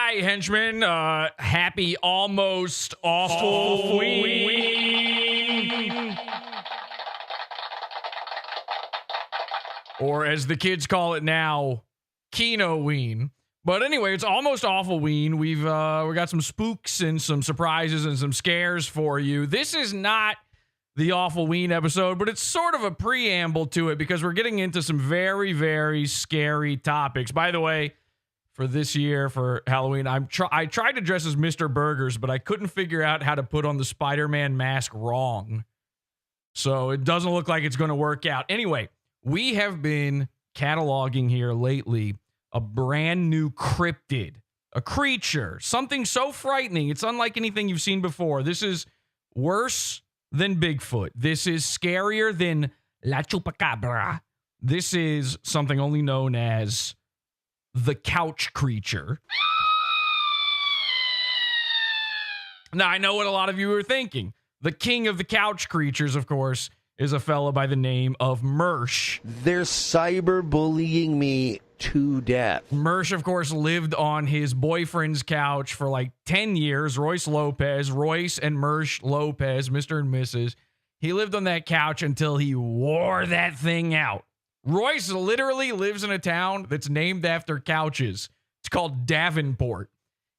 Hi, henchmen. Happy almost awful week. Or as the kids call it now, Kino-ween. But anyway, it's almost awful-ween. We got some spooks and some surprises and some scares for you. This is not the awful-ween episode, but it's sort of a preamble to it because we're getting into some very, very scary topics. By the way, for this year, for Halloween, I tried to dress as Mr. Burgers, but I couldn't figure out how to put on the Spider-Man mask wrong. So it doesn't look like it's going to work out. Anyway, we have been cataloging here lately a brand new cryptid, a creature, something so frightening. It's unlike anything you've seen before. This is worse than Bigfoot. This is scarier than La Chupacabra. This is something only known as the couch creature. Now, I know what a lot of you are thinking. The king of the couch creatures, of course, is a fella by the name of Mersh. They're cyberbullying me to death. Mersh, of course, lived on his boyfriend's couch for like 10 years. Royce and Mersh Lopez, Mr. and Mrs. He lived on that couch until he wore that thing out. Royce literally lives in a town that's named after couches. It's called Davenport.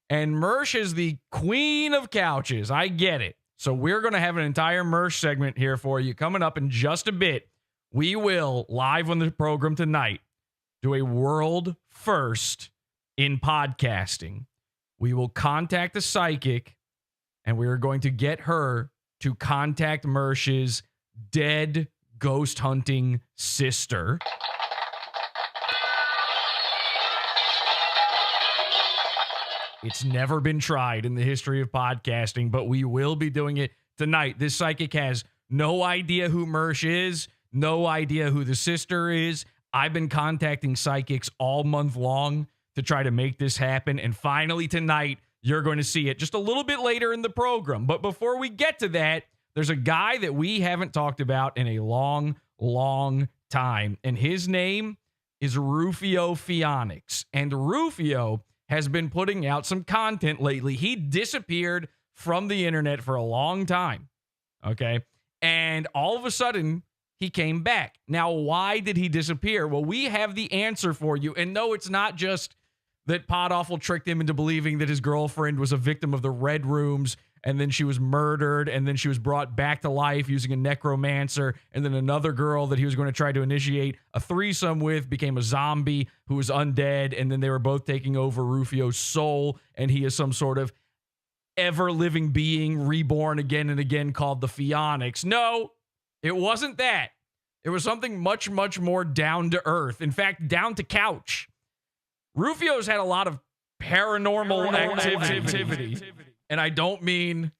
And Mersh is the queen of couches. I get it. So we're going to have an entire Mersh segment here for you coming up in just a bit. We will, live on the program tonight, do a world first in podcasting. We will contact a psychic, and we are going to get her to contact Mersh's dead ghost hunting sister. It's never been tried in the history of podcasting, but we will be doing it tonight. This psychic has no idea who Mersh is, no idea who the sister is. I've been contacting psychics all month long to try to make this happen, and finally tonight, you're going to see it just a little bit later in the program. But before we get to that, there's a guy that we haven't talked about in a long time, and his name is Rufio Phoenix. And Rufio has been putting out some content lately. He disappeared from the internet for a long time, okay? And all of a sudden, he came back. Now, why did he disappear? Well, we have the answer for you. And no, it's not just that Podawful tricked him into believing that his girlfriend was a victim of the Red Rooms, and then she was murdered, and then she was brought back to life using a necromancer, and then another girl that he was going to try to initiate a threesome with became a zombie who was undead, and then they were both taking over Rufio's soul, and he is some sort of ever-living being reborn again and again called the Phoenix. No, it wasn't that. It was something much, much more down to earth. In fact, down to couch. Rufio's had a lot of paranormal activity. And I don't mean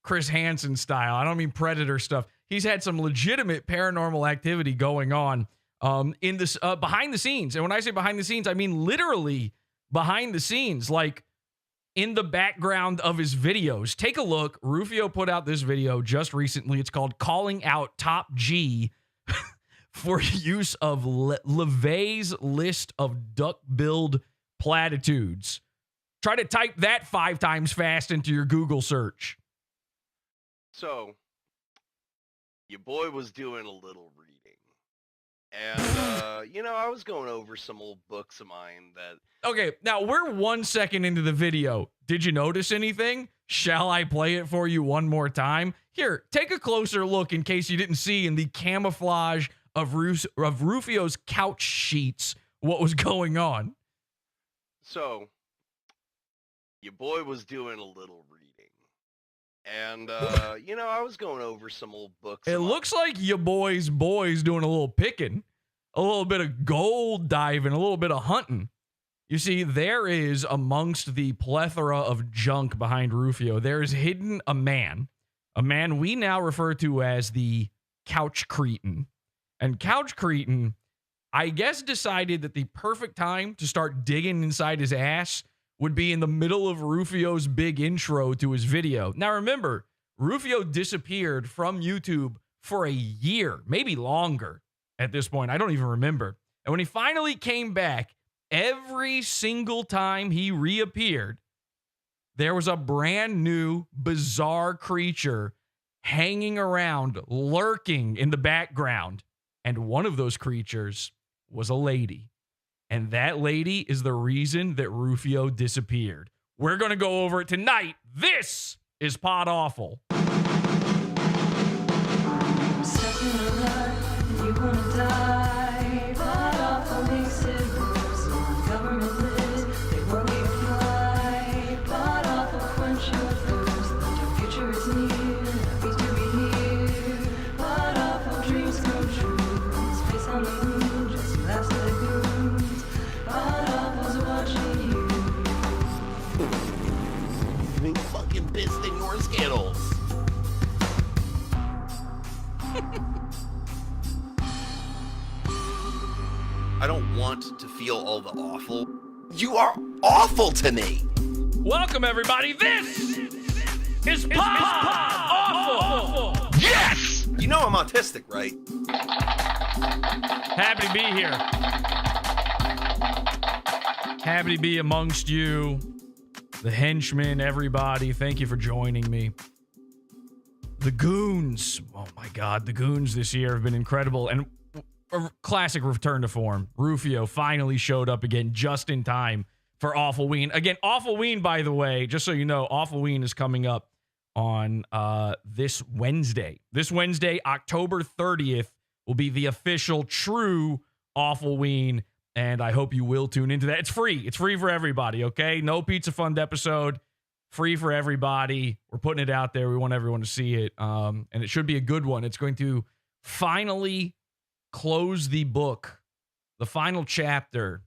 Chris Hansen style. I don't mean Predator stuff. He's had some legitimate paranormal activity going on in this behind the scenes. And when I say behind the scenes, I mean literally behind the scenes, like in the background of his videos. Take a look. Rufio put out this video just recently. It's called Calling Out Top G for use of LeVay's list of duck-billed platitudes. Try to type that 5 times fast into your Google search. So, your boy was doing a little reading. And, I was going over some old books of mine that... Okay, now we're 1 second into the video. Did you notice anything? Shall I play it for you one more time? Here, take a closer look in case you didn't see in the camouflage of Rufio's couch sheets what was going on. So... your boy was doing a little reading. And, I was going over some old books. It looks like your boy's doing a little picking, a little bit of gold diving, a little bit of hunting. You see, there is amongst the plethora of junk behind Rufio, there is hidden a man we now refer to as the Couch Cretin. And Couch Cretin, I guess, decided that the perfect time to start digging inside his ass would be in the middle of Rufio's big intro to his video. Now remember, Rufio disappeared from YouTube for a year, maybe longer at this point. I don't even remember. And when he finally came back, every single time he reappeared, there was a brand new, bizarre creature hanging around, lurking in the background. And one of those creatures was a lady. And that lady is the reason that Rufio disappeared. We're going to go over it tonight. This is Podawful. Fucking pissed in your Skittles. I don't want to feel all the awful. You are awful to me. Welcome, everybody. This is Podawful. Yes! You know I'm autistic, right? Happy to be here. Happy to be amongst you, the henchmen, everybody. Thank you for joining me. The goons. Oh my God, the goons this year have been incredible. And a classic return to form. Rufio finally showed up again just in time for Awfulween. Again, Awfulween, by the way, just so you know, Awfulween is coming up on this Wednesday. This Wednesday, October 30th, will be the official true Awfulween, and I hope you will tune into that. It's free. It's free for everybody, okay? No Pizza Fund episode. Free for everybody. We're putting it out there. We want everyone to see it, and it should be a good one. It's going to finally close the book, the final chapter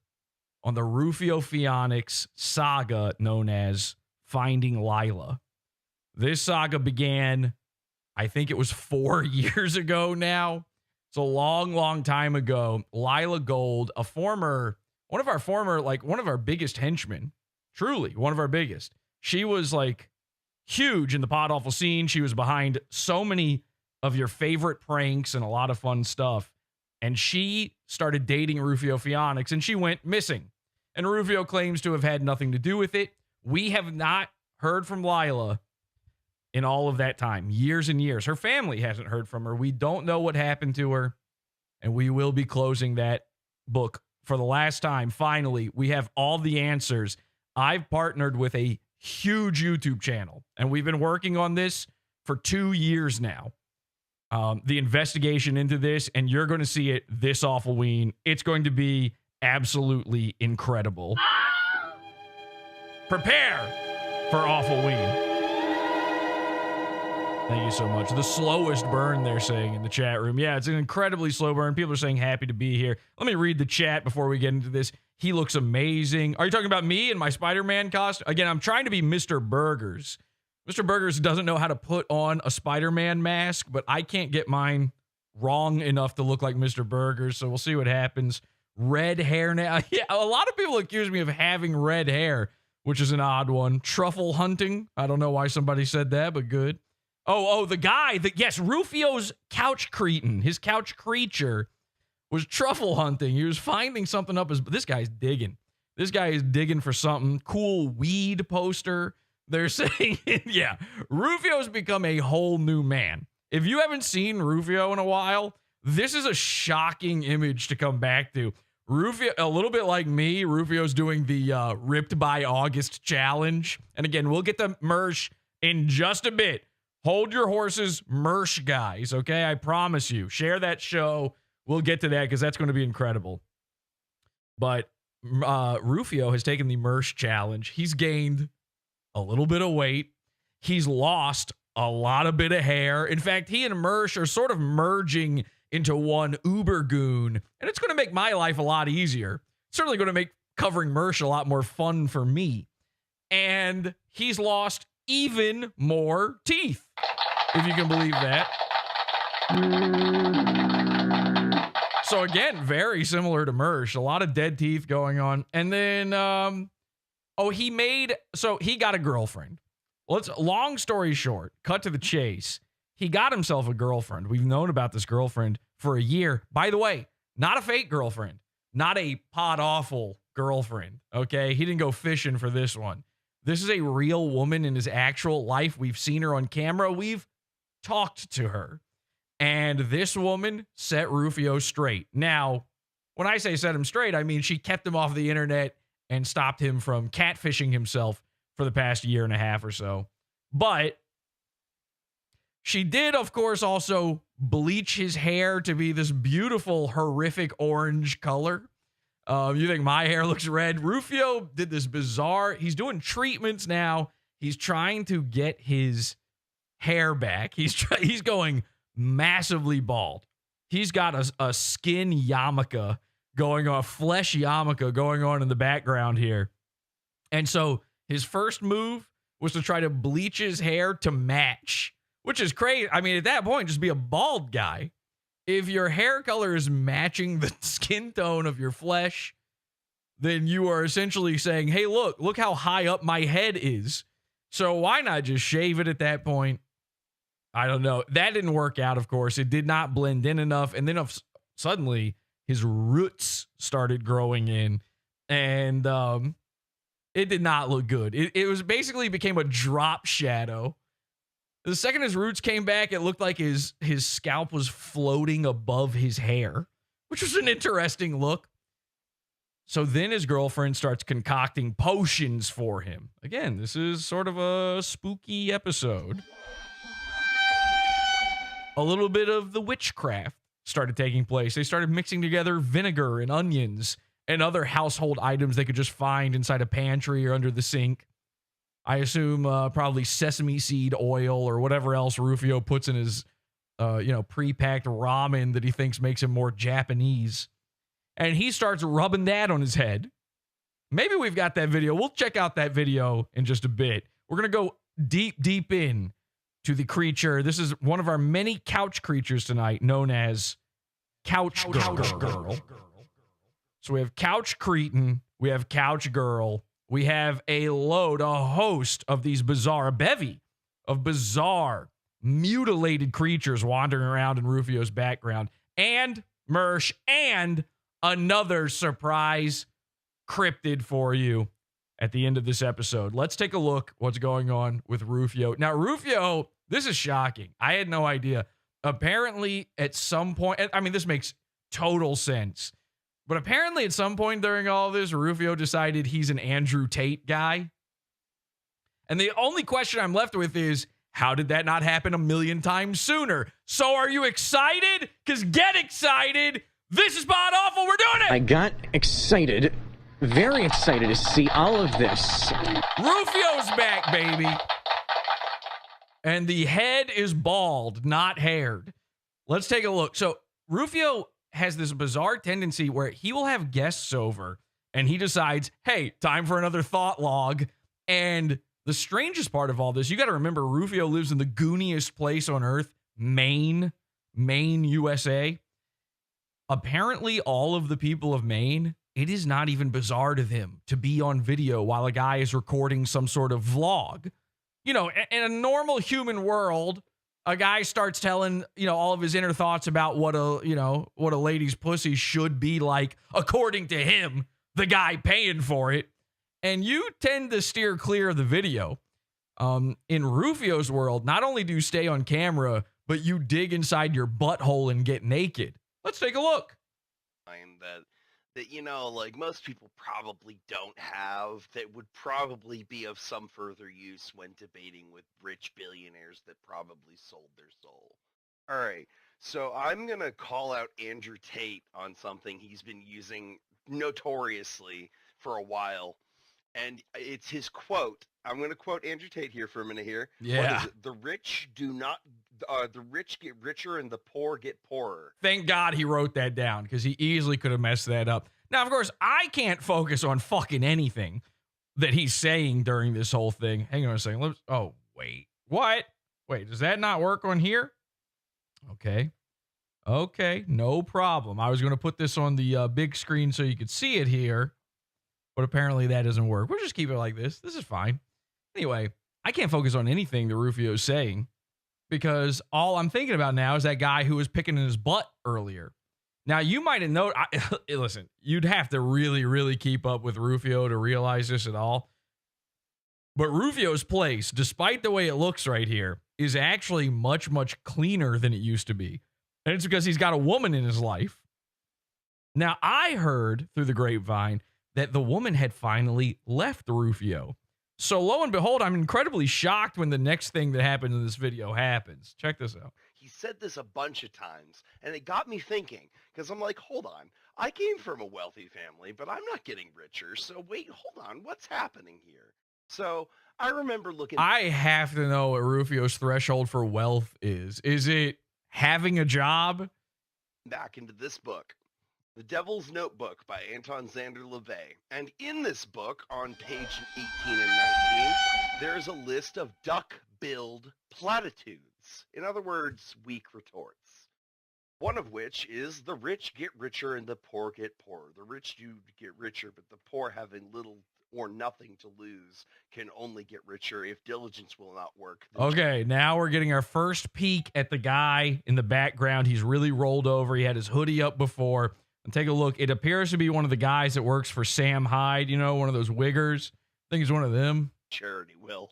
on the Rufio Phoenix saga known as Finding Lila. This saga began, I think it was 4 years ago now. It's a long, long time ago. Lila Gold, one of our biggest henchmen, truly one of our biggest. She was like huge in the Podawful scene. She was behind so many of your favorite pranks and a lot of fun stuff. And she started dating Rufio Phoenix, and she went missing. And Rufio claims to have had nothing to do with it. We have not heard from Lila in all of that time, years and years. Her family hasn't heard from her. We don't know what happened to her, and we will be closing that book for the last time. Finally, we have all the answers. I've partnered with a huge YouTube channel, and we've been working on this for 2 years now. The investigation into this, and you're going to see it this Awfulween. It's going to be absolutely incredible. Prepare for Awfulween. Thank you so much. The slowest burn, they're saying in the chat room. Yeah, it's an incredibly slow burn. People are saying happy to be here. Let me read the chat before we get into this. He looks amazing. Are you talking about me and my Spider-Man costume? Again, I'm trying to be Mr. Burgers. Mr. Burgers doesn't know how to put on a Spider-Man mask, but I can't get mine wrong enough to look like Mr. Burgers, so we'll see what happens. Red hair now. Yeah, a lot of people accuse me of having red hair, which is an odd one. Truffle hunting. I don't know why somebody said that, but good. Oh, the guy that, yes, Rufio's couch cretin, his couch creature was truffle hunting. He was finding something up this guy's digging. This guy is digging for something. Cool weed poster. They're saying, yeah, Rufio's become a whole new man. If you haven't seen Rufio in a while, this is a shocking image to come back to. Rufio, a little bit like me, Rufio's doing the Ripped by August challenge. And again, we'll get to Mersh in just a bit. Hold your horses, Mersh guys, okay? I promise you. Share that show. We'll get to that because that's going to be incredible. But Rufio has taken the Mersh challenge. He's gained a little bit of weight. He's lost a lot of bit of hair. In fact, he and Mersh are sort of merging into one uber goon, and it's going to make my life a lot easier. It's certainly going to make covering Mersh a lot more fun for me. And he's lost even more teeth, if you can believe that. So again, very similar to Mersh. A lot of dead teeth going on. And then, he got a girlfriend. Long story short, cut to the chase. He got himself a girlfriend. We've known about this girlfriend for a year. By the way, not a fake girlfriend, not a Podawful girlfriend, okay? He didn't go fishing for this one. This is a real woman in his actual life. We've seen her on camera. We've talked to her. And this woman set Rufio straight. Now, when I say set him straight, I mean she kept him off the internet and stopped him from catfishing himself for the past year and a half or so. But she did, of course, also bleach his hair to be this beautiful, horrific orange color. You think my hair looks red? Rufio did this bizarre, he's doing treatments now. He's trying to get his hair back. He's going massively bald. He's got a skin yarmulke going on, a flesh yarmulke going on in the background here. And so his first move was to try to bleach his hair to match, which is crazy. I mean, at that point, just be a bald guy. If your hair color is matching the skin tone of your flesh, then you are essentially saying, hey, look how high up my head is. So why not just shave it at that point? I don't know. That didn't work out, of course. It did not blend in enough. And then suddenly his roots started growing in, and it did not look good. It was basically became a drop shadow. The second his roots came back, it looked like his scalp was floating above his hair, which was an interesting look. So then his girlfriend starts concocting potions for him. Again, this is sort of a spooky episode. A little bit of the witchcraft started taking place. They started mixing together vinegar and onions and other household items they could just find inside a pantry or under the sink. I assume probably sesame seed oil or whatever else Rufio puts in his, pre-packed ramen that he thinks makes him more Japanese. And he starts rubbing that on his head. Maybe we've got that video. We'll check out that video in just a bit. We're going to go deep in to the creature. This is one of our many couch creatures tonight, known as Couch Girl. So we have Couch Cretin, we have Couch Girl, we have a host of these bizarre, a bevy of bizarre, mutilated creatures wandering around in Rufio's background, and Mersh, and another surprise cryptid for you at the end of this episode. Let's take a look what's going on with Rufio. Now, Rufio, this is shocking. I had no idea. Apparently, at some point, I mean, this makes total sense. But apparently at some point during all of this, Rufio decided he's an Andrew Tate guy. And the only question I'm left with is, how did that not happen a million times sooner? So are you excited? Because get excited. This is Podawful. We're doing it. I got excited. Very excited to see all of this. Rufio's back, baby. And the head is bald, not haired. Let's take a look. So Rufio has this bizarre tendency where he will have guests over and he decides, hey, time for another thought log. And the strangest part of all this, you got to remember, Rufio lives in the gooniest place on earth, Maine, USA. Apparently, all of the people of Maine, it is not even bizarre to them to be on video while a guy is recording some sort of vlog. You know, in a normal human world, a guy starts telling, all of his inner thoughts about what a lady's pussy should be like, according to him, the guy paying for it. And you tend to steer clear of the video. In Rufio's world, not only do you stay on camera, but you dig inside your butthole and get naked. Let's take a look. That most people probably don't have, that would probably be of some further use when debating with rich billionaires that probably sold their soul. All right, so I'm going to call out Andrew Tate on something he's been using notoriously for a while, and it's his quote. I'm going to quote Andrew Tate here for a minute here. Yeah. What is it? The rich get richer and the poor get poorer. Thank God he wrote that down, because he easily could have messed that up. Now, of course, I can't focus on fucking anything that he's saying during this whole thing. Hang on a second. Oh, wait. What? Wait, does that not work on here? Okay, no problem. I was going to put this on the big screen so you could see it here, but apparently that doesn't work. We'll just keep it like this. This is fine. Anyway, I can't focus on anything that Rufio is saying, because all I'm thinking about now is that guy who was picking in his butt earlier. Now, you might have known, listen, you'd have to really, really keep up with Rufio to realize this at all. But Rufio's place, despite the way it looks right here, is actually much, much cleaner than it used to be. And it's because he's got a woman in his life. Now, I heard through the grapevine that the woman had finally left Rufio. So lo and behold, I'm incredibly shocked when the next thing that happens in this video happens. Check this out. He said this a bunch of times, and it got me thinking, because I'm like, hold on. I came from a wealthy family, but I'm not getting richer. So wait, hold on. What's happening here? So I remember looking. I have to know what Rufio's threshold for wealth is. Is it having a job? Back into this book, The Devil's Notebook by Anton Zander LaVey. And in this book, on page 18 and 19, there's a list of duck-billed platitudes. In other words, weak retorts. One of which is the rich get richer and the poor get poorer. The rich do get richer, but the poor, having little or nothing to lose, can only get richer if diligence will not work. Okay, now we're getting our first peek at the guy in the background. He's really rolled over. He had his hoodie up before. And take a look. It appears to be one of the guys that works for Sam Hyde, you know, one of those wiggers. I think he's one of them. Charity will.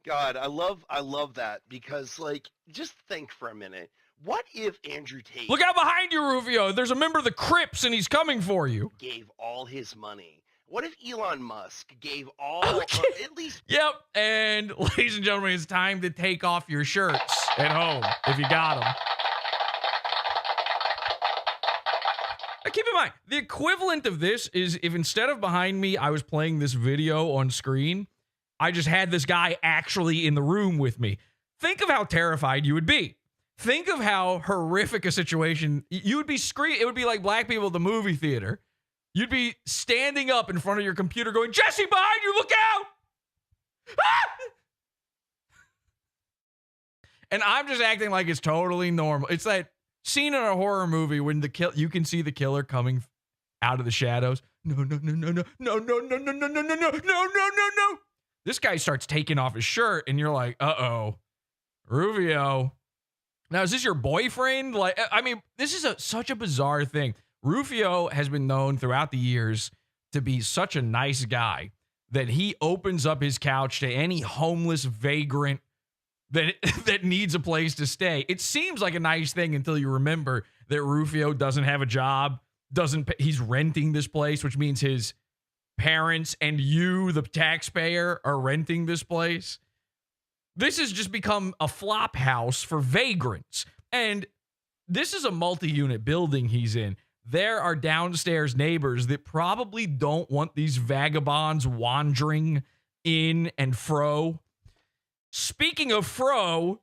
God, I love that because, like, just think for a minute. What if Andrew Tate Look out behind you, Rufio. There's a member of the Crips, and he's coming for you. gave all his money? What if Elon Musk gave all, at least... Yep, and ladies and gentlemen, it's time to take off your shirts at home, if you got them. Now, keep in mind, the equivalent of this is if instead of behind me, I was playing this video on screen, I just had this guy actually in the room with me. Think of how terrified you would be. Think of how horrific a situation. You would be screaming. It would be like black people at the movie theater. You'd be standing up in front of your computer going, Jesse, behind you, look out! Ah! And I'm just acting like it's totally normal. It's that scene in a horror movie when you can see the killer coming out of the shadows. No. This guy starts taking off his shirt, and you're like, uh-oh, Rufio. Now, is this your boyfriend? Like, I mean, this is such a bizarre thing. Rufio has been known throughout the years to be such a nice guy that he opens up his couch to any homeless vagrant that needs a place to stay. It seems like a nice thing until you remember that Rufio doesn't have a job, he's renting this place, which means his parents and you, the taxpayer, are renting this place. This has just become a flop house for vagrants. And this is a multi-unit building he's in. There are downstairs neighbors that probably don't want these vagabonds wandering in and fro. Speaking of fro,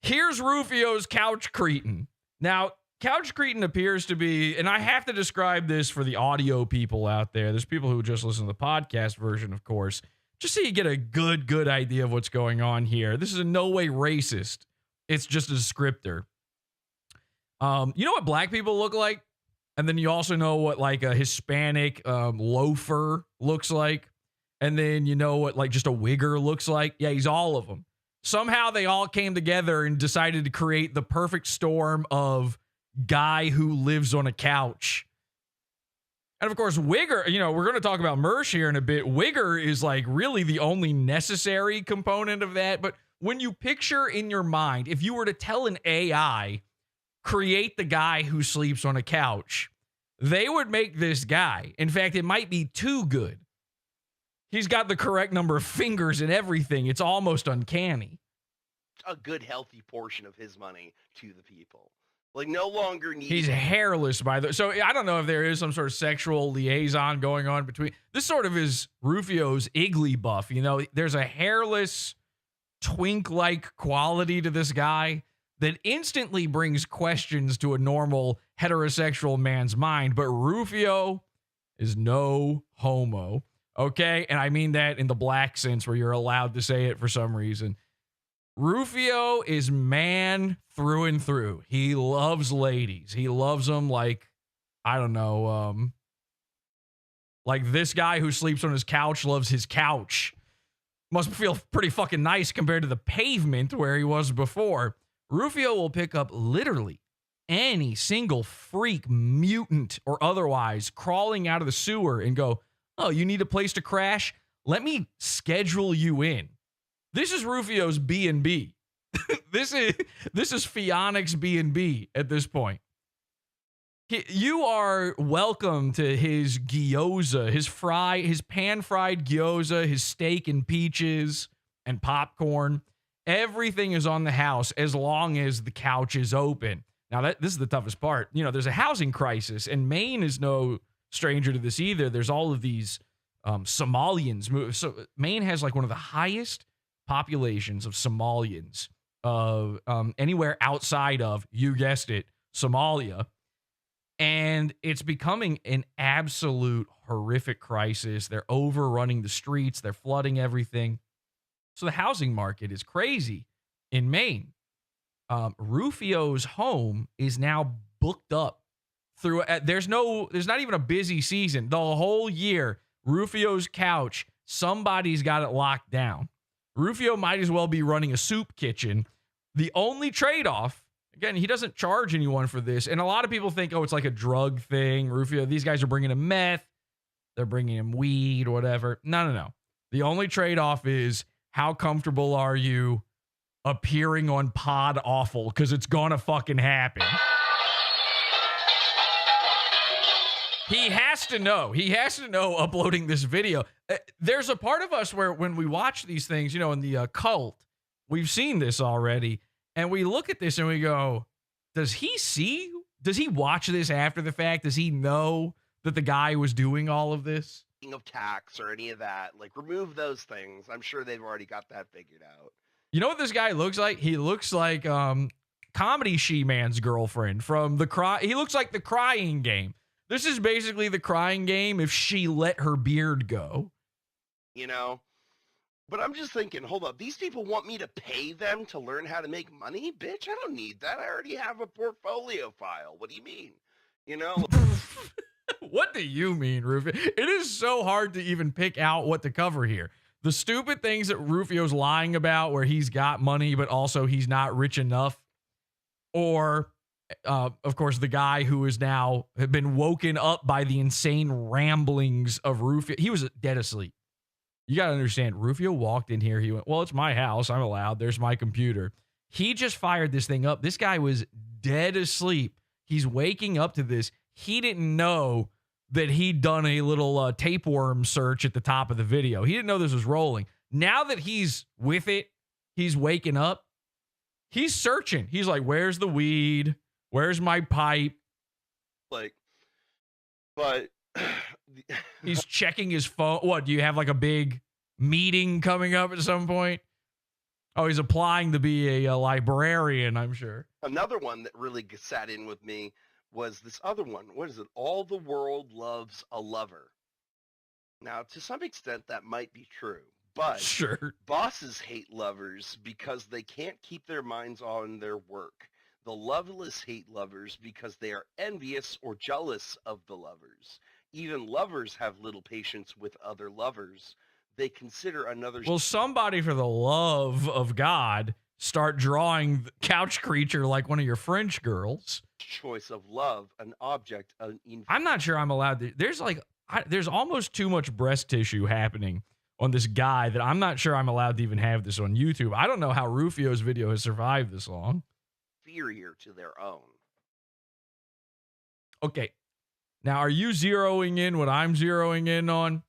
here's Rufio's couch cretin. Now, couch cretin appears to be, and I have to describe this for the audio people out there. There's people who just listen to the podcast version, of course, just so you get a good idea of what's going on here. This is in no way racist. It's just a descriptor. You know what black people look like? And then you also know what like a Hispanic loafer looks like. And then you know what like just a wigger looks like. Yeah, he's all of them. Somehow they all came together and decided to create the perfect storm of guy who lives on a couch. And of course, wigger, you know, we're going to talk about Mersh here in a bit. Wigger is like really the only necessary component of that. But when you picture in your mind, if you were to tell an AI, create the guy who sleeps on a couch, they would make this guy. In fact, it might be too good. He's got the correct number of fingers and everything. It's almost uncanny. A good, healthy portion of his money to the people. Like, no longer need. He's hairless, by the way. So I don't know if there is some sort of sexual liaison going on between. This sort of is Rufio's Iggly buff. You know, there's a hairless, twink-like quality to this guy that instantly brings questions to a normal heterosexual man's mind. But Rufio is no homo. Okay? And I mean that in the black sense where you're allowed to say it for some reason. Rufio is man through and through. He loves ladies. He loves them like, I don't know, like this guy who sleeps on his couch loves his couch. Must feel pretty fucking nice compared to the pavement where he was before. Rufio will pick up literally any single freak, mutant or otherwise, crawling out of the sewer and go, oh, you need a place to crash? Let me schedule you in. This is Rufio's B&B. This is Fionix B&B at this point. You are welcome to his gyoza, his pan-fried gyoza, his steak and peaches and popcorn. Everything is on the house as long as the couch is open. Now, this is the toughest part. You know, there's a housing crisis, and Maine is no stranger to this either. There's all of these Somalians. So Maine has like one of the highest populations of Somalians of anywhere outside of, you guessed it, Somalia. And it's becoming an absolute horrific crisis. They're overrunning the streets. They're flooding everything. So the housing market is crazy in Maine. Rufio's home is now booked up through. There's not even a busy season. The whole year, Rufio's couch, somebody's got it locked down. Rufio might as well be running a soup kitchen. The only trade-off, again, he doesn't charge anyone for this. And a lot of people think, oh, it's like a drug thing. Rufio, these guys are bringing him meth. They're bringing him weed or whatever. No. The only trade-off is how comfortable are you appearing on Podawful? Because it's going to fucking happen. He has to know. He has to know uploading this video. There's a part of us where when we watch these things, you know, in the cult, we've seen this already. And we look at this and we go, does he watch this after the fact? Does he know that the guy was doing all of this? Of tax or any of that, like remove those things. I'm sure they've already got that figured out. You know what this guy looks like? He looks like Comedy She-Man's girlfriend from he looks like the Crying Game. This is basically the Crying Game if she let her beard go. You know? But I'm just thinking, hold up, these people want me to pay them to learn how to make money? Bitch, I don't need that. I already have a portfolio file. What do you mean? You know? What do you mean, Rufio? It is so hard to even pick out what to cover here. The stupid things that Rufio's lying about where he's got money, but also he's not rich enough. Or, of course, the guy who is now have been woken up by the insane ramblings of Rufio. He was dead asleep. You got to understand, Rufio walked in here. He went, well, it's my house. I'm allowed. There's my computer. He just fired this thing up. This guy was dead asleep. He's waking up to this. He didn't know that he'd done a little tapeworm search at the top of the video. He didn't know this was rolling. Now that he's with it, he's waking up. He's searching. He's like, where's the weed? Where's my pipe? Like, but... He's checking his phone. What, do you have like a big meeting coming up at some point? Oh, he's applying to be a librarian, I'm sure. Another one that really sat in with me was this other one. What is it? All the world loves a lover. Now, to some extent, that might be true. But sure, bosses hate lovers because they can't keep their minds on their work. The loveless hate lovers because they are envious or jealous of the lovers. Even lovers have little patience with other lovers. They consider another... Well, somebody, for the love of God, start drawing the couch creature like one of your French girls. Choice of love, an object... I'm not sure I'm allowed to... There's almost too much breast tissue happening on this guy that I'm not sure I'm allowed to even have this on YouTube. I don't know how Rufio's video has survived this long. Inferior to their own. Okay. Now, are you zeroing in what I'm zeroing in on?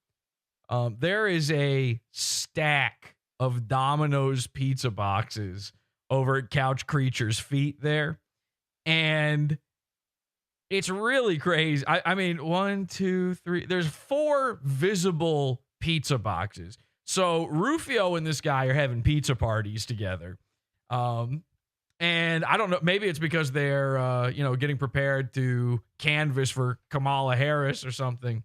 There is a stack of Domino's pizza boxes over at Couch Creature's feet there. And it's really crazy. I mean, 1, 2, 3. There's 4 visible pizza boxes. So Rufio and this guy are having pizza parties together. And I don't know, maybe it's because they're, getting prepared to canvass for Kamala Harris or something.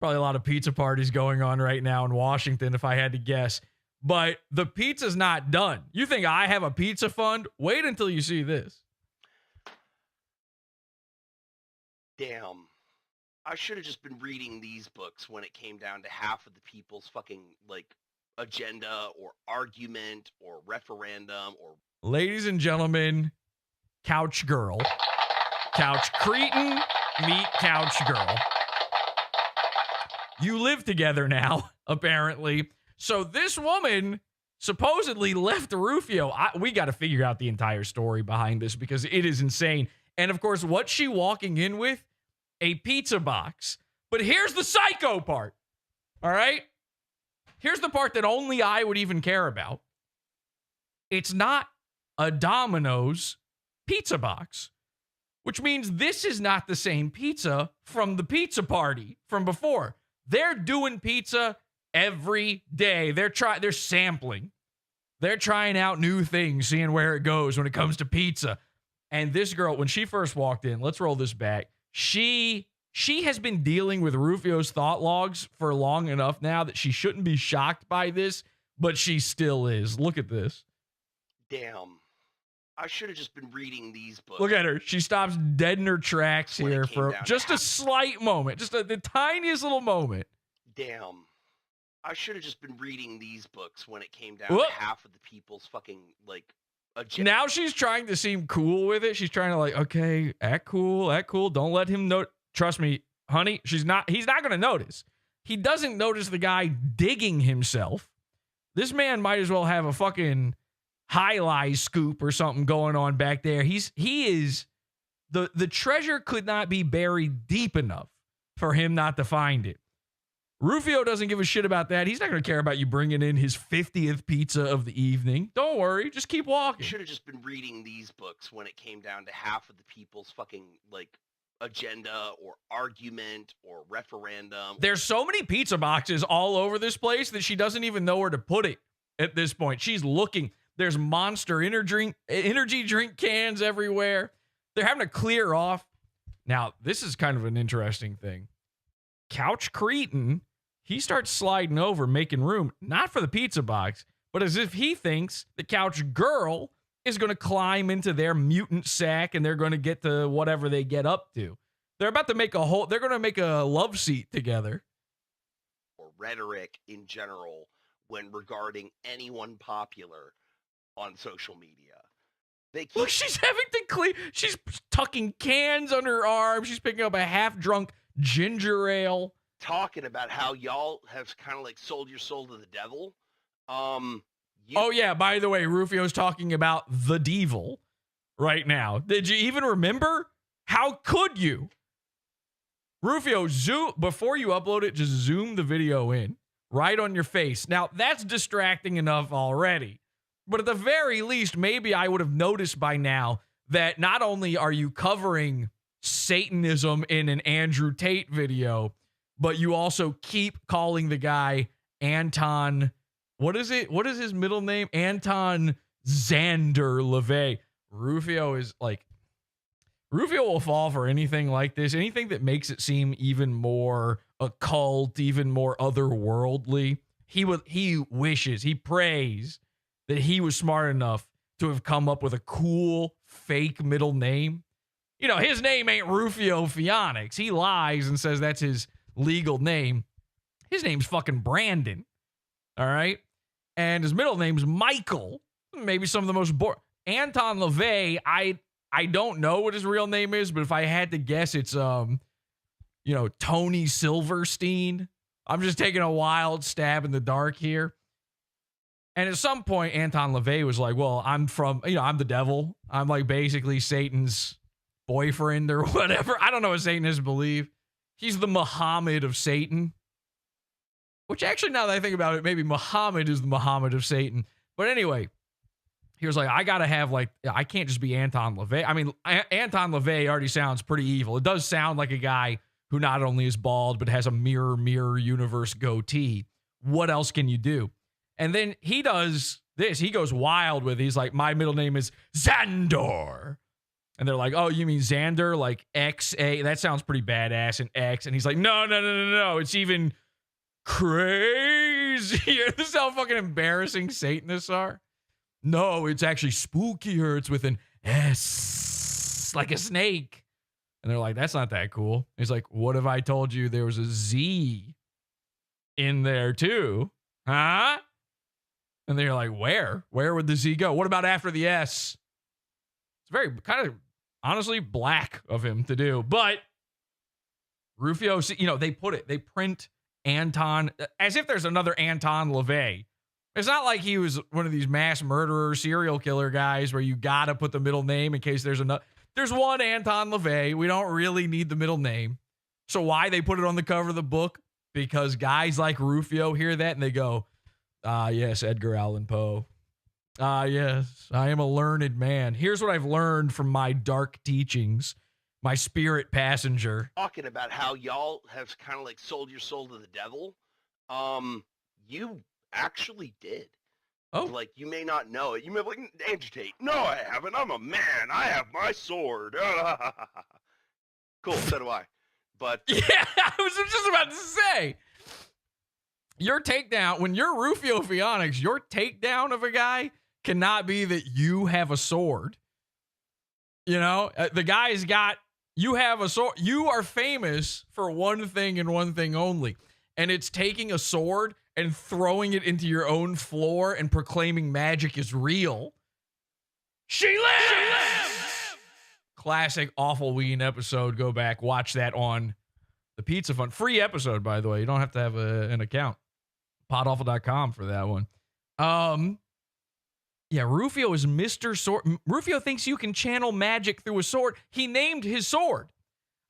Probably a lot of pizza parties going on right now in Washington, if I had to guess. But the pizza's not done. You think I have a pizza fund? Wait until you see this. Damn. I should have just been reading these books when it came down to half of the people's fucking, agenda or argument or referendum or... Ladies and gentlemen, couch girl. Couch cretin, meet couch girl. You live together now, apparently. So this woman supposedly left Rufio. We got to figure out the entire story behind this because it is insane. And of course, what's she walking in with? A pizza box. But here's the psycho part. All right? Here's the part that only I would even care about. It's not a Domino's pizza box, which means this is not the same pizza from the pizza party from before. They're doing pizza every day. They're sampling. They're trying out new things, seeing where it goes when it comes to pizza. And this girl, when she first walked in, let's roll this back. She has been dealing with Rufio's thought logs for long enough now that she shouldn't be shocked by this, but she still is. Look at this. Damn. I should have just been reading these books. Look at her. She stops dead in her tracks here for just a slight moment. Just the tiniest little moment. Damn. I should have just been reading these books when it came down to half of the people's fucking, like, agenda. Now she's trying to seem cool with it. She's trying to, like, okay, act cool. Don't let him know. Trust me, honey, he's not going to notice. He doesn't notice the guy digging himself. This man might as well have a fucking highlight scoop or something going on back there. He is the treasure could not be buried deep enough for him not to find it. Rufio doesn't give a shit about that. He's not going to care about you bringing in his 50th pizza of the evening. Don't worry. Just keep walking. I should have just been reading these books when it came down to half of the people's fucking, like, agenda or argument or referendum. There's so many pizza boxes all over this place that she doesn't even know where to put it at this point. She's looking. There's Monster energy drink cans everywhere. They're having to clear off. Now, this is kind of an interesting thing. Couch Cretin, he starts sliding over, making room, not for the pizza box, but as if he thinks the couch girl is going to climb into their mutant sack and they're going to get to whatever they get up to. They're about to make they're going to make a love seat together. Or rhetoric in general when regarding anyone popular on social media. Look, she's having to clean. She's tucking cans under her arm. She's picking up a half-drunk ginger ale. Talking about how y'all have kind of like sold your soul to the devil. Oh, yeah. By the way, Rufio's talking about the devil right now. Did you even remember? How could you? Rufio, before you upload it, just zoom the video in right on your face. Now, that's distracting enough already. But at the very least, maybe I would have noticed by now that not only are you covering Satanism in an Andrew Tate video, but you also keep calling the guy Anton. What is it? What is his middle name? Anton Xander LaVey. Rufio will fall for anything like this. Anything that makes it seem even more occult, even more otherworldly. He prays that he was smart enough to have come up with a cool fake middle name. You know, his name ain't Rufio Phoenix. He lies and says that's his legal name. His name's fucking Brandon. All right? And his middle name's Michael. Maybe some of the most boring. Anton LaVey, I don't know what his real name is, but if I had to guess, it's Tony Silverstein. I'm just taking a wild stab in the dark here. And at some point, Anton LaVey was like, well, I'm the devil. I'm like basically Satan's boyfriend or whatever. I don't know what Satanists believe. He's the Muhammad of Satan. Which actually, now that I think about it, maybe Muhammad is the Muhammad of Satan. But anyway, he was like, I got to have I can't just be Anton LaVey. I mean, Anton LaVey already sounds pretty evil. It does sound like a guy who not only is bald, but has a mirror universe goatee. What else can you do? And then he does this. He goes wild with it. He's like, my middle name is Xandor. And they're like, oh, you mean Xander? Like X-A? That sounds pretty badass, an X. And he's like, no. It's even crazier. This is how fucking embarrassing Satanists are. No, it's actually spookier. It's with an S, like a snake. And they're like, that's not that cool. He's like, what if I told you there was a Z in there too? Huh? And they're like, where? Where would the Z go? What about after the S? It's very kind of honestly black of him to do. But Rufio, they print Anton as if there's another Anton LaVey. It's not like he was one of these mass murderer, serial killer guys where you got to put the middle name in case there's another. There's one Anton LaVey. We don't really need the middle name. So why they put it on the cover of the book? Because guys like Rufio hear that and they go, yes, Edgar Allan Poe. Yes, I am a learned man. Here's what I've learned from my dark teachings, my spirit passenger. Talking about how y'all have kind of like sold your soul to the devil. You actually did. Oh. Like, you may not know it. You may be like, agitate. No, I haven't. I'm a man. I have my sword. Cool, so do I. But yeah, I was just about to say, your takedown, when you're Rufio Phoenix, your takedown of a guy cannot be that you have a sword. The guy's you have a sword. You are famous for one thing and one thing only. And it's taking a sword and throwing it into your own floor and proclaiming magic is real. She lives! Classic Awful Ween episode. Go back, watch that on the Pizza Fund. Free episode, by the way. You don't have to have an account. Podawful.com for that one. Yeah, Rufio is Mr. Sword. Rufio thinks you can channel magic through a sword. He named his sword.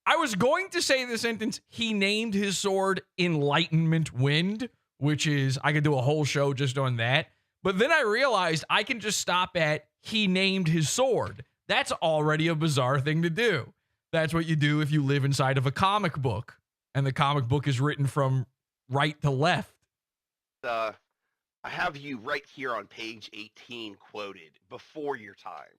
I was going to say the sentence, he named his sword Enlightenment Wind, which is, I could do a whole show just on that. But then I realized I can just stop at, he named his sword. That's already a bizarre thing to do. That's what you do if you live inside of a comic book, and the comic book is written from right to left. I have you right here on page 18 quoted, before your time.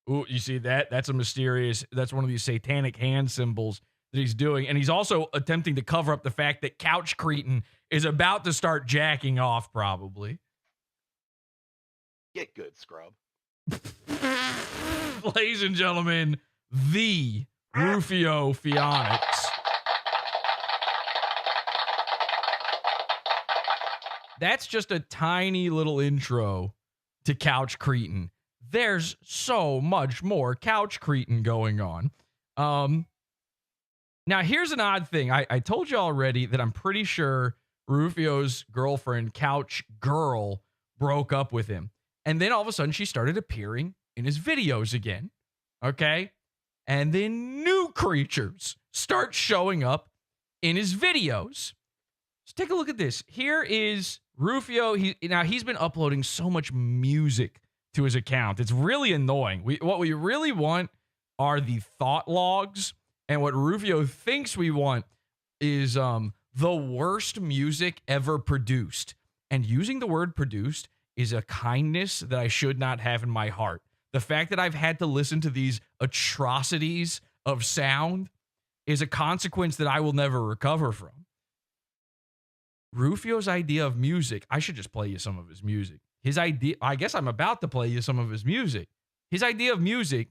Ooh, you see that? That's one of these satanic hand symbols that he's doing. And he's also attempting to cover up the fact that Couch Cretin is about to start jacking off, probably. Get good, scrub. Ladies and gentlemen, the Rufio Phoenix. That's just a tiny little intro to Couch Cretin. There's so much more Couch Cretin going on. Now, here's an odd thing. I told you already that I'm pretty sure Rufio's girlfriend, Couch Girl, broke up with him. And then all of a sudden, she started appearing in his videos again. Okay? And then new creatures start showing up in his videos. Let's take a look at this. Here is Rufio. He's been uploading so much music to his account. It's really annoying. What we really want are the thought logs. And what Rufio thinks we want is the worst music ever produced. And using the word produced is a kindness that I should not have in my heart. The fact that I've had to listen to these atrocities of sound is a consequence that I will never recover from. Rufio's idea of music, I should just play you some of his music. His idea, I guess I'm about to play you some of his music. His idea of music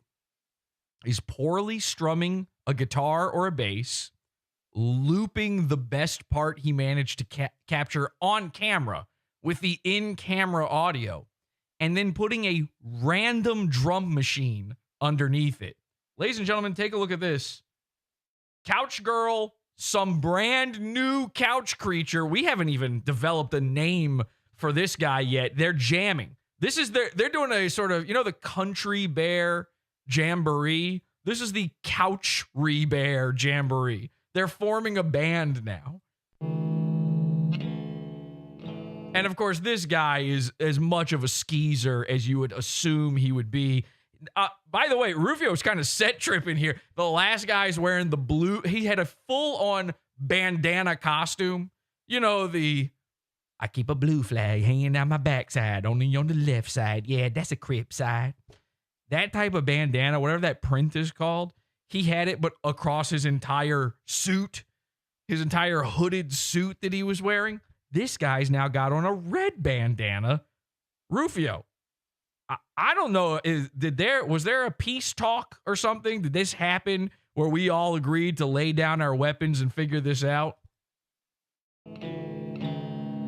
is poorly strumming a guitar or a bass, looping the best part he managed to capture on camera with the in-camera audio, and then putting a random drum machine underneath it. Ladies and gentlemen, take a look at this. Couch Girl, some brand new couch creature. We haven't even developed a name for this guy yet. They're jamming. They're doing a sort of, the Country Bear Jamboree. This is the Couch Bear Jamboree. They're forming a band now. And of course, this guy is as much of a skeezer as you would assume he would be. By the way, Rufio's kind of set tripping here. The last guy's wearing the blue. He had a full-on bandana costume. I keep a blue flag hanging down my backside, only on the left side. Yeah, that's a Crip side. That type of bandana, whatever that print is called, he had it, but across his entire suit, his entire hooded suit that he was wearing. This guy's now got on a red bandana. Rufio, I don't know. Was there a peace talk or something? Did this happen where we all agreed to lay down our weapons and figure this out?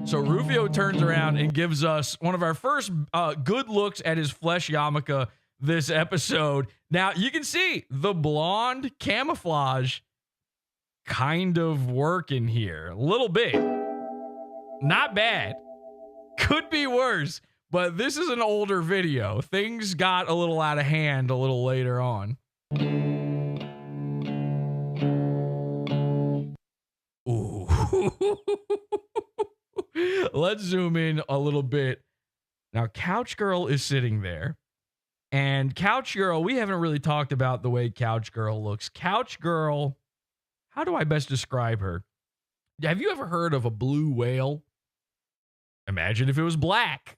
So Rufio turns around and gives us one of our first good looks at his flesh yarmulke. this episode. Now, you can see the blonde camouflage kind of working here. A little bit. Not bad. Could be worse, but this is an older video. Things got a little out of hand a little later on. Ooh. Let's zoom in a little bit. Now, Couch Girl is sitting there. And Couch Girl, we haven't really talked about the way Couch Girl looks. Couch Girl, how do I best describe her? Have you ever heard of a blue whale? Imagine if it was black.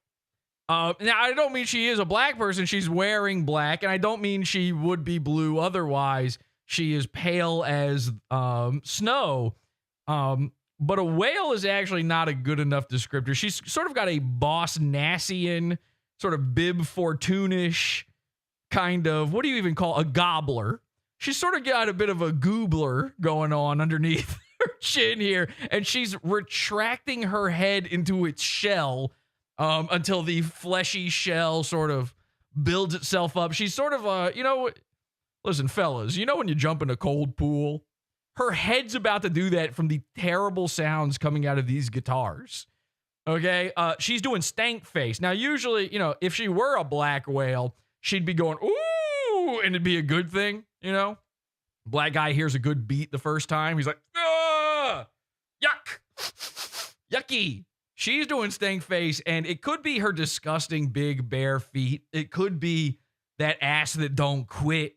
Now, I don't mean she is a black person. She's wearing black. And I don't mean she would be blue otherwise. She is pale as snow. But a whale is actually not a good enough descriptor. She's sort of got a Boss Nassian, sort of Bib Fortune-ish kind of, what do you even call a gobbler? She's sort of got a bit of a goobler going on underneath her chin here, and she's retracting her head into its shell until the fleshy shell sort of builds itself up. She's sort of, listen, fellas, you know when you jump in a cold pool? Her head's about to do that from the terrible sounds coming out of these guitars. Okay? She's doing stank face. Now, usually, if she were a black whale, she'd be going, ooh, and it'd be a good thing, Black guy hears a good beat the first time. He's like, ah, yuck, yucky. She's doing stank face, and it could be her disgusting big bare feet. It could be that ass that don't quit.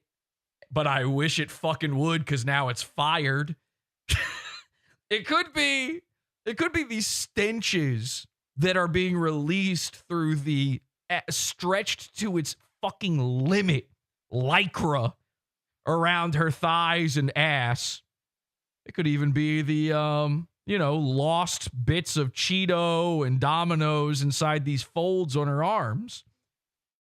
But I wish it fucking would, because now it's fired. It could be these stenches that are being released through the stretched to its fucking limit lycra around her thighs and ass. It could even be the lost bits of Cheeto and Dominoes inside these folds on her arms.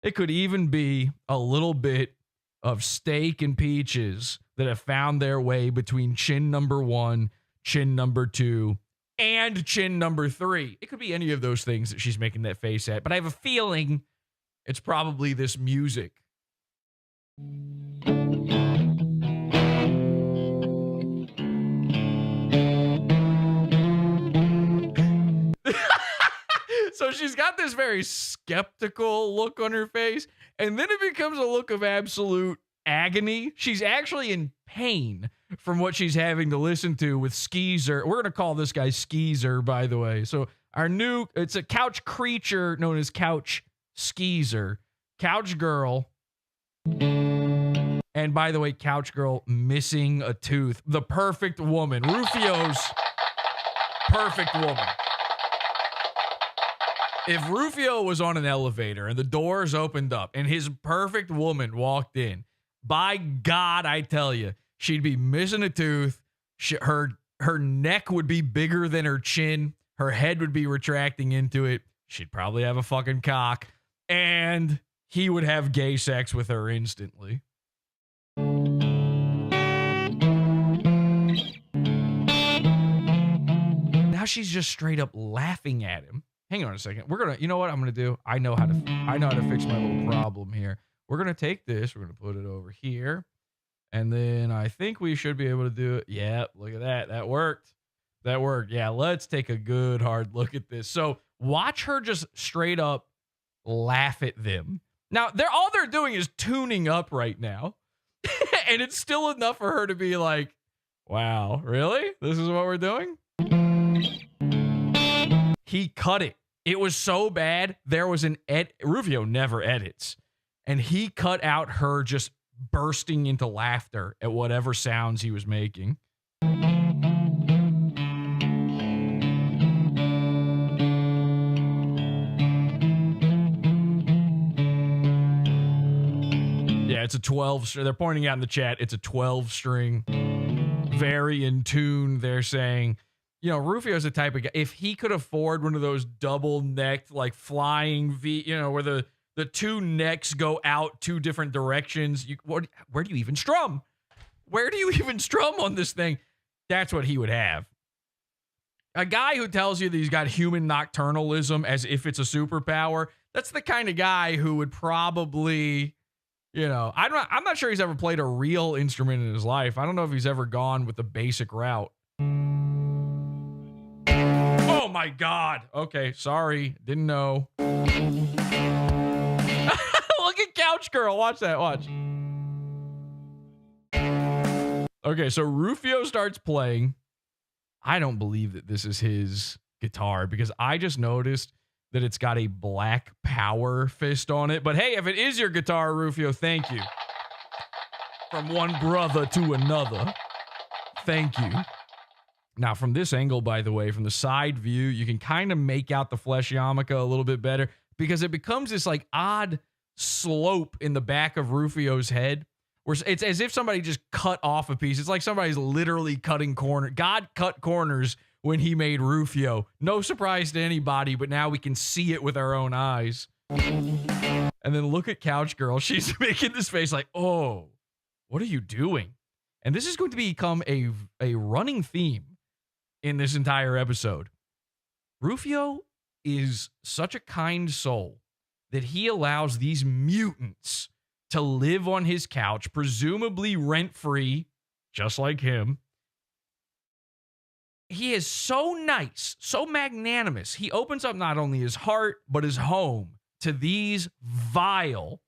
It could even be a little bit of steak and peaches that have found their way between chin number 1, chin number 2, and chin number 3. It could be any of those things that she's making that face at, but I have a feeling it's probably this music. So she's got this very skeptical look on her face, and then it becomes a look of absolute agony. She's actually in pain from what she's having to listen to with Skeezer. We're going to call this guy Skeezer, by the way. So it's a couch creature known as Couch Skeezer. Couch Girl. And by the way, Couch Girl missing a tooth. The perfect woman. Rufio's perfect woman. If Rufio was on an elevator and the doors opened up and his perfect woman walked in, by God, I tell you, she'd be missing a tooth. Her neck would be bigger than her chin. Her head would be retracting into it. She'd probably have a fucking cock. And he would have gay sex with her instantly. Now she's just straight up laughing at him. Hang on a second. You know what I'm going to do? I know how to fix my little problem here. We're going to take this. We're going to put it over here. And then I think we should be able to do it. Yeah, look at that. That worked. Yeah, let's take a good hard look at this. So watch her just straight up laugh at them. Now, all they're doing is tuning up right now. And it's still enough for her to be like, wow, really? This is what we're doing? He cut it. It was so bad. There was Rufio never edits. And he cut out her just bursting into laughter at whatever sounds he was making. Yeah, it's a 12. They're pointing out in the chat, it's a 12 string. Very in tune, they're saying. Rufio's the type of guy, if he could afford one of those double-necked, like flying where the two necks go out two different directions. Where do you even strum? Where do you even strum on this thing? That's what he would have. A guy who tells you that he's got human nocturnalism as if it's a superpower, that's the kind of guy who would probably You know, I'm not sure he's ever played a real instrument in his life. I don't know if he's ever gone with the basic route. Oh my God. Okay, sorry. Didn't know. Look at Couch Girl. Watch that. Watch. Okay, so Rufio starts playing. I don't believe that this is his guitar because I just noticed that it's got a black power fist on it. But hey, if it is your guitar, Rufio, thank you. From one brother to another. Thank you. Now, from this angle, by the way, from the side view, you can kind of make out the flesh yarmulke a little bit better because it becomes this like odd slope in the back of Rufio's head where it's as if somebody just cut off a piece. It's like somebody's literally cutting corners. God cut corners when he made Rufio. No surprise to anybody, but now we can see it with our own eyes. And then look at Couch Girl. She's making this face like, oh, what are you doing? And this is going to become a running theme in this entire episode. Rufio is such a kind soul that he allows these mutants to live on his couch, presumably rent-free, just like him. He is so nice, so magnanimous. He opens up not only his heart, but his home to these vile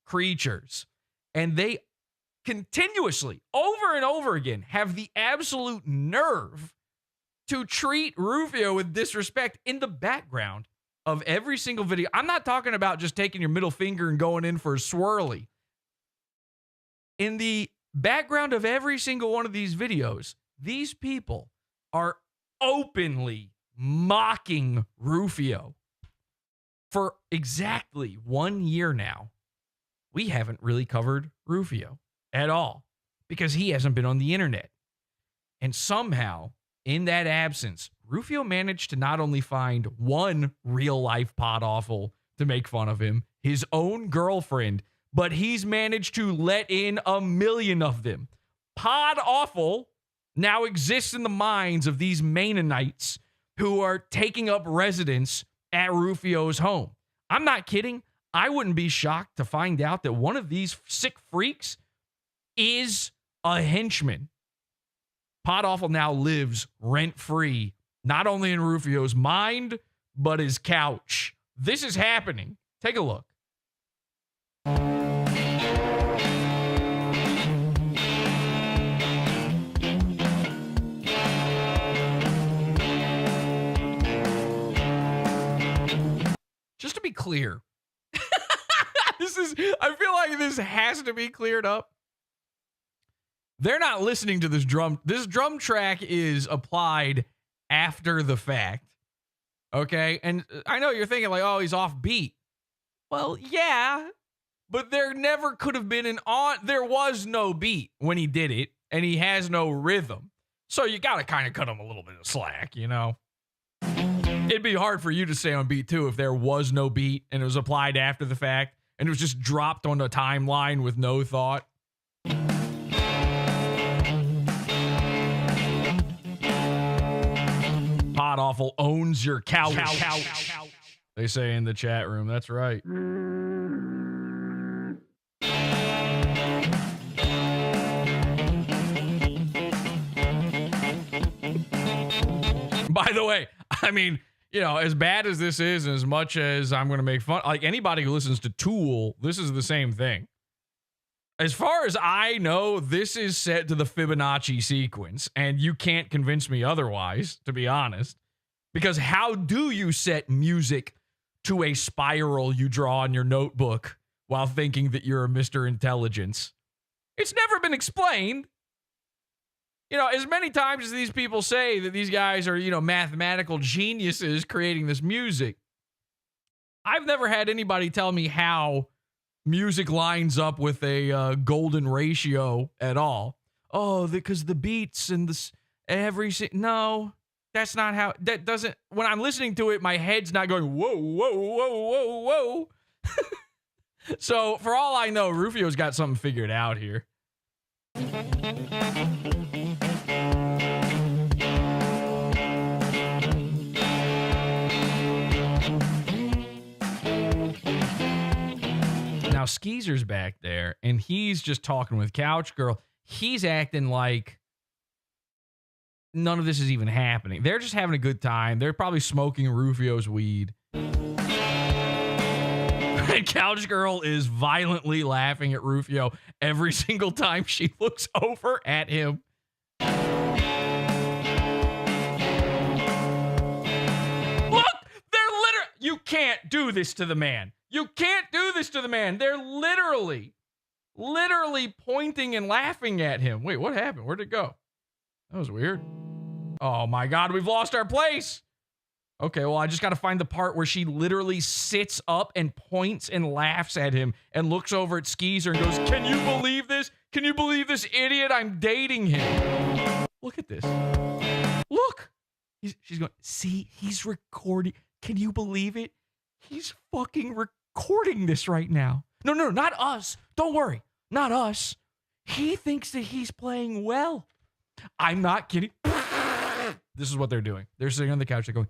creatures. And they continuously, over and over again, have the absolute nerve to treat Rufio with disrespect in the background of every single video. I'm not talking about just taking your middle finger and going in for a swirly. In the background of every single one of these videos, these people are openly mocking Rufio. For exactly 1 year now, we haven't really covered Rufio at all because he hasn't been on the internet. And somehow, in that absence, Rufio managed to not only find one real-life Podawful to make fun of him, his own girlfriend, but he's managed to let in 1 million of them. Podawful now exists in the minds of these Mennonites who are taking up residence at Rufio's home. I'm not kidding. I wouldn't be shocked to find out that one of these sick freaks is a henchman. Podawful now lives rent-free, not only in Rufio's mind, but his couch. This is happening. Take a look. Just to be clear, I feel like this has to be cleared up. They're not listening to this drum. This drum track is applied after the fact. Okay. And I know you're thinking like, oh, he's off beat. Well, yeah, but there never could have been there was no beat when he did it, and he has no rhythm. So you got to kind of cut him a little bit of slack, you know? It'd be hard for you to stay on beat too if there was no beat and it was applied after the fact and it was just dropped on the timeline with no thought. Podawful owns your couch. They say in the chat room. That's right. By the way, I mean, you know, as bad as this is, and as much as I'm going to make fun, like anybody who listens to Tool, this is the same thing. As far as I know, this is set to the Fibonacci sequence, and you can't convince me otherwise, to be honest. Because how do you set music to a spiral you draw on your notebook while thinking that you're a Mr. Intelligence? It's never been explained. You know, as many times as these people say that these guys are, you know, mathematical geniuses creating this music, I've never had anybody tell me how music lines up with a golden ratio at all. Oh, because the beats and no, that's not how, that doesn't, when I'm listening to it, my head's not going, whoa, whoa, whoa, whoa, whoa. So for all I know, Rufio's got something figured out here. Now, Now, Skeezer's back there, and he's just talking with Couch Girl. He's acting like none of this is even happening. They're just having a good time. They're probably smoking Rufio's weed. And Couch Girl is violently laughing at Rufio every single time she looks over at him. You can't do this to the man. You can't do this to the man. They're literally pointing and laughing at him. Wait, what happened? Where'd it go? That was weird. Oh my God, we've lost our place. Okay, well, I just got to find the part where she literally sits up and points and laughs at him and looks over at Skeezer and goes, "Can you believe this? Can you believe this idiot? I'm dating him." Look at this. Look. She's going, "See, he's recording. Can you believe it? He's fucking recording this right now. No, not us. Don't worry. Not us. He thinks that he's playing well. I'm not kidding." This is what they're doing. They're sitting on the couch. They're going,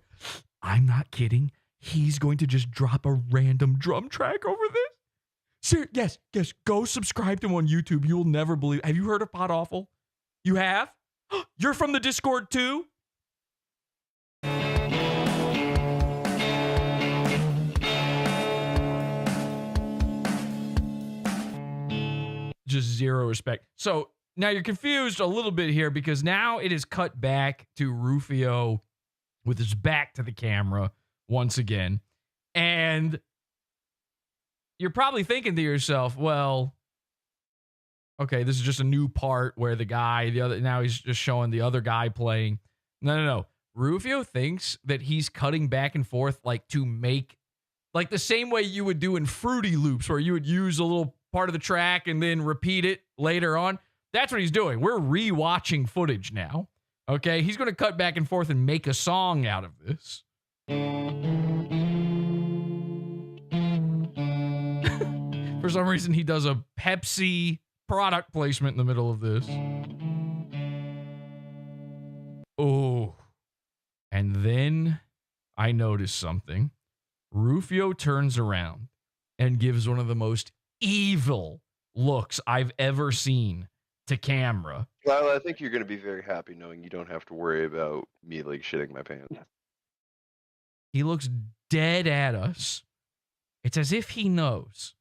"I'm not kidding. He's going to just drop a random drum track over this." Yes. Go subscribe to him on YouTube. You will never believe. Have you heard of Podawful? You have? You're from the Discord too? Just zero respect. So now you're confused a little bit here because now it is cut back to Rufio with his back to the camera once again. And you're probably thinking to yourself, well, okay, this is just a new part where now he's just showing the other guy playing. No. Rufio thinks that he's cutting back and forth like to make, like the same way you would do in Fruity Loops where you would use a little part of the track and then repeat it later on. That's what he's doing. We're rewatching footage now. Okay, he's going to cut back and forth and make a song out of this. For some reason, he does a Pepsi product placement in the middle of this. Oh, and then I notice something. Rufio turns around and gives one of the most evil looks I've ever seen to camera. Well, I think you're going to be very happy knowing you don't have to worry about me like shitting my pants. He looks dead at us. It's as if he knows.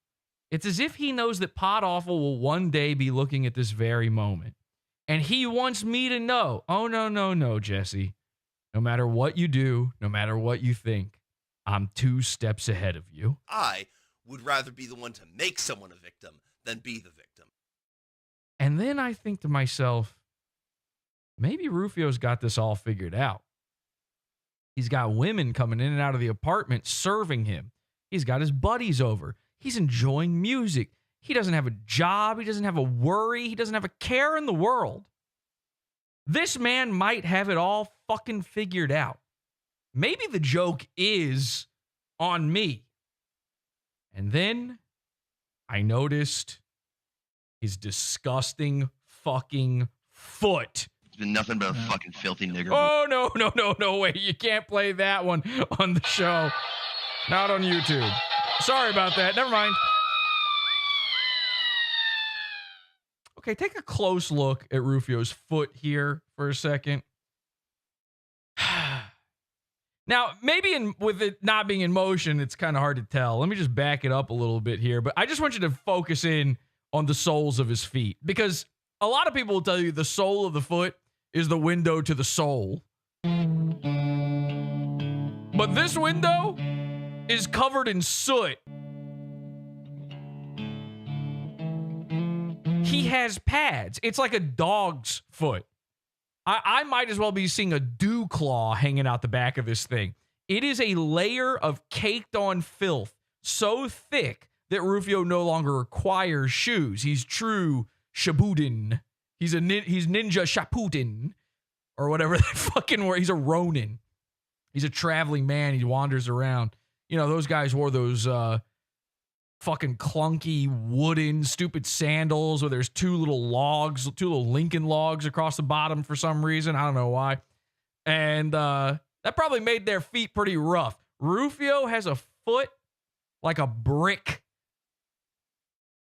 It's as if he knows that Podawful will one day be looking at this very moment. And he wants me to know, oh, no, Jesse. No matter what you do, no matter what you think, I'm 2 steps ahead of you. I would rather be the one to make someone a victim than be the victim. And then I think to myself, maybe Rufio's got this all figured out. He's got women coming in and out of the apartment serving him. He's got his buddies over. He's enjoying music. He doesn't have a job. He doesn't have a worry. He doesn't have a care in the world. This man might have it all fucking figured out. Maybe the joke is on me. And then I noticed his disgusting fucking foot. It's been nothing but a fucking filthy nigger. Oh, no way. You can't play that one on the show. Not on YouTube. Sorry about that. Never mind. Okay, take a close look at Rufio's foot here for a second. Now, maybe with it not being in motion, it's kind of hard to tell. Let me just back it up a little bit here. But I just want you to focus in on the soles of his feet. Because a lot of people will tell you the sole of the foot is the window to the soul. But this window is covered in soot. He has pads. It's like a dog's foot. I might as well be seeing a dew claw hanging out the back of this thing. It is a layer of caked on filth so thick that Rufio no longer requires shoes. He's true Shabudin. He's Ninja Shaputin or whatever that fucking word. He's a Ronin. He's a traveling man. He wanders around. You know, those guys wore those fucking clunky wooden stupid sandals where there's 2 little Lincoln logs across the bottom for some reason. I don't know why. And that probably made their feet pretty rough. Rufio has a foot like a brick.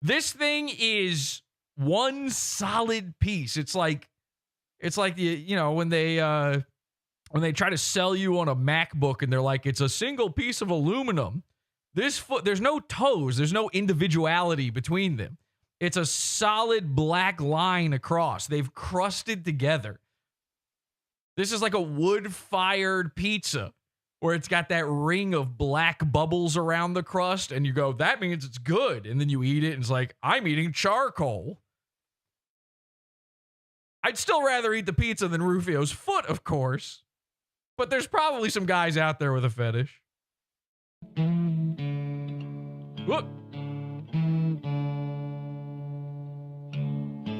This thing is one solid piece. It's like when they try to sell you on a MacBook and they're like, it's a single piece of aluminum. This foot, there's no toes, there's no individuality between them. It's a solid black line across. They've crusted together. This is like a wood-fired pizza where it's got that ring of black bubbles around the crust, and you go, that means it's good. And then you eat it, and it's like, I'm eating charcoal. I'd still rather eat the pizza than Rufio's foot, of course. But there's probably some guys out there with a fetish. Whoop.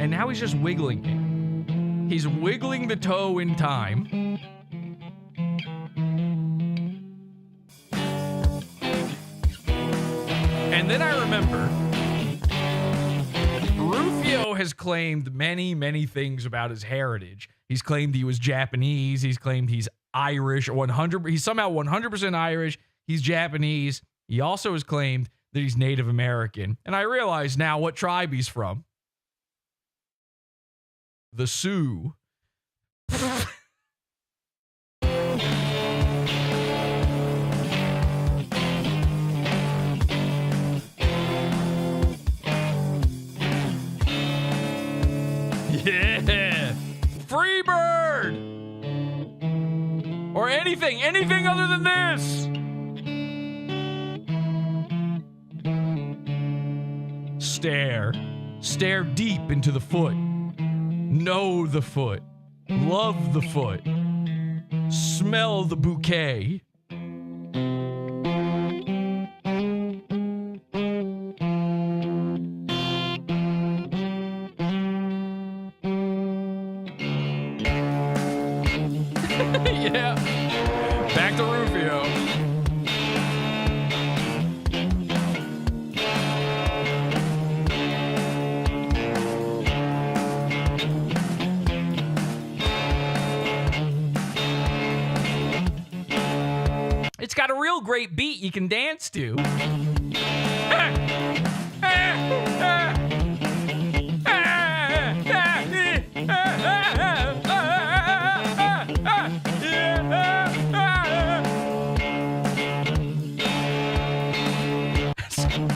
And now he's just wiggling it. He's wiggling the toe in time. And then I remember Rufio has claimed many, many things about his heritage. He's claimed he was Japanese. He's claimed he's Irish. He's somehow 100% Irish. He's Japanese. He also has claimed that he's Native American. And I realize now what tribe he's from. The Sioux. Yeah! Free bird! Or anything other than this! Stare deep into the foot. Know the foot. Love the foot. Smell the bouquet. Yeah. Back to Rufio. It's got a real great beat you can dance to.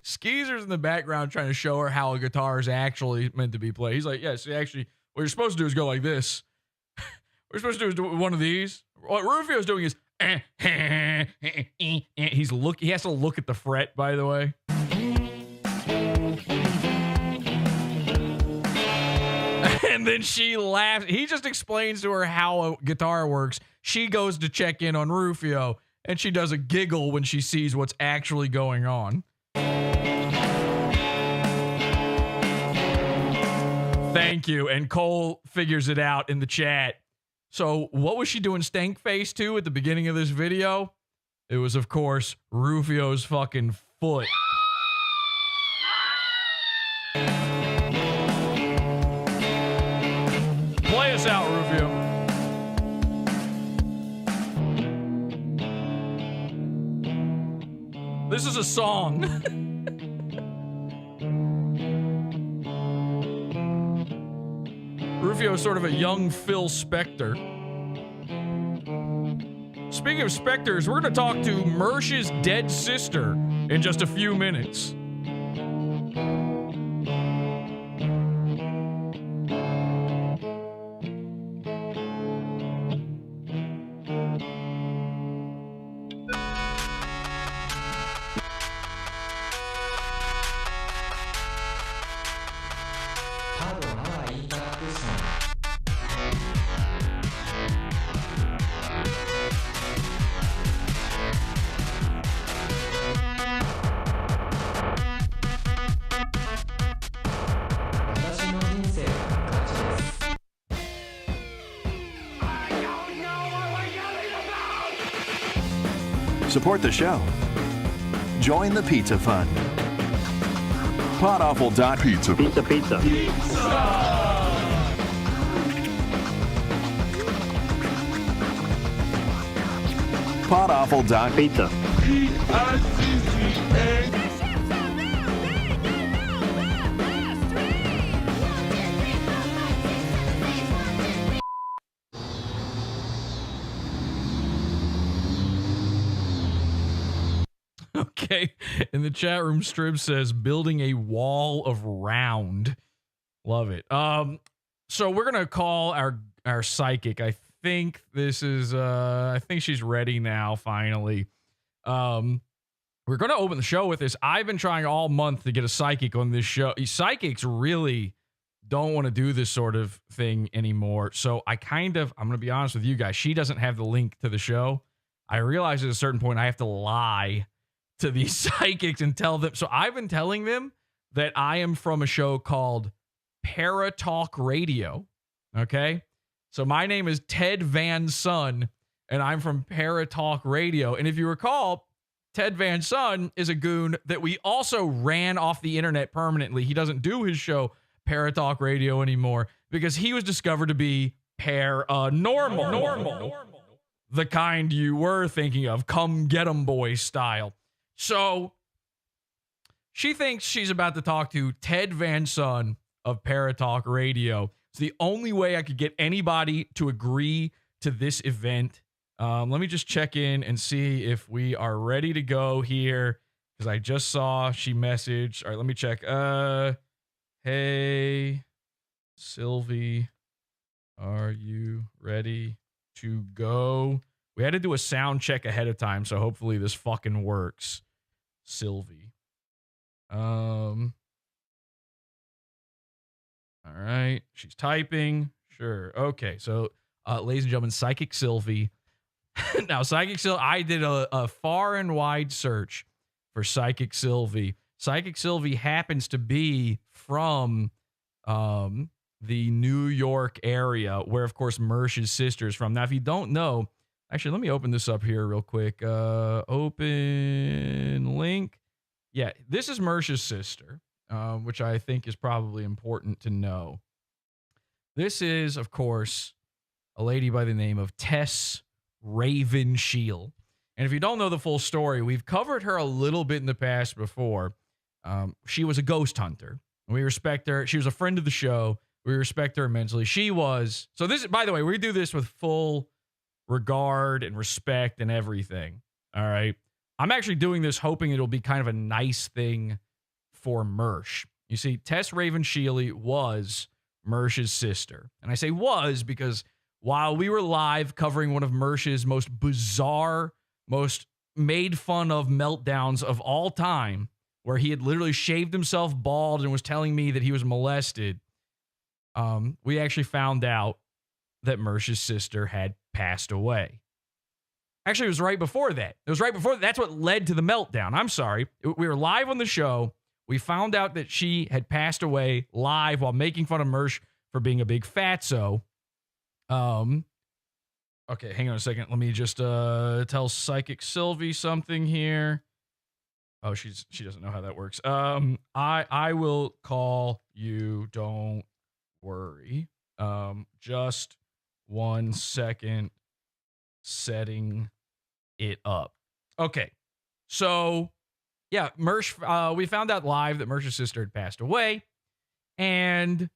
Skeezer's in the background trying to show her how a guitar is actually meant to be played. He's like, yes, actually, what you're supposed to do is go like this. What you're supposed to do is do one of these. What Rufio's doing is he has to look at the fret, by the way. And then she laughs. He just explains to her how a guitar works. She goes to check in on Rufio, and she does a giggle when she sees what's actually going on. Thank you. And Cole figures it out in the chat. So what was she doing stank face to at the beginning of this video? It was, of course, Rufio's fucking foot. Play us out, Rufio. This is a song. Rufio is sort of a young Phil Spector. Speaking of Spectors, we're going to talk to Mersh's dead sister in just a few minutes. Support the show. Join the Pizza Fund. Podawful.pizza. Pizza. Podawful.pizza. Okay. In the chat room, Strib says building a wall of round. Love it. So we're gonna call our psychic. I think this is I think she's ready now, finally. We're gonna open the show with this. I've been trying all month to get a psychic on this show. Psychics really don't want to do this sort of thing anymore. So I'm gonna be honest with you guys, she doesn't have the link to the show. I realized at a certain point I have to lie to these psychics and tell them. So I've been telling them that I am from a show called Paratalk Radio. Okay. So my name is Ted Van Son, and I'm from Paratalk Radio. And if you recall, Ted Van Son is a goon that we also ran off the internet permanently. He doesn't do his show Paratalk Radio anymore because he was discovered to be normal. The kind you were thinking of, come get 'em boy style. So she thinks she's about to talk to Ted Van Son of Paratalk Radio. It's the only way I could get anybody to agree to this event. Let me just check in and see if we are ready to go here, because I just saw she messaged. All right, let me check. Hey, Sylvie, are you ready to go? We had to do a sound check ahead of time, so hopefully this fucking works. Sylvie. All right, she's typing. Sure. Okay, so ladies and gentlemen, Psychic Sylvie. Now, Psychic Sylvie, I did a far and wide search for Psychic Sylvie. Psychic Sylvie happens to be from the New York area, where, of course, Mersh's sister is from. Now, if you don't know, actually, let me open this up here real quick. Open link. Yeah, this is Mersh's sister, which I think is probably important to know. This is, of course, a lady by the name of Tess Raven Shield. And if you don't know the full story, we've covered her a little bit in the past before. She was a ghost hunter. We respect her. She was a friend of the show. We respect her immensely. She was. So this, by the way, we do this with full regard and respect and everything. All right. I'm actually doing this hoping it'll be kind of a nice thing for Mersh. You see, Tess Raven Sheely was Mersh's sister. And I say was because while we were live covering one of Mersh's most bizarre, most made fun of meltdowns of all time, where he had literally shaved himself bald and was telling me that he was molested, we actually found out that Mersh's sister had passed away. Actually, it was right before that. It was right before that. That's what led to the meltdown. I'm sorry. We were live on the show. We found out that she had passed away live while making fun of Mersh for being a big fatso. Okay, hang on a second. Let me just tell Psychic Sylvie something here. Oh, she doesn't know how that works. I will call you. Don't worry. Just 1 second. Setting it up. Okay, so yeah, Mersh. We found out live that Mersh's sister had passed away, and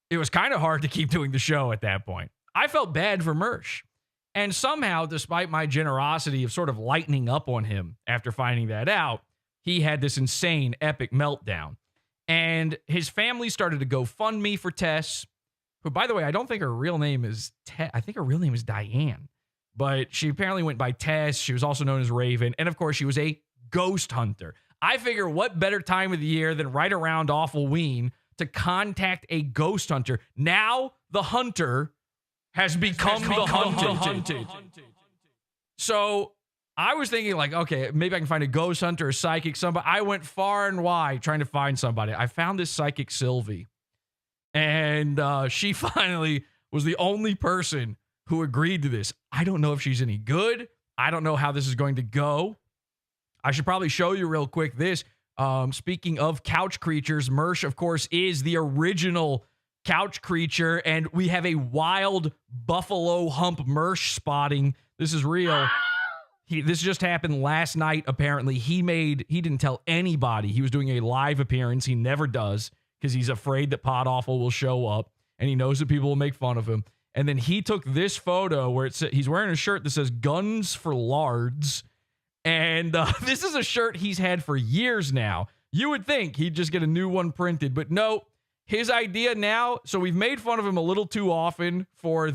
it was kind of hard to keep doing the show at that point. I felt bad for Mersh, and somehow, despite my generosity of sort of lightening up on him after finding that out, he had this insane, epic meltdown. And his family started to GoFundMe for Tess, who, by the way, I don't think her real name is Tess. I think her real name is Diane. But she apparently went by Tess. She was also known as Raven. And, of course, she was a ghost hunter. I figure what better time of the year than right around Awfulween to contact a ghost hunter. Now the hunter has become the hunted. So I was thinking, like, okay, maybe I can find a ghost hunter or psychic, somebody. I went far and wide trying to find somebody. I found this Psychic Sylvie. And she finally was the only person who agreed to this. I don't know if she's any good. I don't know how this is going to go. I should probably show you real quick this. Speaking of couch creatures, Mersh, of course, is the original couch creature, and we have a wild buffalo hump Mersh spotting. This is real. This just happened last night, apparently. He didn't tell anybody he was doing a live appearance. He never does, because he's afraid that Podawful will show up, and he knows that people will make fun of him. And then he took this photo where he's wearing a shirt that says Guns for Lards. And this is a shirt he's had for years now. You would think he'd just get a new one printed, but no. His idea now, so we've made fun of him a little too often for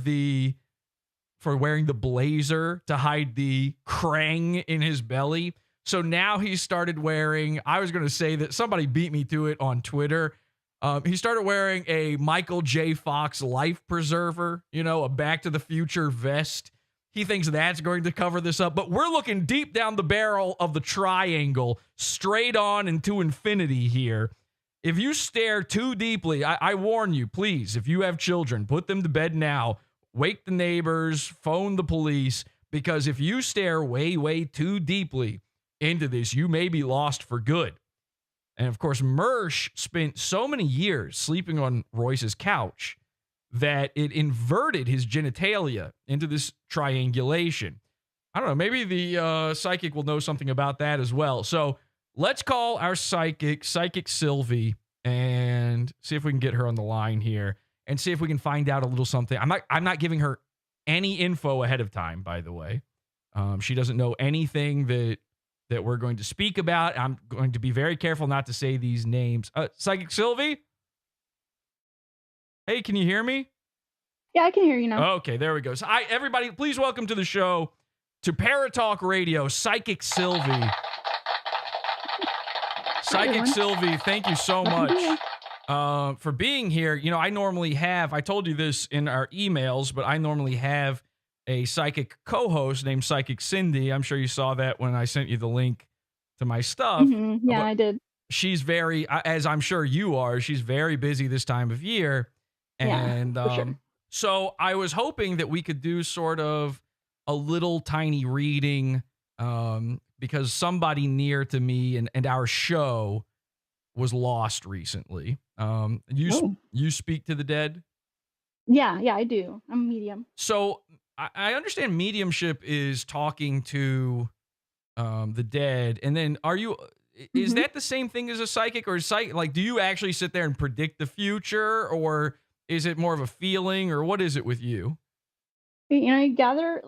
wearing the blazer to hide the krang in his belly. So now he started wearing, I was going to say that somebody beat me to it on Twitter. He started wearing a Michael J. Fox life preserver, a Back to the Future vest. He thinks that's going to cover this up, but we're looking deep down the barrel of the triangle, straight on into infinity here. If you stare too deeply, I warn you, please, if you have children, put them to bed now. Wake the neighbors, phone the police, because if you stare way, way too deeply into this, you may be lost for good. And of course, Mersh spent so many years sleeping on Royce's couch that it inverted his genitalia into this triangulation. I don't know, maybe the psychic will know something about that as well. So let's call our psychic Sylvie, and see if we can get her on the line here and see if we can find out a little something. I'm not giving her any info ahead of time, by the way. She doesn't know anything that we're going to speak about. I'm going to be very careful not to say these names. Psychic Sylvie? Hey, can you hear me? Yeah, I can hear you now. Okay, there we go. So everybody, please welcome to the show, to Paratalk Radio, Psychic Sylvie. Psychic Sylvie, thank you so much for being here. I normally have, I told you this in our emails, but I normally have a psychic co-host named Psychic Cindy. I'm sure you saw that when I sent you the link to my stuff. Mm-hmm. Yeah, I did. She's very, as I'm sure you are, she's very busy this time of year. And for sure. So I was hoping that we could do sort of a little tiny reading because somebody near to me and our show was lost recently. You speak to the dead? Yeah, I do. I'm a medium. So I understand mediumship is talking to the dead. And then is that the same thing as a psychic, or do you actually sit there and predict the future, or is it more of a feeling, or what is it with you? You gather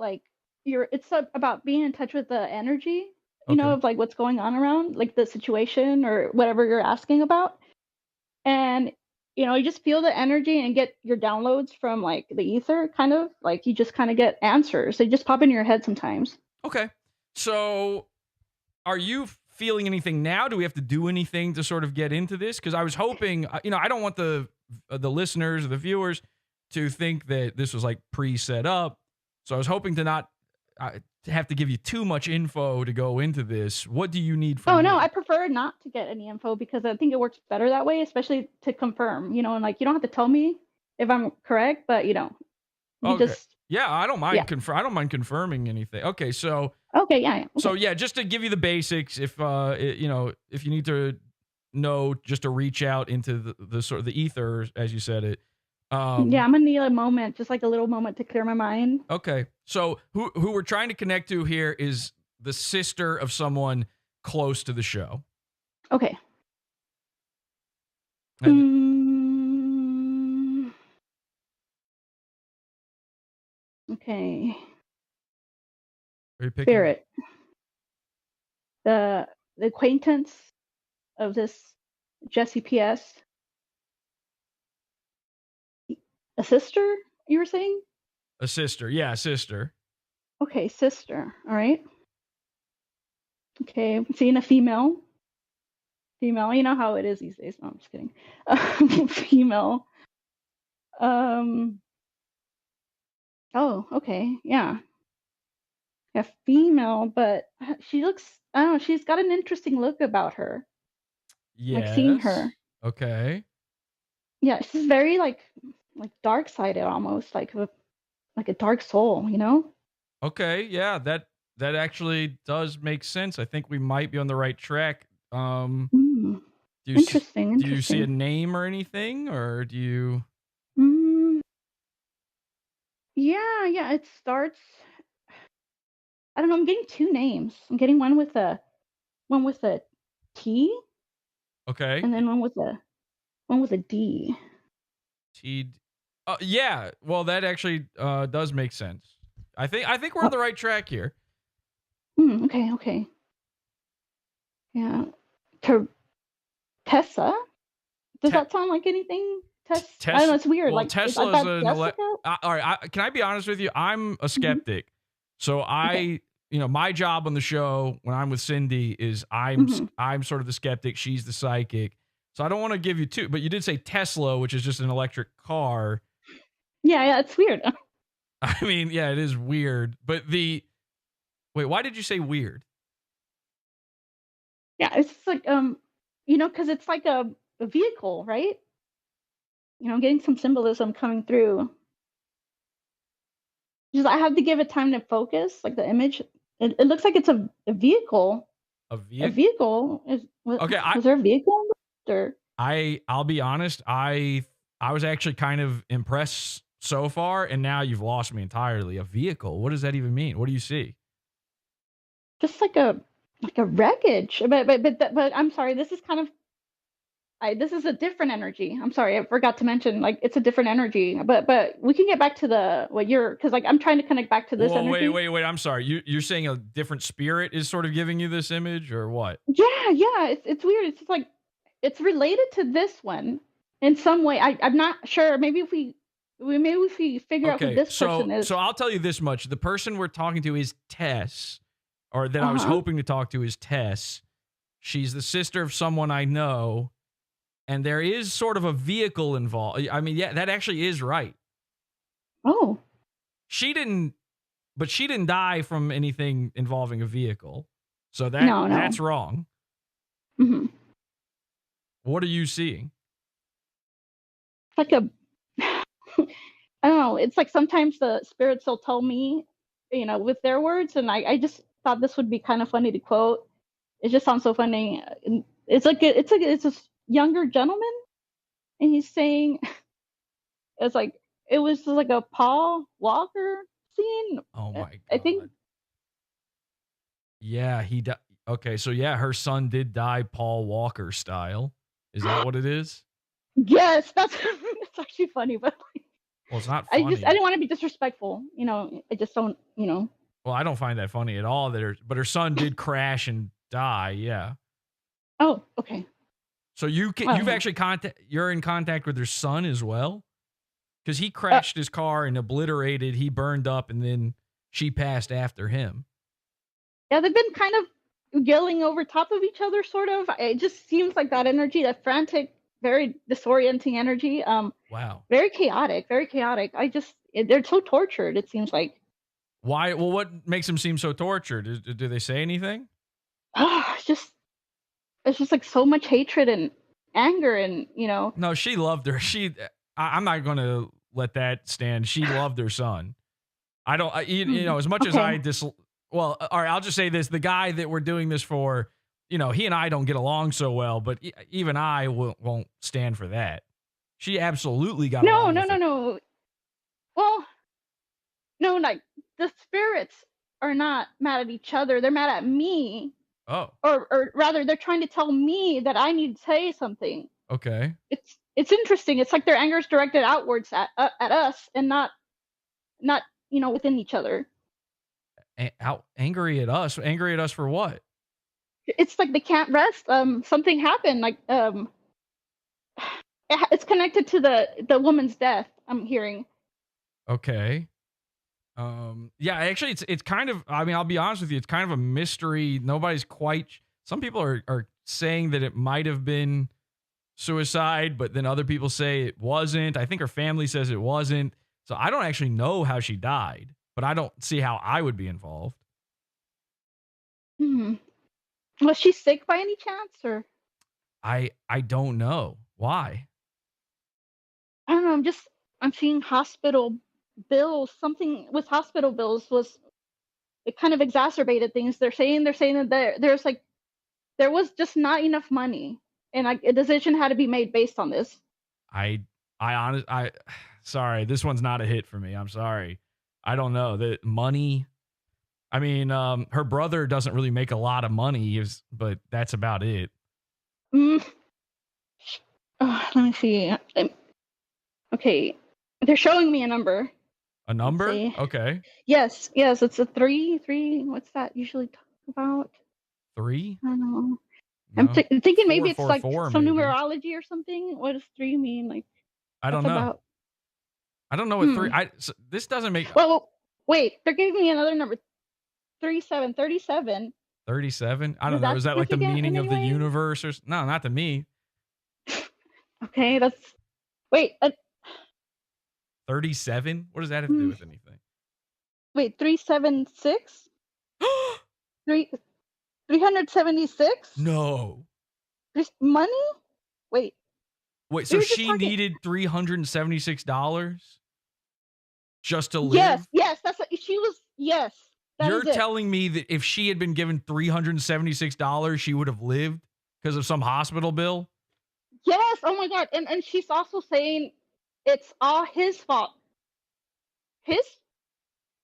it's about being in touch with the energy, of what's going on around, like the situation or whatever you're asking about. And, you just feel the energy and get your downloads from the ether, kind of you just kind of get answers. They just pop in your head sometimes. Okay. So are you feeling anything now? Do we have to do anything to sort of get into this? Because I was hoping, I don't want the listeners or the viewers to think that this was pre-set up. So I was hoping to not have to give you too much info to go into this. What do you need from me? No, I prefer not to get any info because I think it works better that way, especially to confirm, and you don't have to tell me if I'm correct, but yeah, I don't mind I don't mind confirming anything. Okay, so okay, yeah. Okay. So yeah, just to give you the basics, if if you need to know, just to reach out into the sort of the ether, as you said it. I'm gonna need a moment, just a little moment to clear my mind. Okay, so who we're trying to connect to here is the sister of someone close to the show. Okay. Okay. Are you picking? Spirit. The acquaintance of this Jesse PS. A sister, you were saying? A sister, yeah, a sister. Okay, sister. All right. Okay, I'm seeing a female. Female, you know how it is these days. No, I'm just kidding. Female. Oh, okay, yeah. A female, but she looks, I don't know, she's got an interesting look about her. Yeah. Seeing her. Okay. Yeah, she's very dark sided almost, like a dark soul, Okay, yeah, that actually does make sense. I think we might be on the right track. Interesting. Do you see a name or anything, or do you? Yeah. It starts. I don't know. I'm getting two names. I'm getting one with a T. Okay. And then one with a D. T. Yeah. Well, that actually does make sense. I think we're on the right track here. Okay. Yeah. Ter- Tessa? Does Te- that sound like anything? I don't know. Tesla. It's weird. Well, Like, is Tesla is that an Jessica? all right. Can I be honest with you? I'm a skeptic. So Okay. my job on the show when I'm with Cindy is hmm I'm sort of the skeptic. She's the psychic. So I don't want to give you two, but you did say Tesla, which is just an electric car. Yeah, it's weird. I mean, yeah, it is weird. But wait, why did you say weird? Yeah, it's just like because it's like a vehicle, right? I'm getting some symbolism coming through. Just I have to give it time to focus, like the image. It looks like it's a vehicle. A A vehicle? vehicle Okay, was there a vehicle or I'll be honest, I was actually kind of impressed so far, and now you've lost me entirely. A vehicle? What does that even mean? What do you see? just like a wreckage? But I'm sorry, this is kind of this is a different energy. I'm sorry, I forgot to mention like it's a different energy. But we can get back to the what you're because like I'm trying to connect back to this Whoa, energy. wait. I'm sorry. You're saying a different spirit is sort of giving you this image, or what? Yeah. It's weird. It's just like it's related to this one in some way. I'm not sure. Maybe if we figure out who Okay, this person is. so I'll tell you this much: the person we're talking to is Tess, or that I was Uh-huh. hoping to talk to is Tess. She's the sister of someone I know, and there is sort of a vehicle involved. I mean, yeah, that actually is right. Oh. She didn't die from anything involving a vehicle. So No. that's wrong. hmm What are you seeing? Like a I don't know. It's like sometimes the spirits will tell me, with their words, and I just thought this would be kind of funny to quote. It just sounds so funny. And it's a younger gentleman, and he's saying it's like it was just like a Paul Walker scene. Oh my god. I think Yeah, he died. Okay, so yeah, her son did die Paul Walker style. Is that what it is? yes, that's it's actually funny, but Well, it's not I funny. didn't want to be disrespectful. I just don't. Well, I don't find that funny at all. But her son did crash and die. Yeah. Oh, okay. So you've Well, actually you're in contact with her son as well, because he crashed his car and obliterated. He burned up, and then she passed after him. yeah, they've been kind of yelling over top of each other, sort of. It just seems like that energy, that frantic, very disorienting energy. Wow. Very chaotic, very chaotic. They're so tortured. It seems like. Why? Well, what makes them seem so tortured? Do they say anything? It's just like so much hatred and anger, and No, she loved her. I'm not going to let that stand. She loved her son. I don't, as much as I well, all right, I'll just say this. The guy that we're doing this for, he and I don't get along so well, but even I won't stand for that. She absolutely got along with it. No. Well, no, like the spirits are not mad at each other. They're mad at me. Oh, Or rather, they're trying to tell me that I need to say something. okay. It's interesting. It's like their anger is directed outwards at us and not within each other. How angry at us? Angry at us for what? It's like they can't rest. Something happened. Like it's connected to the woman's death. I'm hearing. Okay. Yeah, actually it's kind of, I mean, I'll be honest with you, it's kind of a mystery. Nobody's quite, some people are saying that it might have been suicide, but then other people say it wasn't. I think her family says it wasn't. So I don't actually know how she died, but I don't see how I would be involved. Was she sick by any chance, or? I don't know. Why? I don't know. I'm seeing hospital bills. Something with hospital bills it kind of exacerbated things. They're saying that there was just not enough money, and like a decision had to be made based on this. Sorry, this one's not a hit for me. I'm sorry. I don't know. The money, I mean, her brother doesn't really make a lot of money, but that's about it. Let me see. Okay, they're showing me a number. A number? Okay. Yes, it's a 3. What's that usually? about? 3? I don't know. No. I'm thinking maybe it's 4, like 4, some maybe. numerology or something. What does 3 mean? Like, I don't what's know. about? I don't know what 3. This doesn't make. Well, wait. They're giving me another number. 37. 37. 37? I Is don't know. that Is that like the significant in meaning of any the way? universe or no? Not to me. Okay, that's. Wait. 37? What does that have to do with anything? Wait. 376. 376. No. Just money. Wait. Wait. We So were just she talking- needed $376 just to live? Yes. That's what she was. Yes. That You're is it. telling me that if she had been given $376, she would have lived because of some hospital bill? Yes. Oh my God. And she's also saying it's all his fault. His?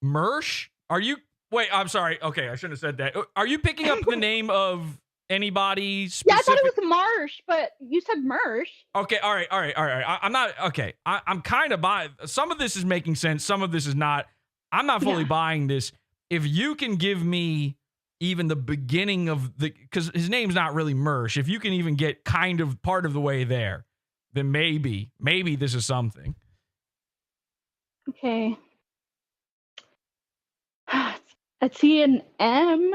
Mersh? Are you? Wait, I'm sorry. Okay, I shouldn't have said that. Are you picking up the name of anybody specific? Yeah, I thought it was Marsh, but you said Mersh. Okay, all right. I'm not, okay. I'm kind of buying, some of this is making sense. Some of this is not. I'm not fully buying this. If you can give me even the beginning of because his name's not really Mersh. If you can even get kind of part of the way there, then maybe this is something. Okay. I see an M.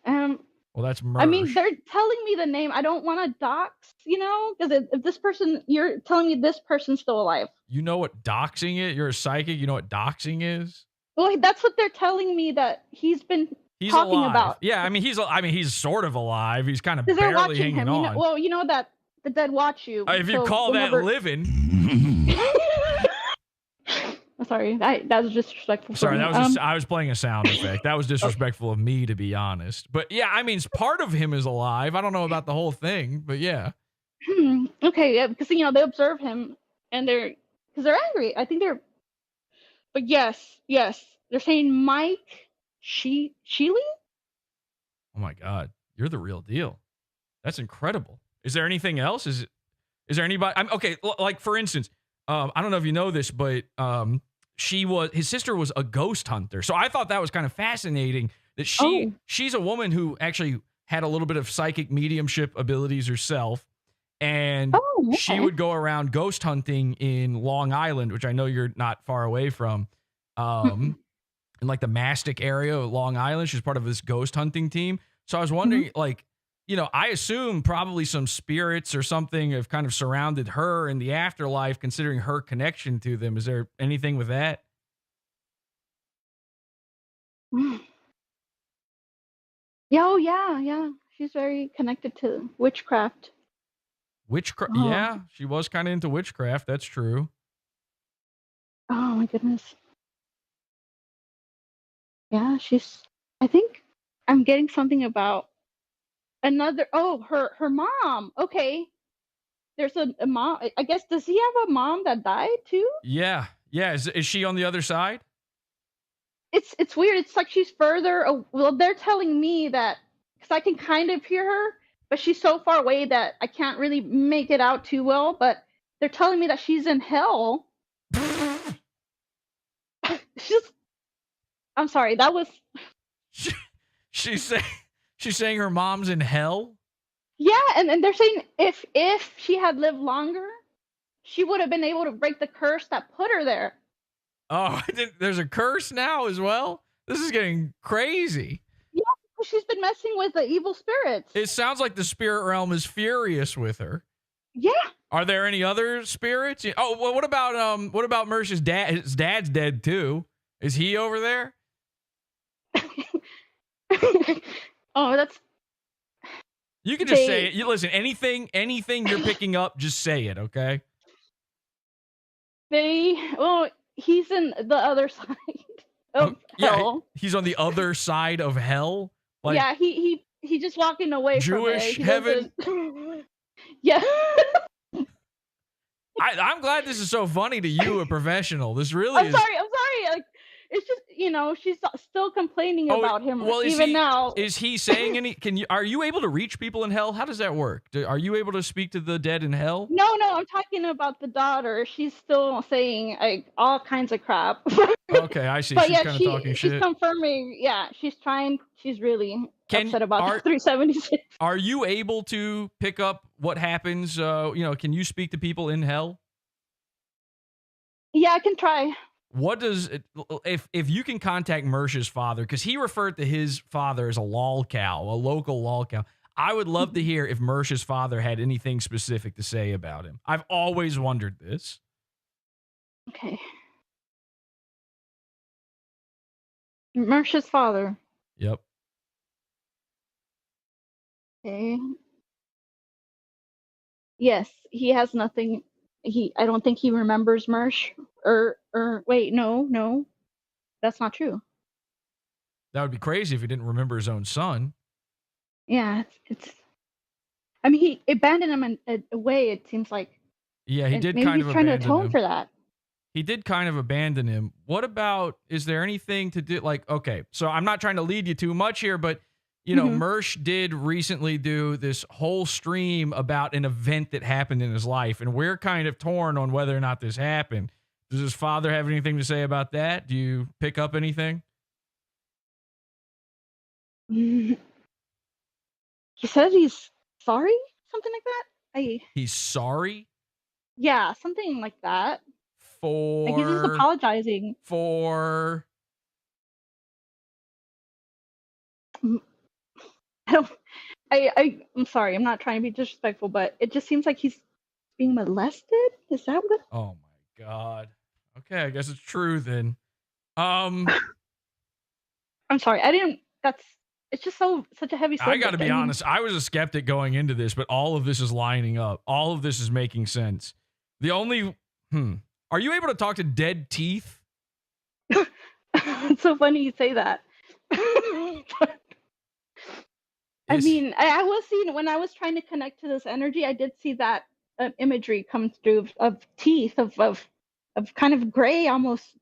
Well, that's Mersh. I mean, they're telling me the name. I don't want to dox, because if this person, you're telling me this person's still alive. You know what doxing is? You're a psychic. You know what doxing is? Well, that's what they're telling me that he's been talking alive. about. Yeah, I mean, he's sort of alive. He's kind of Because they're barely watching hanging him. on. You know that the dead watch you. If you so call whenever... that living. I'm sorry, that was disrespectful. Sorry, that was just, I was playing a sound effect. That was disrespectful of me, to be honest. But yeah, I mean, part of him is alive. I don't know about the whole thing, but yeah. Okay, yeah, because they observe him and they're angry. I think they're. But yes, they're saying Mike Sheely. Oh my God, you're the real deal. That's incredible. Is there anything else? Is there anybody? Okay, like for instance, I don't know if you know this, but his sister was a ghost hunter. So I thought that was kind of fascinating that she's a woman who actually had a little bit of psychic mediumship abilities herself. And she would go around ghost hunting in Long Island, which I know you're not far away from, in like the Mastic area of Long Island. She's part of this ghost hunting team. So I was wondering, I assume probably some spirits or something have kind of surrounded her in the afterlife, considering her connection to them. Is there anything with that? Yeah. She's very connected to witchcraft. Witchcraft? Yeah, she was kind of into witchcraft. That's true. Oh my goodness. Yeah, I think I'm getting something about another. Oh, her mom. Okay. There's a mom. I guess, does he have a mom that died too? Yeah. Is she on the other side? It's weird. It's like she's further. Well, they're telling me that because I can kind of hear her, but she's so far away that I can't really make it out too well. But they're telling me that she's in hell. I'm sorry. That was. She's saying her mom's in hell. Yeah, and they're saying if she had lived longer, she would have been able to break the curse that put her there. Oh, there's a curse now as well? This is getting crazy. Yeah, she's been messing with the evil spirits. It sounds like the spirit realm is furious with her. Yeah. Are there any other spirits? Oh, well, what about Mersh's dad? His dad's dead too. Is he over there? Oh, that's. You can just say it. You listen. Anything you're picking up, just say it. Okay. He's in the other side of hell. He's on the other side of hell. Like, yeah, he just walking away Jewish from it. Heaven. Yeah. I'm glad this is so funny to you, a professional. This really I'm sorry. Like, it's just, she's still complaining about him. Well, now. Is he saying any? Are you able to reach people in hell? How does that work? Are you able to speak to the dead in hell? No. I'm talking about the daughter. She's still saying like all kinds of crap. Okay, I see. But she's kind of talking shit. She's confirming. Yeah, she's trying. She's really. upset about the 376. Are you able to pick up what happens? Can you speak to people in hell? Yeah, I can try. What does it, if you can contact Mersh's father, because he referred to his father as a lolcow, a local lolcow. I would love to hear if Mersh's father had anything specific to say about him. I've always wondered this. Okay. Mersh's father. Yep. Okay. Yes, he has nothing. I don't think he remembers Mersh. Or wait, no, that's not true. That would be crazy if he didn't remember his own son. Yeah, it's. I mean, he abandoned him in a way. It seems like. Yeah, he did maybe kind he's of trying to abandon atone him. for that. He did kind of abandon him. What about, is there anything to do, like, okay, so I'm not trying to lead you too much here, but, Mersh did recently do this whole stream about an event that happened in his life, and we're kind of torn on whether or not this happened. Does his father have anything to say about that? Do you pick up anything? He says he's sorry, something like that. He's sorry? Yeah, something like that. For... Like he's just apologizing. For... I'm sorry, I'm not trying to be disrespectful, but it just seems like he's being molested. Is that what? Oh my God. Okay, I guess it's true then. I'm sorry, it's just such a heavy subject. I got to be honest. I was a skeptic going into this, but all of this is lining up. All of this is making sense. The only, are you able to talk to dead teeth? It's so funny you say that. I mean, I was seeing, when I was trying to connect to this energy, I did see that imagery come through of teeth, of kind of gray, almost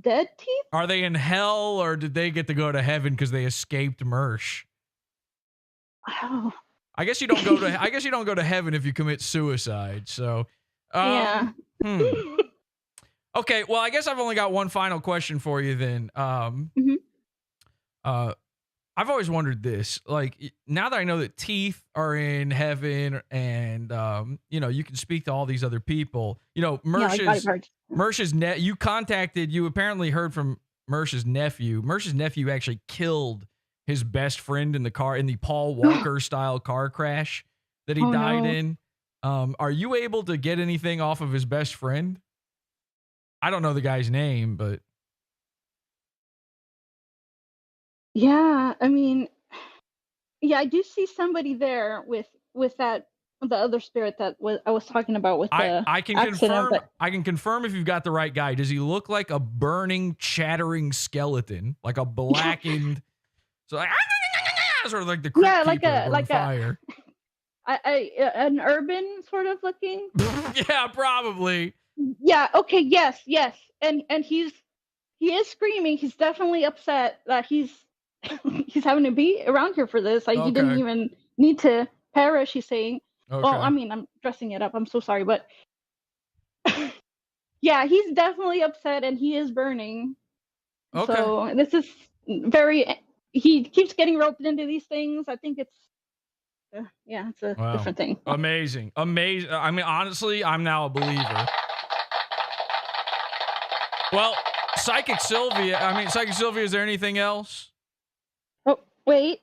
dead teeth. Are they in hell, or did they get to go to heaven because they escaped Mersh? Oh. I guess you don't go to. I guess you don't go to heaven if you commit suicide. So, yeah. Okay. Well, I guess I've only got one final question for you then. I've always wondered this. Like, now that I know that teeth are in heaven, and you can speak to all these other people. Mersh's you contacted. You apparently heard from Mersh's nephew. Mersh's nephew actually killed his best friend in the Paul Walker style car crash that he died in. Are you able to get anything off of his best friend? I don't know the guy's name, but yeah, I mean, yeah, I do see somebody there with the other spirit that I was talking about with the I can accident, confirm. I can confirm if you've got the right guy. Does he look like a burning, chattering skeleton, like a blackened, so like sort of like the crypt keeper on fire? An urban sort of looking. Yeah, probably. Yeah. Okay. Yes. And he is screaming. He's definitely upset that he's having to be around here for this. Like, he didn't even need to perish. He's saying. Okay. Well, I mean, I'm dressing it up. I'm so sorry, but yeah, he's definitely upset, and he is burning. Okay. So this is he keeps getting roped into these things. I think it's it's a different thing. Amazing. I mean, honestly, I'm now a believer. Well, Psychic Sylvia, is there anything else? Oh, wait.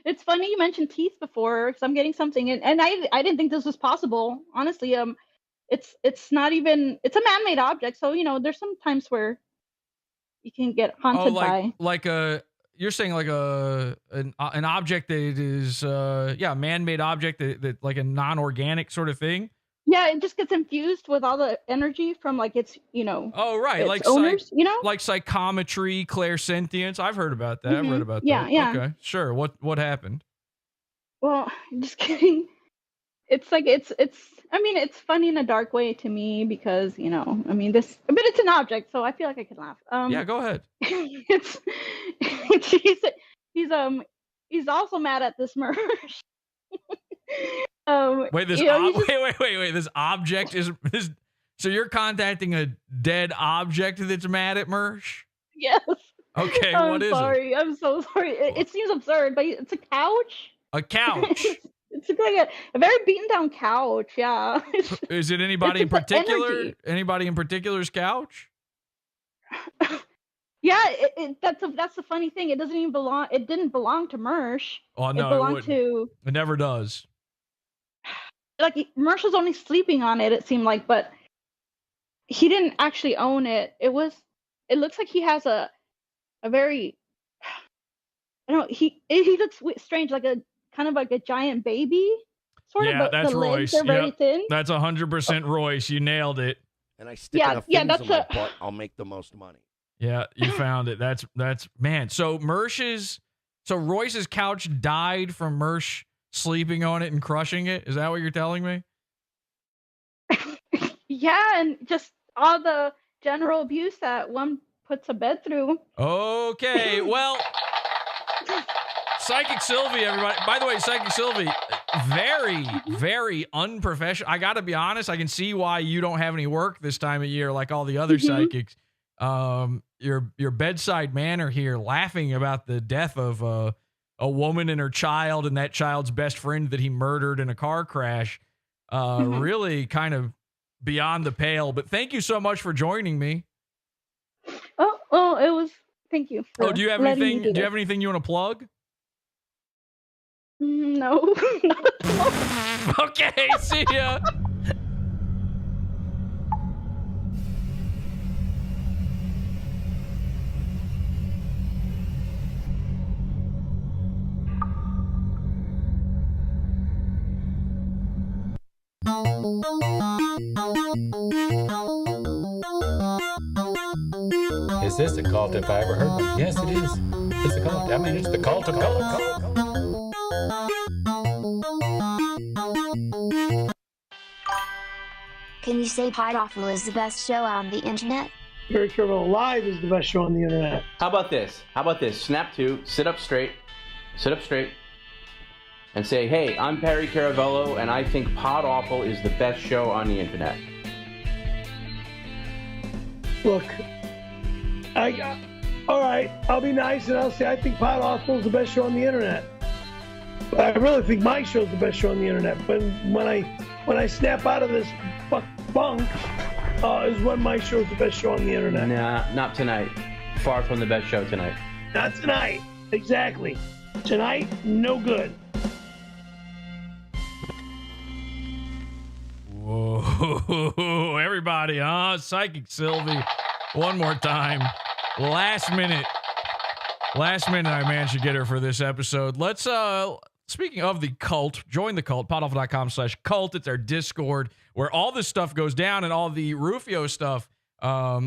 It's funny you mentioned teeth before, because I'm getting something, and I didn't think this was possible. Honestly, it's not even, it's a man-made object, so there's some times where you can get haunted by. You're saying like an object that is a man-made object that like a non-organic sort of thing? Yeah, it just gets infused with all the energy from like its Oh right, its like owners, like psychometry, clairsentience. I've heard about that. I've read about that. Yeah. Okay, sure. What happened? Well, just kidding. It's like it's. I mean, it's funny in a dark way to me because I mean but it's an object, so I feel like I can laugh. Yeah, go ahead. He's also mad at this Mersh. Wait, this This object is so you're contacting a dead object that's mad at Mersh? Yes. Okay, I'm what is sorry. I'm so sorry. It seems absurd, but it's a couch. it? A couch. It's like a very beaten down couch. Yeah. Is it anybody in It's just the particular? energy. Anybody in particular's couch? Yeah, that's the funny thing. It doesn't even belong. It didn't belong to Mersh. Oh no, it belonged wouldn't. to It never does. like Mersh was only sleeping on it. It seemed like, but he didn't actually own it. It looks like he has a very, I don't know. He looks strange, like a kind of like a giant baby, sort of. Yeah, But that's the legs Royce. are very Yep. thin. That's 100% Royce. You nailed it. And I stick Yeah, enough yeah, things that's in my a- butt, I'll make the most money. Yeah, you found it. That's man. So Royce's couch died from Mersh sleeping on it and crushing it. Is that what you're telling me? Yeah, and just all the general abuse that one puts a bed through. Okay, well, Psychic Sylvie, everybody. By the way, Psychic Sylvie, very, very unprofessional. I got to be honest. I can see why you don't have any work this time of year like all the other psychics. Your bedside manner here, laughing about the death of a woman and her child and that child's best friend that he murdered in a car crash. Really kind of beyond the pale. But thank you so much for joining me. Oh, it was. Thank you. Oh, do you have letting me anything? Do you this. have anything you want to plug? No. Not at all. Okay, see ya. Is this a cult if I ever heard one? Yes, it is. It's a cult. I mean, it's the cult of cult. Can you say Podawful is the best show on the internet? Very Careful Live is the best show on the internet. How about this? Snap to, sit up straight, and say, hey, I'm Perry Caravello, and I think Podawful is the best show on the internet. Look, all right, I'll be nice and I'll say I think Podawful is the best show on the internet. But I really think my show's the best show on the internet. But when I snap out of this bunk, is when my show's the best show on the internet. Nah, not tonight. Far from the best show tonight. Not tonight. Exactly. Tonight, no good. Whoa, everybody, Psychic Sylvie, one more time. Last minute, I managed to get her for this episode. Let's, speaking of the cult, join the cult, podawful.com/cult. It's our Discord where all this stuff goes down and all the Rufio stuff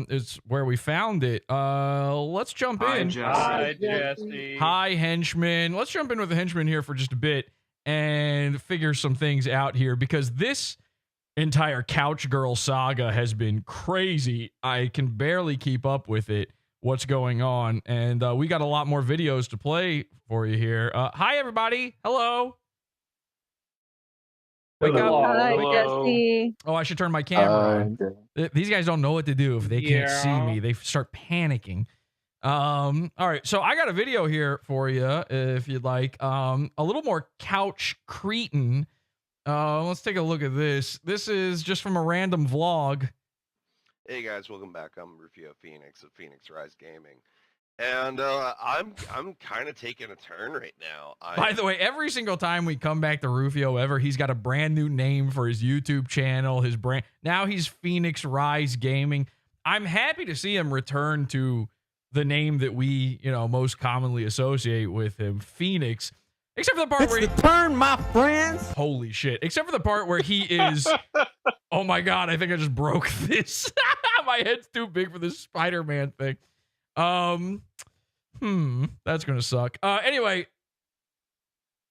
is where we found it. Let's jump in. Hi, Jesse. Hi, henchman. Let's jump in with the henchman here for just a bit and figure some things out here because this entire Couch Girl saga has been crazy. I can barely keep up with it, what's going on. And we got a lot more videos to play for you here. Hi, everybody. Hello. Wake up. Hi, Wake up. Jesse. Oh, I should turn my camera on. These guys don't know what to do if they can't see me. They start panicking. All right, so I got a video here for you if you'd like. A little more couch cretin. Let's take a look at this. This is just from a random vlog. Hey guys, welcome back. I'm Rufio Phoenix of Phoenix Rise Gaming, and I'm kind of taking a turn right now. By the way, every single time we come back to Rufio ever, he's got a brand new name for his YouTube channel. His brand now he's Phoenix Rise Gaming. I'm happy to see him return to the name that we most commonly associate with him, Phoenix. Except for the part where he turn, my friends. Holy shit! Except for the part where he is. Oh my god! I think I just broke this. My head's too big for this Spider-Man thing. That's gonna suck. Anyway,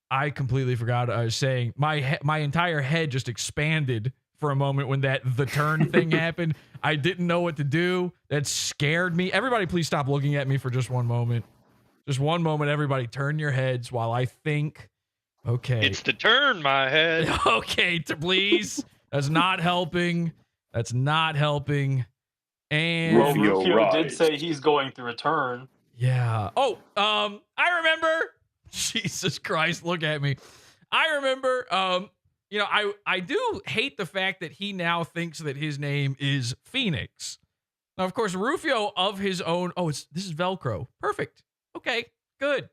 I completely forgot what I was saying. My entire head just expanded for a moment when the turn thing happened. I didn't know what to do. That scared me. Everybody, please stop looking at me for just one moment. Just one moment, everybody. Turn your heads while I think. Okay. It's to turn my head. Okay, please. That's not helping. That's not helping. And Rufio did say he's going through a turn. Yeah. Oh, I remember. Jesus Christ, look at me. I remember, I do hate the fact that he now thinks that his name is Phoenix. Now, of course, Rufio of his own. Oh, this is Velcro. Perfect. Okay, good.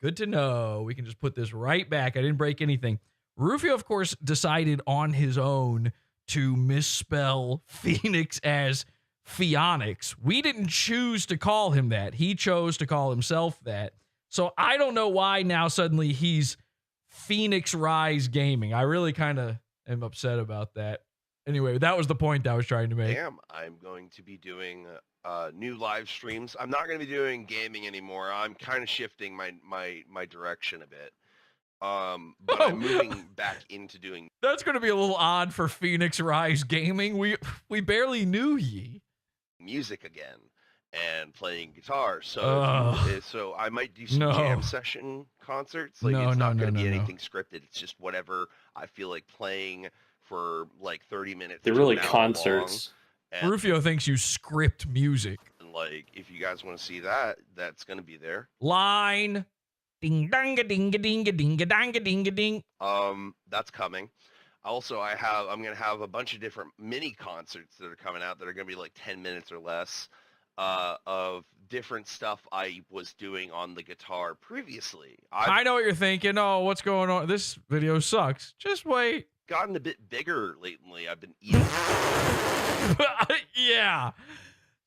Good to know. We can just put this right back. I didn't break anything. Rufio, of course, decided on his own to misspell Phoenix as Pheonix. We didn't choose to call him that. He chose to call himself that. So I don't know why now suddenly he's Phoenix Rise Gaming. I really kind of am upset about that. Anyway, that was the point I was trying to make. I'm going to be doing new live streams. I'm not going to be doing gaming anymore. I'm kind of shifting my direction a bit. But I'm moving back into doing. That's going to be a little odd for Phoenix Rise Gaming. We barely knew ye. Music again and playing guitar. So I might do some jam session concerts. Like it's not going to be anything scripted. It's just whatever I feel like playing for like 30 minutes. They're really concerts. Rufio thinks you script music. And like if you guys want to see that, that's going to be there. Line. Ding dang ding ding ding dang ding ding. That's coming. Also, I'm gonna have a bunch of different mini concerts that are coming out that are gonna be like 10 minutes or less of different stuff I was doing on the guitar previously. I know what you're thinking. Oh, what's going on? This video sucks. Just wait. Gotten a bit bigger lately. I've been eating. Yeah.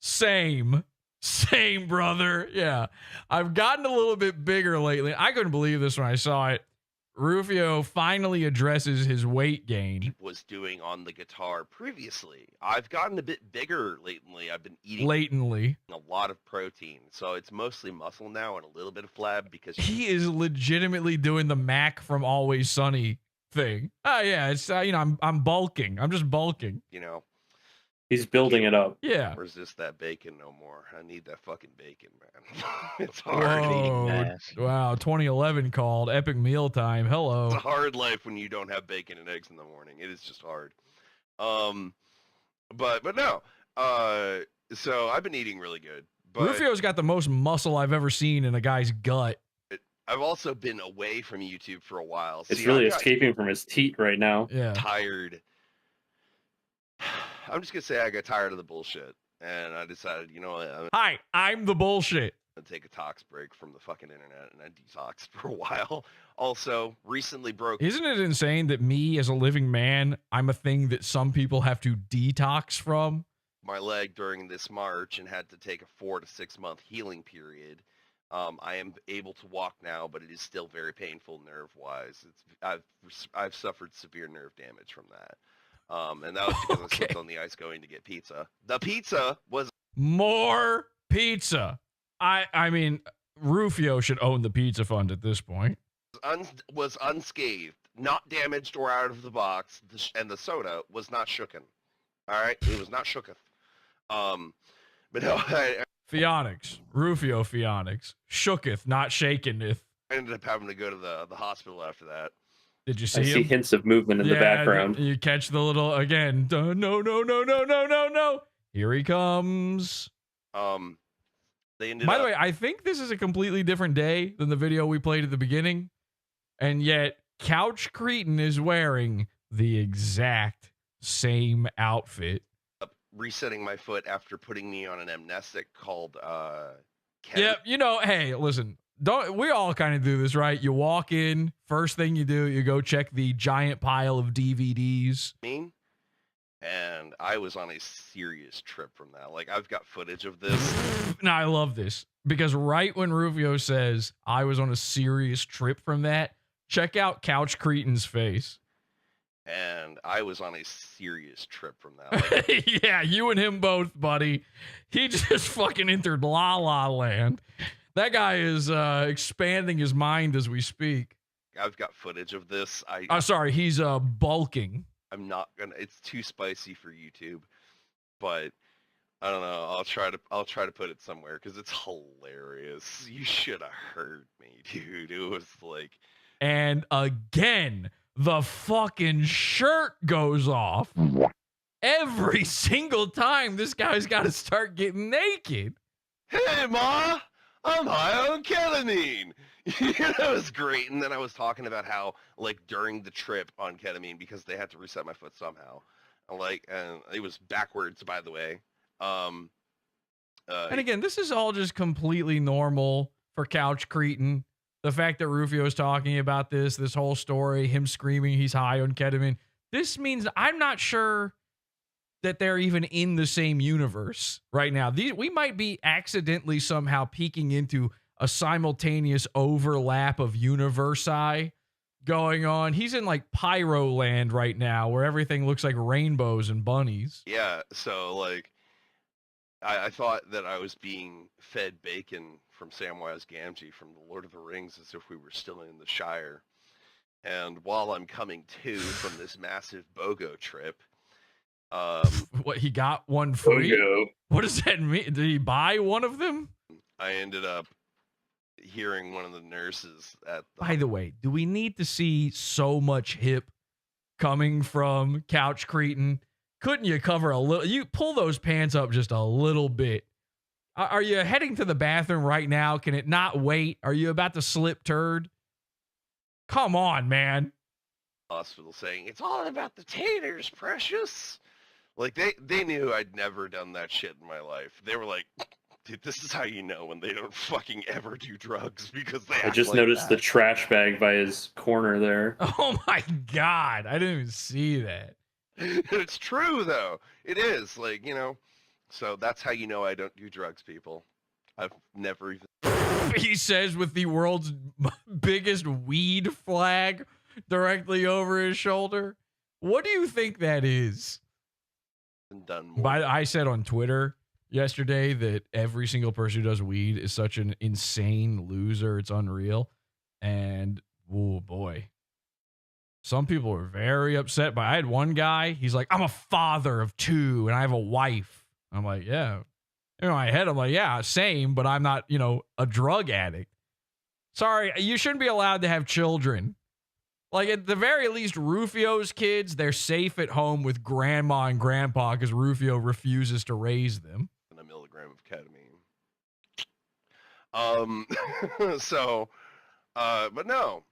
Same, brother. Yeah. I've gotten a little bit bigger lately. I couldn't believe this when I saw it. Rufio finally addresses his weight gain. Was doing on the guitar previously. I've gotten a bit bigger lately. I've been eating a lot of protein. So it's mostly muscle now and a little bit of flab because he is legitimately doing the Mac from Always Sunny thing. Oh yeah, it's I'm bulking. I'm just bulking. He's building it up. Yeah. Resist that bacon no more. I need that fucking bacon, man. It's hard. Wow, 2011 called Epic Meal Time. Hello. It's a hard life when you don't have bacon and eggs in the morning. It is just hard. But no. So I've been eating really good. But Rufio's got the most muscle I've ever seen in a guy's gut. I've also been away from YouTube for a while. It's really escaping from his teat right now. Yeah. Tired. I'm just going to say I got tired of the bullshit. And I decided, you know what? Hi, I'm the bullshit. I'm going to take a tox break from the fucking internet. And I detoxed for a while. Also, recently broke. Isn't it insane that me as a living man, I'm a thing that some people have to detox from? My leg during this March and had to take a 4 to 6 month healing period. I am able to walk now, but it is still very painful nerve-wise. I've suffered severe nerve damage from that. And that was because I slipped on the ice going to get pizza. The pizza was more pizza. I mean, Rufio should own the pizza fund at this point. Was unscathed, not damaged or out of the box, and the soda was not shooken. All right, it was not shooketh. But no, Pheonix, Rufio Pheonix, shooketh, not shakeneth. I ended up having to go to the hospital after that. Did you see I him? see hints of movement in the background. You catch the little, again, no. Here he comes. They ended By up. the way, I think this is a completely different day than the video we played at the beginning. And yet, Couch Cretin is wearing the exact same outfit. Resetting my foot after putting me on an amnestic called Yeah, hey, listen. We all kind of do this, right? You walk in, first thing you do, you go check the giant pile of DVDs. And I was on a serious trip from that. Like, I've got footage of this. Now, I love this because right when Rufio says, I was on a serious trip from that, check out Couch Cretin's face. And I was on a serious trip from that. Like, yeah, you and him both, buddy. He just fucking entered La La Land. That guy is expanding his mind as we speak. I've got footage of this. Sorry, he's bulking. I'm not gonna. It's too spicy for YouTube, but I don't know. I'll try to put it somewhere because it's hilarious. You should have heard me, dude. It was like. And again, the fucking shirt goes off. Every single time, this guy's got to start getting naked. Hey, Ma! I'm high on ketamine. That was great. And then I was talking about how, like, during the trip on ketamine, because they had to reset my foot somehow, and it was backwards, by the way. And again, this is all just completely normal for Couch Cretin. The fact that Rufio is talking about this whole story, him screaming he's high on ketamine, this means I'm not sure that they're even in the same universe right now. We might be accidentally somehow peeking into a simultaneous overlap of universi going on. He's in like Pyro Land right now, where everything looks like rainbows and bunnies. Yeah, so like, I thought that I was being fed bacon from Samwise Gamgee from the Lord of the Rings as if we were still in the Shire. And while I'm coming to from this massive BOGO trip, what, he got one free? BOGO. What does that mean? Did he buy one of them? I ended up hearing one of the nurses at the... By the way, do we need to see so much hip coming from Couch Cretin? Couldn't you cover a little? You pull those pants up just a little bit. Are you heading to the bathroom right now? Can it not wait? Are you about to slip turd? Come on, man. Hospital saying, it's all about the taters, precious. Like, they knew I'd never done that shit in my life. They were like, dude, this is how you know when they don't fucking ever do drugs, because they I just noticed the trash bag by his corner there. Oh my God. I didn't even see that. It's true, though. It is. Like, so that's how you know I don't do drugs, people. I've never even... He says with the world's biggest weed flag directly over his shoulder. What do you think that is? Done more. I said on Twitter yesterday that every single person who does weed is such an insane loser. It's unreal. And, oh boy. Some people are very upset I had one guy, he's like, I'm a father of 2 and I have a wife. I'm like, yeah. In my head, I'm like, yeah, same, but I'm not, a drug addict. Sorry, you shouldn't be allowed to have children. Like, at the very least, Rufio's kids, they're safe at home with grandma and grandpa because Rufio refuses to raise them. A milligram of ketamine. But no.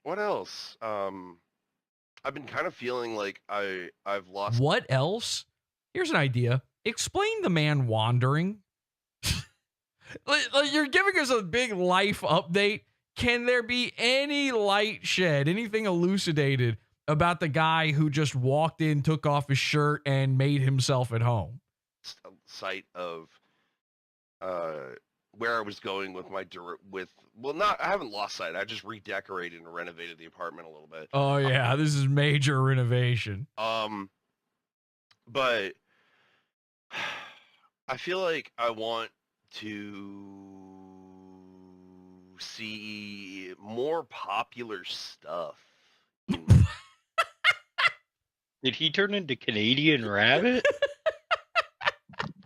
What else? I've been kind of feeling like I've lost... What else? Here's an idea. Explain the man wandering. Like, you're giving us a big life update. Can there be any light shed, anything elucidated about the guy who just walked in, took off his shirt, and made himself at home? Sight of where I was going with I haven't lost sight. I just redecorated and renovated the apartment a little bit. Oh yeah, this is major renovation. But I feel like I want to see more popular stuff. Did he turn into Canadian Rabbit?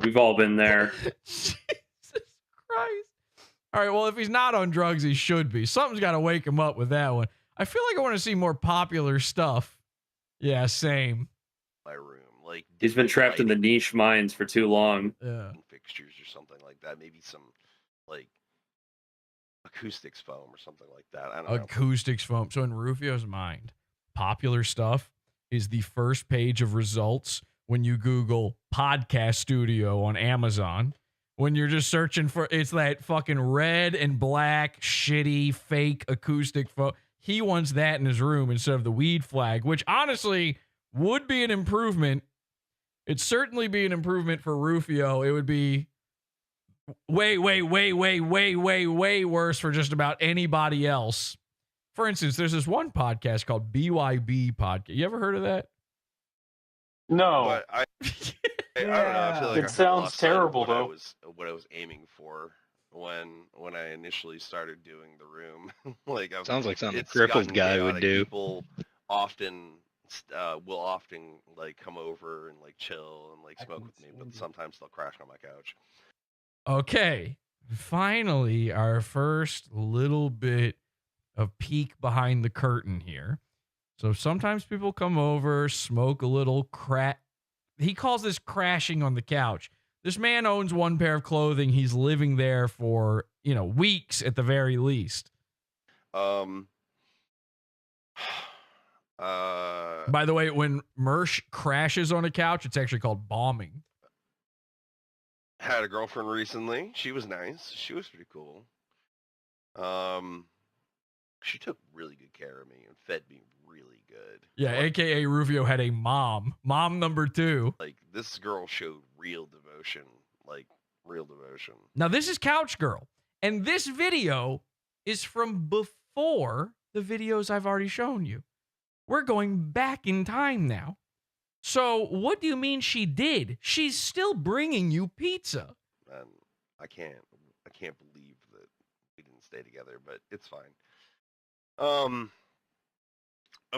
We've all been there. Jesus Christ. All right, well, if he's not on drugs, he should be. Something's got to wake him up with that one. I feel like I want to see more popular stuff. Yeah, same. My room, like, he's been trapped in the niche mines for too long. Yeah. Fixtures or something like that. Maybe some, like, acoustics foam or something like that. I don't know. Acoustics foam. So in Rufio's mind, popular stuff is the first page of results when you Google podcast studio on Amazon. When you're just searching for, it's that fucking red and black, shitty, fake acoustic foam. He wants that in his room instead of the weed flag, which honestly would be an improvement. It'd certainly be an improvement for Rufio. It would be way worse for just about anybody else. For instance, there's this one podcast called BYB Podcast. You ever heard of that? No. But I don't know. I feel like It sounds terrible, though. What I was aiming for when I initially started doing the room. Like, sounds like something a it's crippled gotten guy would chaotic. do. People often will often like come over and like chill and like smoke with me, but sometimes they'll crash on my couch. Okay, finally, our first little bit of peek behind the curtain here. So sometimes people come over, smoke a little crack. He calls this crashing on the couch. This man owns one pair of clothing. He's living there for, weeks at the very least. By the way, when Mersh crashes on a couch, it's actually called bombing. Had a girlfriend recently. She was nice. She was pretty cool. She took really good care of me and fed me really good. Yeah, a.k.a. Rufio had a mom. Mom number 2. Like, this girl showed real devotion. Like, real devotion. Now, this is Couch Girl. And this video is from before the videos I've already shown you. We're going back in time now. So what do you mean she did? She's still bringing you pizza. And I can't believe that we didn't stay together, but it's fine.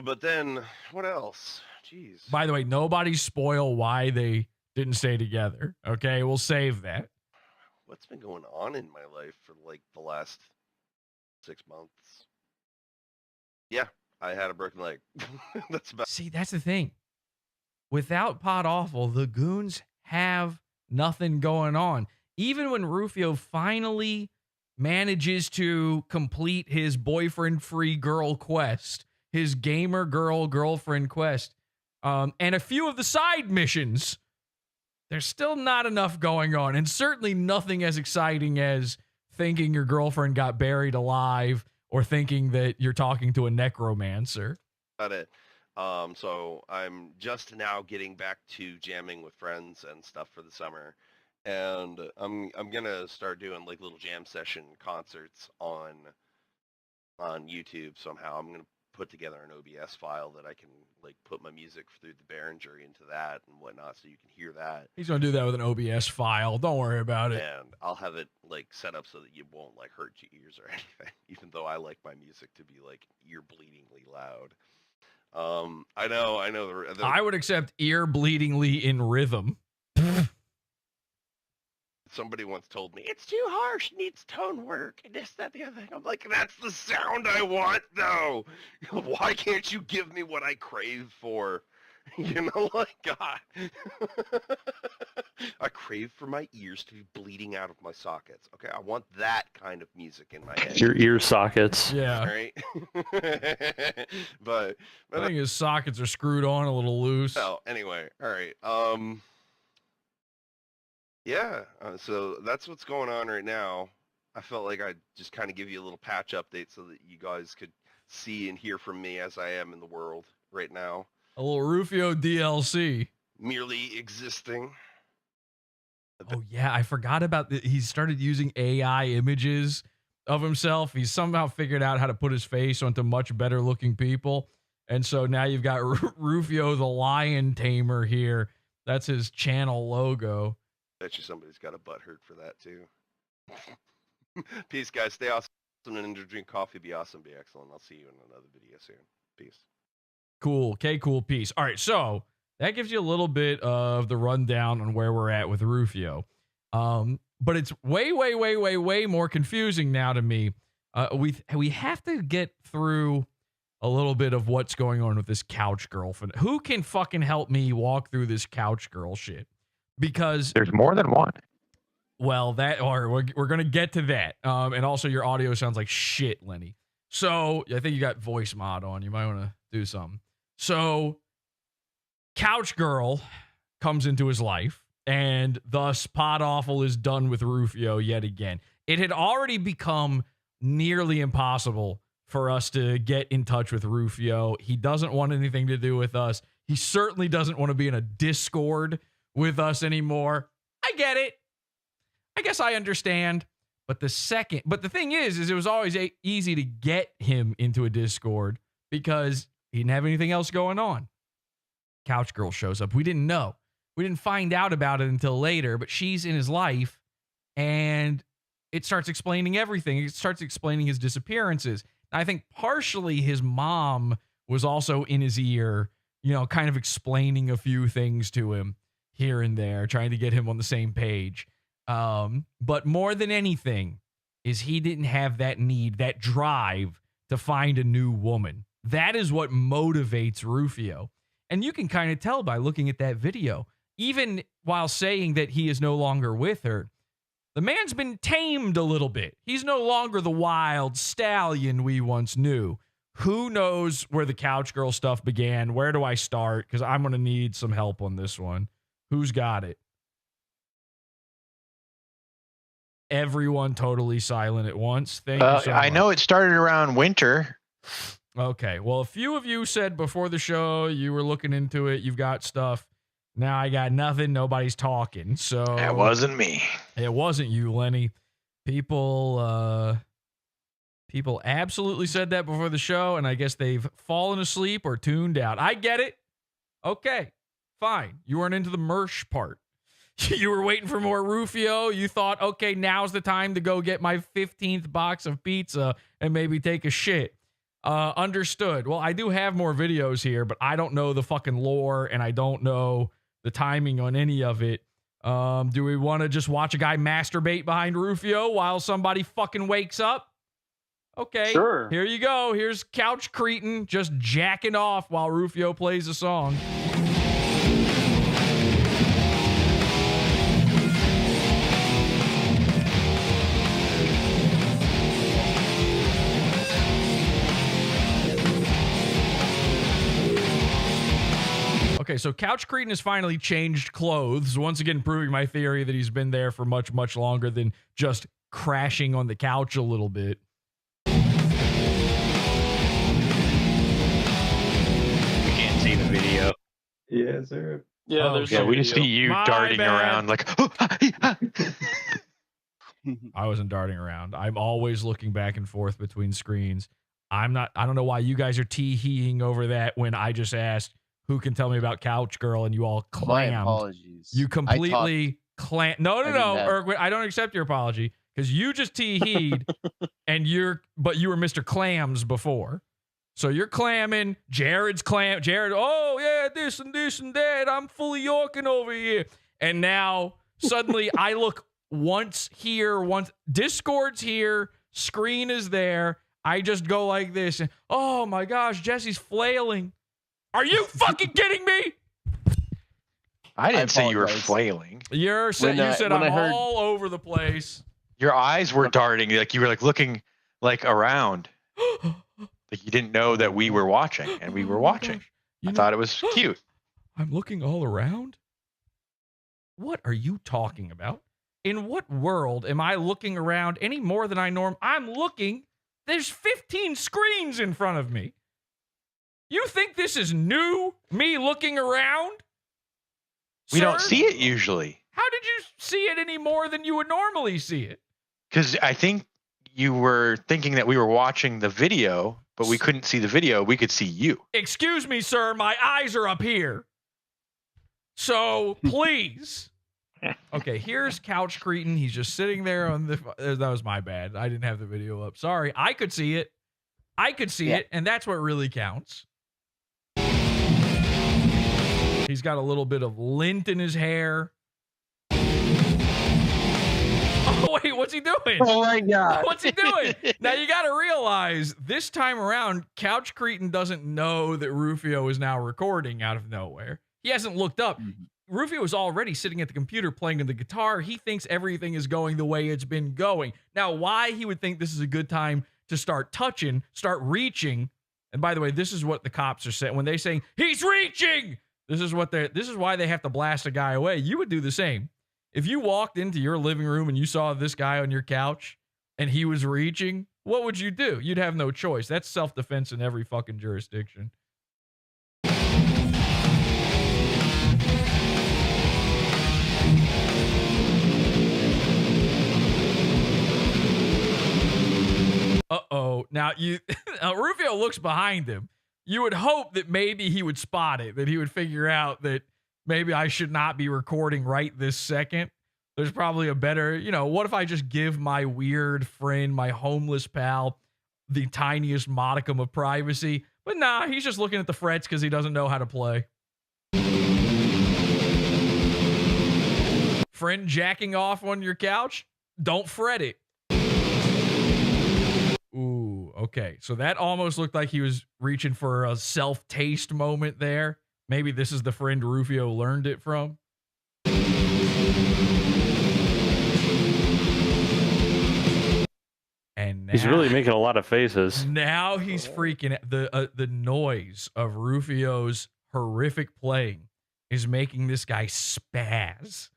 But then what else? Jeez. By the way, nobody spoil why they didn't stay together. Okay, we'll save that. What's been going on in my life for like the last 6 months? Yeah, I had a broken leg. That's about. See, that's the thing. Without Podawful, the goons have nothing going on. Even when Rufio finally manages to complete his boyfriend-free girl quest, his gamer girlfriend quest, and a few of the side missions, there's still not enough going on, and certainly nothing as exciting as thinking your girlfriend got buried alive or thinking that you're talking to a necromancer. About it. So I'm just now getting back to jamming with friends and stuff for the summer. And I'm gonna start doing like little jam session concerts on YouTube somehow. I'm gonna put together an OBS file that I can like put my music through the Behringer into that and whatnot, so you can hear that. He's gonna do that with an OBS file. Don't worry about it. And I'll have it like set up so that you won't like hurt your ears or anything. Even though I like my music to be like ear bleedingly loud. I know. I would accept ear bleedingly in rhythm. Somebody once told me, it's too harsh, needs tone work, and this, that, the other thing. I'm like, that's the sound I want, though. Why can't you give me what I crave for? Like, God. I crave for my ears to be bleeding out of my sockets. Okay, I want that kind of music in my head. Your ear sockets. Yeah. Right? but I think his sockets are screwed on a little loose. Oh, anyway, all right. Yeah, so that's what's going on right now. I felt like I'd just kind of give you a little patch update so that you guys could see and hear from me as I am in the world right now. A little Rufio DLC. Merely existing. Oh, yeah, I forgot about that. He started using AI images of himself. He's somehow figured out how to put his face onto much better looking people. And so now you've got Rufio the Lion Tamer here. That's his channel logo. Bet you somebody's got a butthurt for that too. Peace, guys. Stay awesome and drink coffee. Be awesome. Be excellent. I'll see you in another video soon. Peace. Cool. Okay, cool. Peace. All right, so that gives you a little bit of the rundown on where we're at with Rufio. But it's way more confusing now to me. We have to get through a little bit of what's going on with this couch girl. Who can fucking help me walk through this couch girl shit? Because there's more than one. Well, we're going to get to that. And also your audio sounds like shit, Lenny. So I think you got voice mod on. You might want to do something. So Couch Girl comes into his life, and thus Podawful is done with Rufio yet again. It had already become nearly impossible for us to get in touch with Rufio. He doesn't want anything to do with us. He certainly doesn't want to be in a Discord with us anymore. I get it. I guess I understand. But the thing is it was always easy to get him into a Discord because he didn't have anything else going on. Couch Girl shows up. We didn't know. We didn't find out about it until later, but she's in his life and it starts explaining everything. It starts explaining his disappearances. And I think partially his mom was also in his ear, kind of explaining a few things to him here and there, trying to get him on the same page. But more than anything is he didn't have that need, that drive to find a new woman. That is what motivates Rufio. And you can kind of tell by looking at that video. even while saying that he is no longer with her, the man's been tamed a little bit. He's no longer the wild stallion we once knew. Who knows where the couch girl stuff began? Where do I start? Because I'm going to need some help on this one. Who's got it? Everyone totally silent at once. Thank you so much. I know it started around winter. Okay. Well, a few of you said before the show you were looking into it. You've got stuff. Now I got nothing. Nobody's talking. So That wasn't me. It wasn't you, Lenny. People absolutely said that before the show, and I guess they've fallen asleep or tuned out. I get it. Okay, fine. You weren't into the Mersh part. You were waiting for more Rufio. You thought, okay, now's the time to go get my 15th box of pizza and maybe take a shit. Understood. Well, I do have more videos here, but I don't know the fucking lore, and I don't know the timing on any of it. Do we want to just watch a guy masturbate behind Rufio while somebody fucking wakes up? Okay, Sure. Here you go. Here's Couch Cretin just jacking off while Rufio plays a song. Okay, so Couch Cretin has finally changed clothes, once again proving my theory that he's been there for much, much longer than just crashing on the couch a little bit. We can't see the video. Yeah, sir. Yeah, we just see you darting around like. I wasn't darting around. I'm always looking back and forth between screens. I don't know why you guys are tee-heeing over that when I just asked who can tell me about Couch Girl and you all clammed. My apologies. You completely clammed. No, Erwin, I don't accept your apology because you just tee-heed and but you were Mr. Clams before. So you're clamming. Jared, oh yeah, this and that. I'm fully yorking over here. And now suddenly I look once here, once Discord's here, screen is there. I just go like this and oh my gosh, Jesse's flailing. Are you fucking kidding me? I didn't say you were flailing. You said I'm all over the place. Your eyes were darting, like you were like looking like around. Like you didn't know that we were watching, and we were watching. I thought it was cute. I'm looking all around? What are you talking about? In what world am I looking around any more than I'm looking. There's 15 screens in front of me. You think this is new? Me looking around? We don't see it usually. How did you see it any more than you would normally see it? Because I think you were thinking that we were watching the video, but we couldn't see the video. We could see you. Excuse me, sir. My eyes are up here. So, please. Okay, here's Couch Cretin. He's just sitting there on the... That was my bad. I didn't have the video up. Sorry. I could see it. And that's what really counts. He's got a little bit of lint in his hair. Oh, wait, what's he doing? Oh, my God. What's he doing? Now, you got to realize, this time around, Couch Cretin doesn't know that Rufio is now recording out of nowhere. He hasn't looked up. Rufio is already sitting at the computer playing the guitar. He thinks everything is going the way it's been going. Now, why he would think this is a good time to start touching, start reaching, and by the way, this is what the cops are saying. When they're saying, he's reaching! This is why they have to blast a guy away. You would do the same. If you walked into your living room and you saw this guy on your couch and he was reaching, what would you do? You'd have no choice. That's self-defense in every fucking jurisdiction. Uh-oh. Now, Rufio looks behind him. You would hope that maybe he would spot it, that he would figure out that maybe I should not be recording right this second. There's probably a better, what if I just give my weird friend, my homeless pal, the tiniest modicum of privacy? But nah, he's just looking at the frets because he doesn't know how to play. Friend jacking off on your couch? Don't fret it. Ooh, okay. So that almost looked like he was reaching for a self-taste moment there. Maybe this is the friend Rufio learned it from. And now, he's really making a lot of faces. Now he's freaking. The noise of Rufio's horrific playing is making this guy spaz.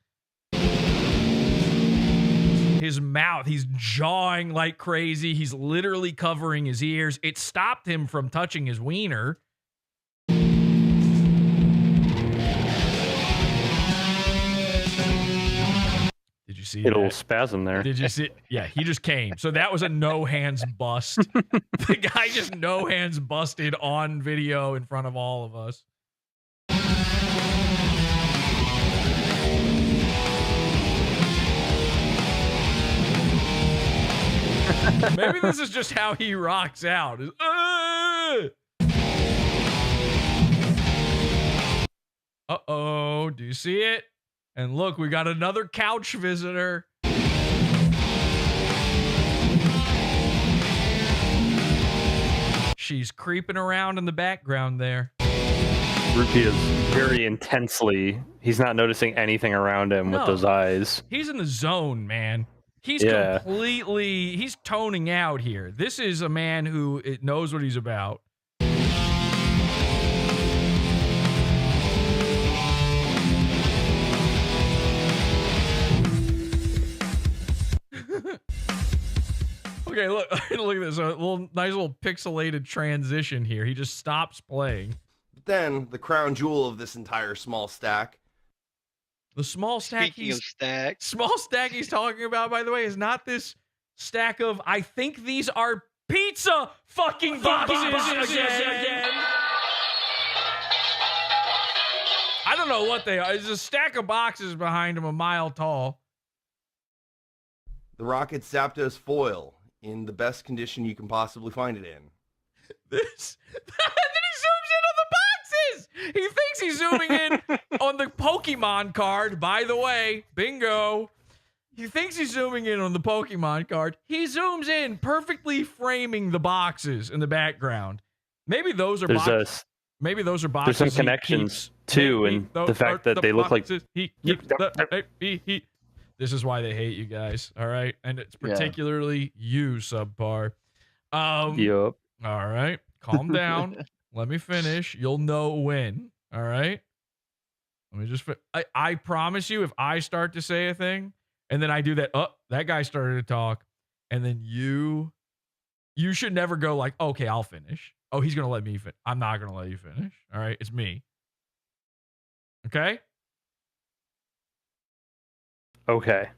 His mouth, he's jawing like crazy. He's literally covering his ears. It stopped him from touching his wiener. Did you see Hit a that? little spasm there. Did you see? Yeah, he just came. So that was a no hands bust. The guy just no hands busted on video in front of all of us. Maybe this is just how he rocks out. Uh-oh, do you see it? And look, we got another couch visitor. She's creeping around in the background there. Rupee is very intensely. He's not noticing anything around him with those eyes. He's in the zone, man. He's completely, he's toning out here. This is a man who knows what he's about. Okay, look at this. A nice little pixelated transition here. He just stops playing. Then the crown jewel of this entire small stack. The small stack small stack he's talking about, by the way, is not this stack of, I think these are pizza fucking boxes again. I don't know what they are. There's a stack of boxes behind him a mile tall. The Rocket Zapdos foil in the best condition you can possibly find it in. This. Then he zooms in on the boxes. He thinks he's zooming in on the Pokemon card. By the way, bingo. He thinks he's zooming in on the Pokemon card. He zooms in, perfectly framing the boxes in the background. Maybe those are boxes. Maybe those are boxes. There's some connections too, and the fact that they look like. This is why they hate you guys. All right, and it's particularly you, Subpar. Yup. All right, calm down. Let me finish. You'll know when. All right. Let me just. I promise you, if I start to say a thing and then I do that, that guy started to talk, and then you should never go like, okay, I'll finish. Oh, he's gonna let me finish. I'm not gonna let you finish. All right, it's me. Okay. Okay.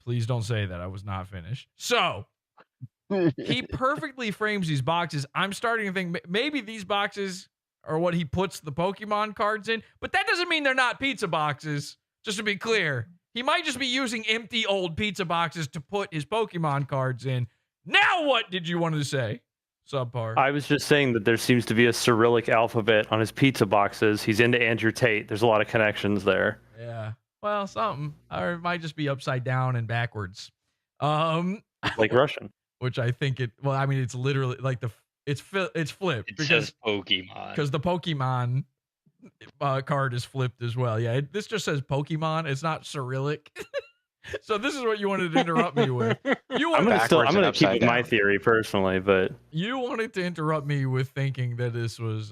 Please don't say that. I was not finished. So he perfectly frames these boxes. I'm starting to think maybe these boxes are what he puts the Pokemon cards in, but that doesn't mean they're not pizza boxes. Just to be clear, he might just be using empty old pizza boxes to put his Pokemon cards in. Now, what did you want to say, Subpar? I was just saying that there seems to be a Cyrillic alphabet on his pizza boxes. He's into Andrew Tate. There's a lot of connections there. Yeah. Well, something. Or it might just be upside down and backwards. Like Russian. Which I think it's literally like it's flipped. It says Pokemon. Because the Pokemon card is flipped as well. Yeah, this just says Pokemon. It's not Cyrillic. So this is what you wanted to interrupt me with. I'm gonna keep with my theory personally, but you wanted to interrupt me with thinking that this was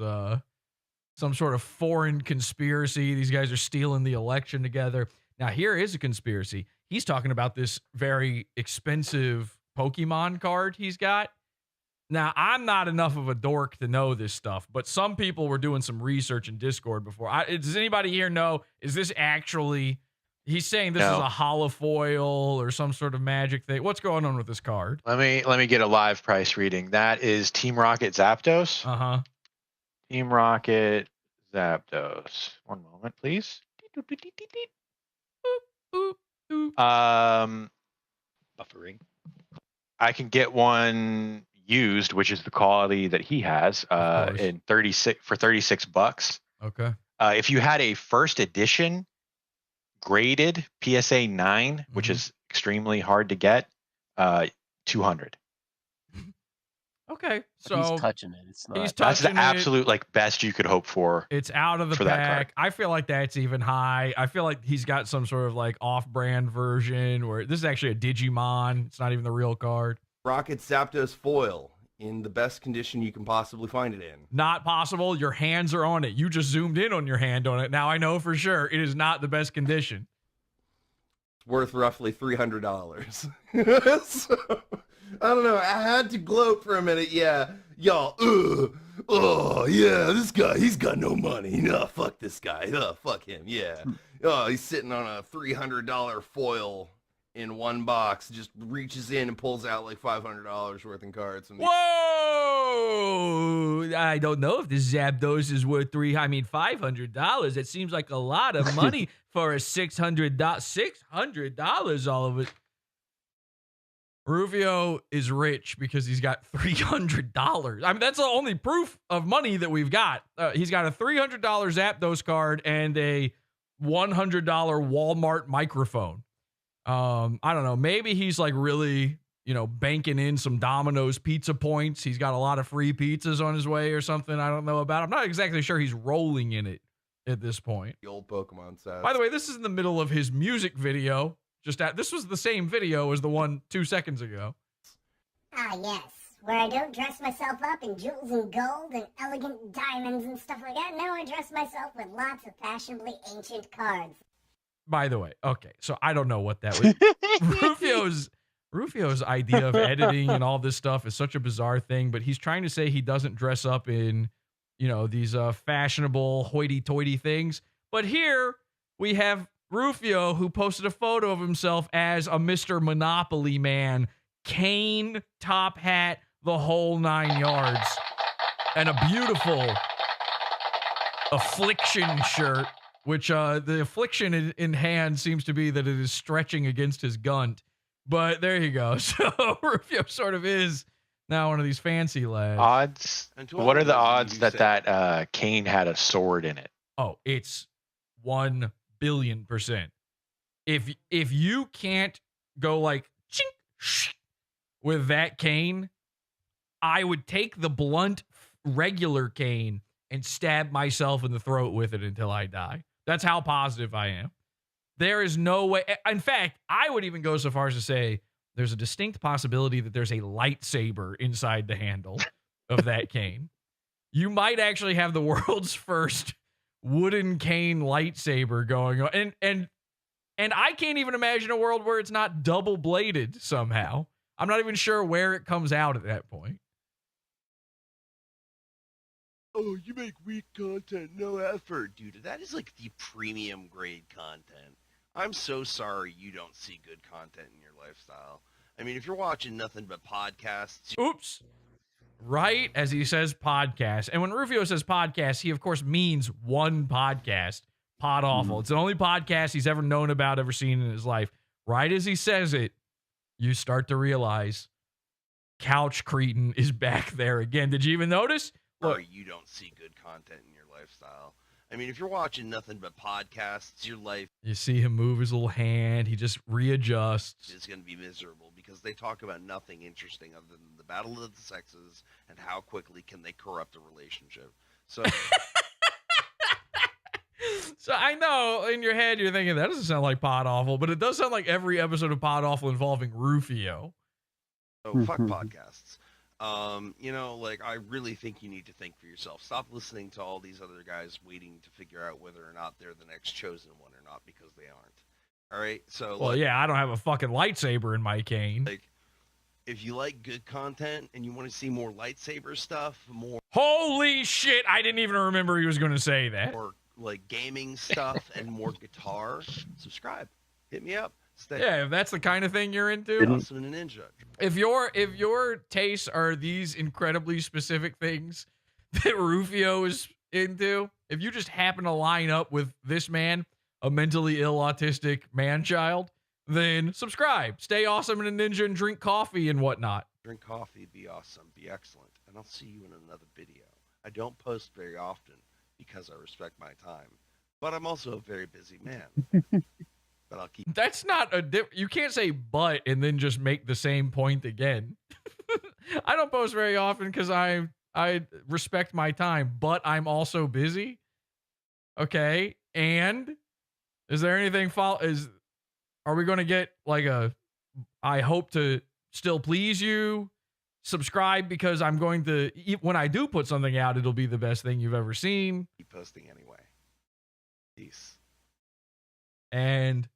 some sort of foreign conspiracy. These guys are stealing the election together. Now, here is a conspiracy. He's talking about this very expensive Pokemon card he's got. Now, I'm not enough of a dork to know this stuff, but some people were doing some research in Discord before. Does anybody here know, is this actually... He's saying this is a holofoil or some sort of magic thing. What's going on with this card? Let me get a live price reading. That is Team Rocket Zapdos. Uh-huh. Team Rocket Zapdos. One moment, please. Buffering. I can get one used, which is the quality that he has, in $36. Okay. If you had a first edition graded PSA 9, which is extremely hard to get, $200. Okay, so he's touching it. It's not. he's That's touching the absolute like best you could hope for. It's out of the for that card. pack. I feel like that's even high. I feel like he's got some sort of like off-brand version where this is actually a Digimon. It's not even the real card. Rocket Zapdos foil in the best condition you can possibly find it in. Not possible. Your hands are on it. You just zoomed in on your hand on it. Now I know for sure it is not the best condition. It's worth roughly $300. So, I don't know. I had to gloat for a minute. Yeah, y'all. Oh, yeah. This guy, he's got no money. No, fuck this guy. Fuck him. Yeah. Oh, he's sitting on a $300 foil in one box. Just reaches in and pulls out like $500 worth in cards. Whoa! I don't know if this Zapdos is worth $500. It seems like a lot of money for a $600. All of it. Rufio is rich because he's got $300. I mean, that's the only proof of money that we've got. He's got a $300 Zapdos card and a $100 Walmart microphone. I don't know. Maybe he's like really, banking in some Domino's pizza points. He's got a lot of free pizzas on his way or something. I don't know about. I'm not exactly sure he's rolling in it at this point. The old Pokemon sets. By the way, this is in the middle of his music video. This was the same video as the one 2 seconds ago. Ah, yes. Where I don't dress myself up in jewels and gold and elegant diamonds and stuff like that. No, I dress myself with lots of fashionably ancient cards. By the way, okay, so I don't know what that was. Rufio's idea of editing and all this stuff is such a bizarre thing, but he's trying to say he doesn't dress up in, these fashionable hoity-toity things. But here we have Rufio, who posted a photo of himself as a Mr. Monopoly man, cane, top hat, the whole 9 yards, and a beautiful Affliction shirt, which the affliction in hand seems to be that it is stretching against his gunt. But there you go. So Rufio sort of is now one of these fancy lads. Odds? What are the odds that cane had a sword in it? Oh, it's 1 billion%. If you can't go like chink, shh, with that cane, I would take the blunt regular cane and stab myself in the throat with it until I die. That's how positive I am. There is no way. In fact, I would even go so far as to say there's a distinct possibility that there's a lightsaber inside the handle of that cane. You might actually have the world's first wooden cane lightsaber going on. And I can't even imagine a world where it's not double bladed somehow. I'm not even sure where it comes out at that point. Oh, you make weak content, no effort, dude. That is like the premium grade content. I'm so sorry you don't see good content in your lifestyle. I mean, if you're watching nothing but podcasts... Oops. Right as he says podcast. And when Rufio says podcast, he, of course, means one podcast, Podawful. It's the only podcast he's ever known about, ever seen in his life. Right as he says it, you start to realize Couch Cretin is back there again. Did you even notice? Look, you don't see good content in your lifestyle. I mean, if you're watching nothing but podcasts, your life... You see him move his little hand. He just readjusts. ...is going to be miserable because they talk about nothing interesting other than the battle of the sexes and how quickly can they corrupt a relationship. So... So I know in your head you're thinking, that doesn't sound like Podawful, but it does sound like every episode of Podawful involving Rufio. Oh, fuck podcasts. I really think you need to think for yourself. Stop listening to all these other guys waiting to figure out whether or not they're the next chosen one or not, because they aren't. All right? So, well, yeah, I don't have a fucking lightsaber in my cane. If you like good content and you want to see more lightsaber stuff, more... Holy shit, I didn't even remember he was going to say that. More, gaming stuff and more guitar, subscribe. Hit me up. Yeah, if that's the kind of thing you're into. Awesome and a ninja. If your tastes are these incredibly specific things that Rufio is into, if you just happen to line up with this man, a mentally ill autistic man-child, then subscribe. Stay awesome and a ninja and drink coffee and whatnot. Drink coffee, be awesome, be excellent, and I'll see you in another video. I don't post very often because I respect my time, but I'm also a very busy man. But I'll keep... That's not you can't say but and then just make the same point again. I don't post very often because I respect my time, but I'm also busy. Okay, and is there anything are we going to get like I hope to still please you? Subscribe because I'm going to, when I do put something out, it'll be the best thing you've ever seen. Keep posting anyway. Peace. And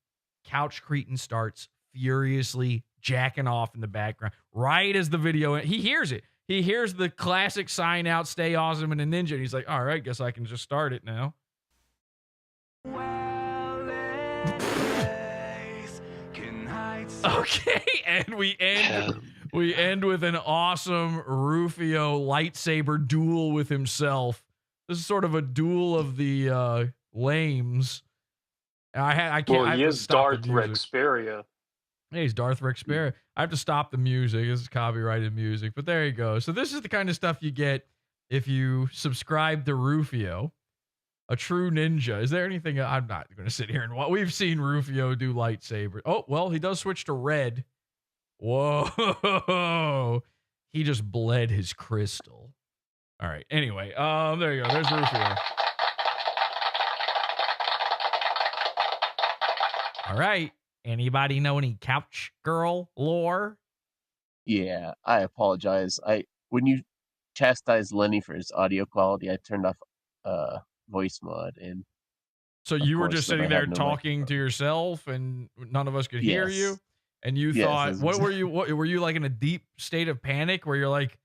Couch Cretin starts furiously jacking off in the background right as the video, he hears it. He hears the classic sign out, stay awesome, and a ninja. And he's like, all right, guess I can just start it now. Okay, and we end with an awesome Rufio lightsaber duel with himself. This is sort of a duel of the lames. I can't. Well, I have he to is stop the Darth music. Rexperia. Hey, he's Darth Rexperia. I have to stop the music. This is copyrighted music, but there you go. So this is the kind of stuff you get if you subscribe to Rufio, a true ninja. Is there anything I'm not going to sit here and watch? We've seen Rufio do lightsaber. Oh, well, he does switch to red. Whoa. He just bled his crystal. All right. Anyway, there you go. There's Rufio. All right. Anybody know any couch girl lore? Yeah, I apologize. When you chastised Lenny for his audio quality, I turned off voice mod, and so you were just sitting there talking to yourself, and none of us could hear you. And you thought, what were you? What were you like in a deep state of panic where you're like,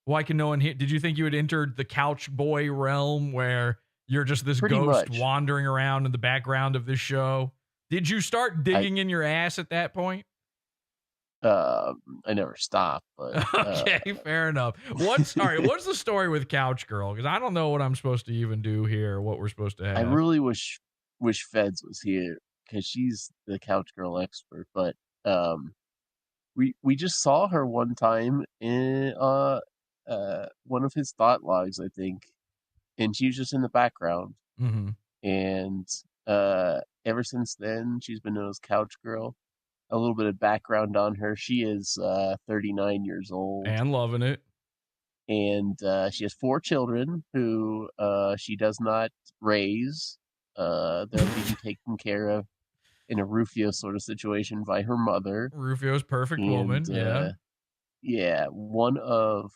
why can no one hear? Did you think you had entered the couch boy realm where you're just this ghost wandering around in the background of this show? Did you start digging in your ass at that point? I never stopped, but okay, fair enough. What's the story with Couch Girl? Because I don't know what I'm supposed to even do here, what we're supposed to have. I really wish Feds was here because she's the Couch Girl expert. But we just saw her one time in one of his thought logs, I think, and she was just in the background. Mm-hmm. And ever since then, she's been known as Couch Girl. A little bit of background on her. She is 39 years old. And loving it. And she has 4 children who she does not raise. They're being taken care of in a Rufio sort of situation by her mother. Rufio's perfect woman, yeah. Yeah, one of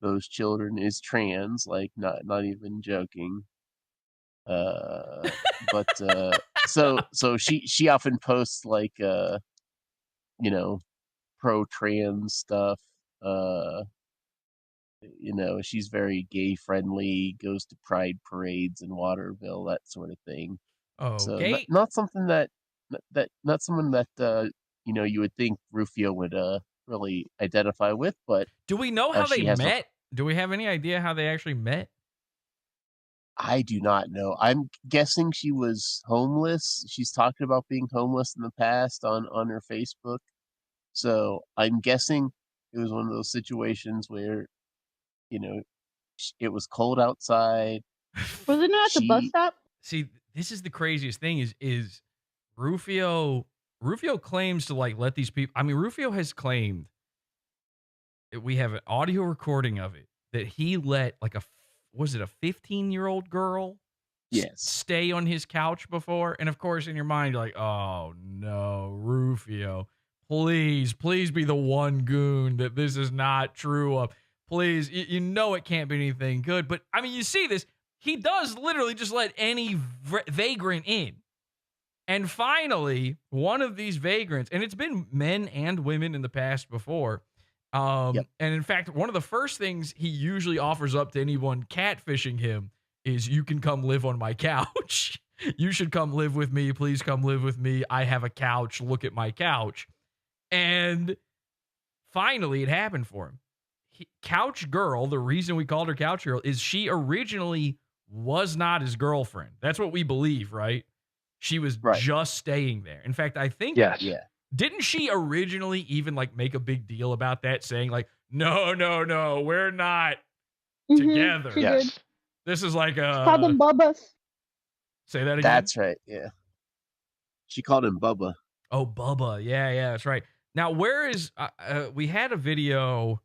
those children is trans, like not even joking. But so she often posts like pro trans stuff. She's very gay friendly, goes to pride parades in Waterville, that sort of thing. Okay. So not something not someone that you would think Rufio would really identify with, but do we know how they met? Do we have any idea how they actually met? I do not know. I'm guessing she was homeless. She's talked about being homeless in the past on her Facebook. So I'm guessing it was one of those situations where, it was cold outside. Was it not at the bus stop? See, this is the craziest thing is Rufio claims to like let these people. I mean, Rufio has claimed that we have an audio recording of it that he let like was it a 15-year-old girl stay on his couch before? And of course, in your mind, you're like, oh no, Rufio, please be the one goon that this is not true of. Please, it can't be anything good. But I mean, you see this, he does literally just let any vagrant in. And finally, one of these vagrants, and it's been men and women in the past before, and in fact, one of the first things he usually offers up to anyone catfishing him is, you can come live on my couch. You should come live with me. Please come live with me. I have a couch. Look at my couch. And finally, it happened for him. Couch Girl, the reason we called her Couch Girl is she originally was not his girlfriend. That's what we believe, right? She was just staying there. In fact, I think didn't she originally even like make a big deal about that, saying like, no, we're not together. Yes. This is like a... She called them Bubbas. Say that again? That's right, yeah. She called him Bubba. Oh, Bubba. Yeah, that's right. Now, where is... we had a video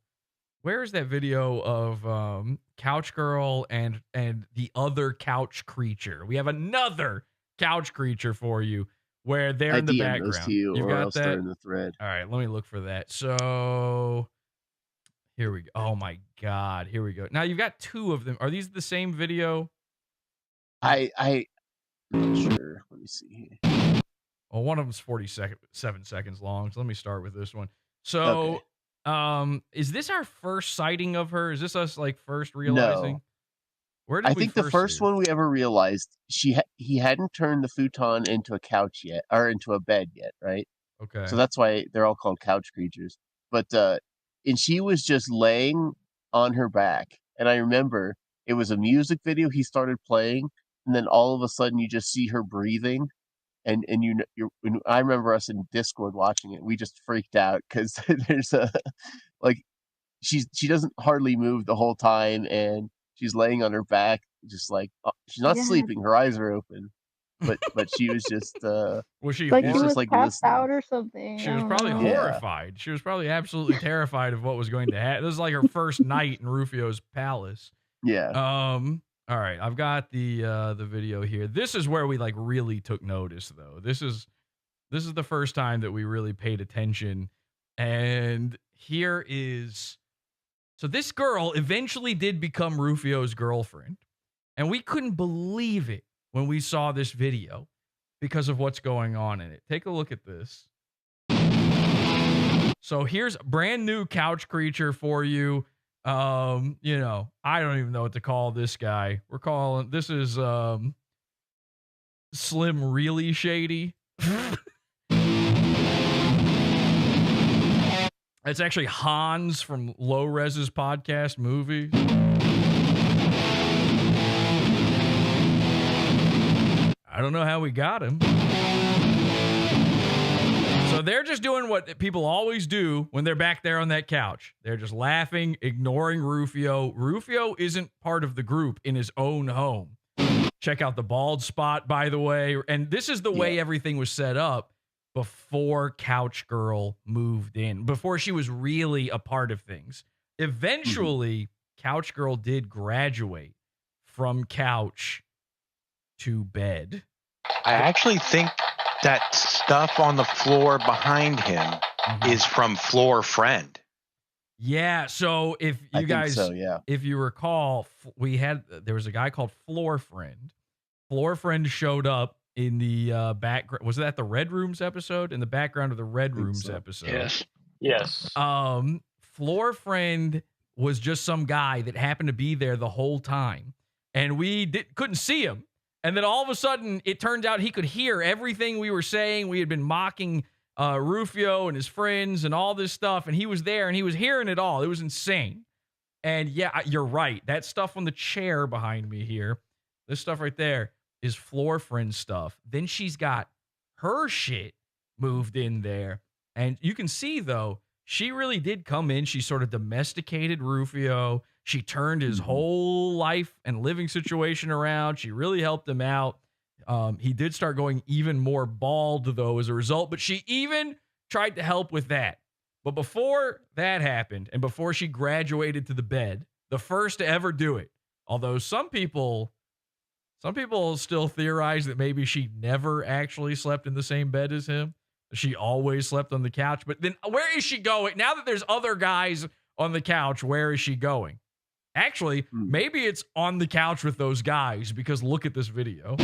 where is that video of Couch Girl and the other couch creature? We have another couch creature for you where they're I in the DM background. those to you, You've or got else that? they're in the thread. All right, let me look for that. So here we go. Oh my God, here we go. Now you've got two of them. Are these the same video? I'm not sure. Let me see here. Well, one of them's 7 seconds long. So let me start with this one. So, is this our first sighting of her? Is this us like first realizing? No. Where did I we think the first first see her? one we ever realized he hadn't turned the futon into a couch yet, or into a bed yet, right? Okay. So that's why they're all called couch creatures. But and she was just laying on her back, and I remember it was a music video he started playing, and then all of a sudden you just see her breathing, and I remember us in Discord watching it. We just freaked out because there's a like she doesn't hardly move the whole time, and she's laying on her back, just like she's not Yeah. sleeping. Her eyes are open, but she was just Was she Like she she was was just like passed listening. out or something. She I was don't probably know. horrified. She was probably absolutely terrified of what was going to happen. This is like her first night in Rufio's palace. Yeah. All right, I've got the video here. This is where we like really took notice, though. This is the first time that we really paid attention. And here is, so this girl eventually did become Rufio's girlfriend, and we couldn't believe it when we saw this video because of what's going on in it. Take a look at this. So here's a brand new couch creature for you. You know, I don't even know what to call this guy. We're calling this is Slim Really Shady. It's actually Hans from Low Res's podcast movie. I don't know how we got him. So they're just doing what people always do when they're back there on that couch. They're just laughing, ignoring Rufio. Rufio isn't part of the group in his own home. Check out the bald spot, by the way. And this is the way everything was set up before Couch Girl moved in, before she was really a part of things. Eventually, Couch Girl did graduate from couch to bed. I actually think that stuff on the floor behind him is from Floor Friend. Yeah, so if I you think guys, so, yeah. if you recall, there was a guy called Floor Friend. Floor Friend showed up in the background. Was that the Red Rooms episode? In the background of the Red Rooms episode. Yes. Yes. Floor Friend was just some guy that happened to be there the whole time, and we couldn't see him. And then all of a sudden, it turned out he could hear everything we were saying. We had been mocking Rufio and his friends and all this stuff, and he was there, and he was hearing it all. It was insane. And yeah, you're right. That stuff on the chair behind me here, this stuff right there, is Floor Friend stuff. Then she's got her shit moved in there. And you can see, though, she really did come in. She sort of domesticated Rufio. She turned his whole life and living situation around. She really helped him out. He did start going even more bald, though, as a result. But she even tried to help with that. But before that happened, and before she graduated to the bed, the first to ever do it, although some people still theorize that maybe she never actually slept in the same bed as him. She always slept on the couch. But then where is she going? Now that there's other guys on the couch, where is she going? Actually, maybe it's on the couch with those guys, because look at this video.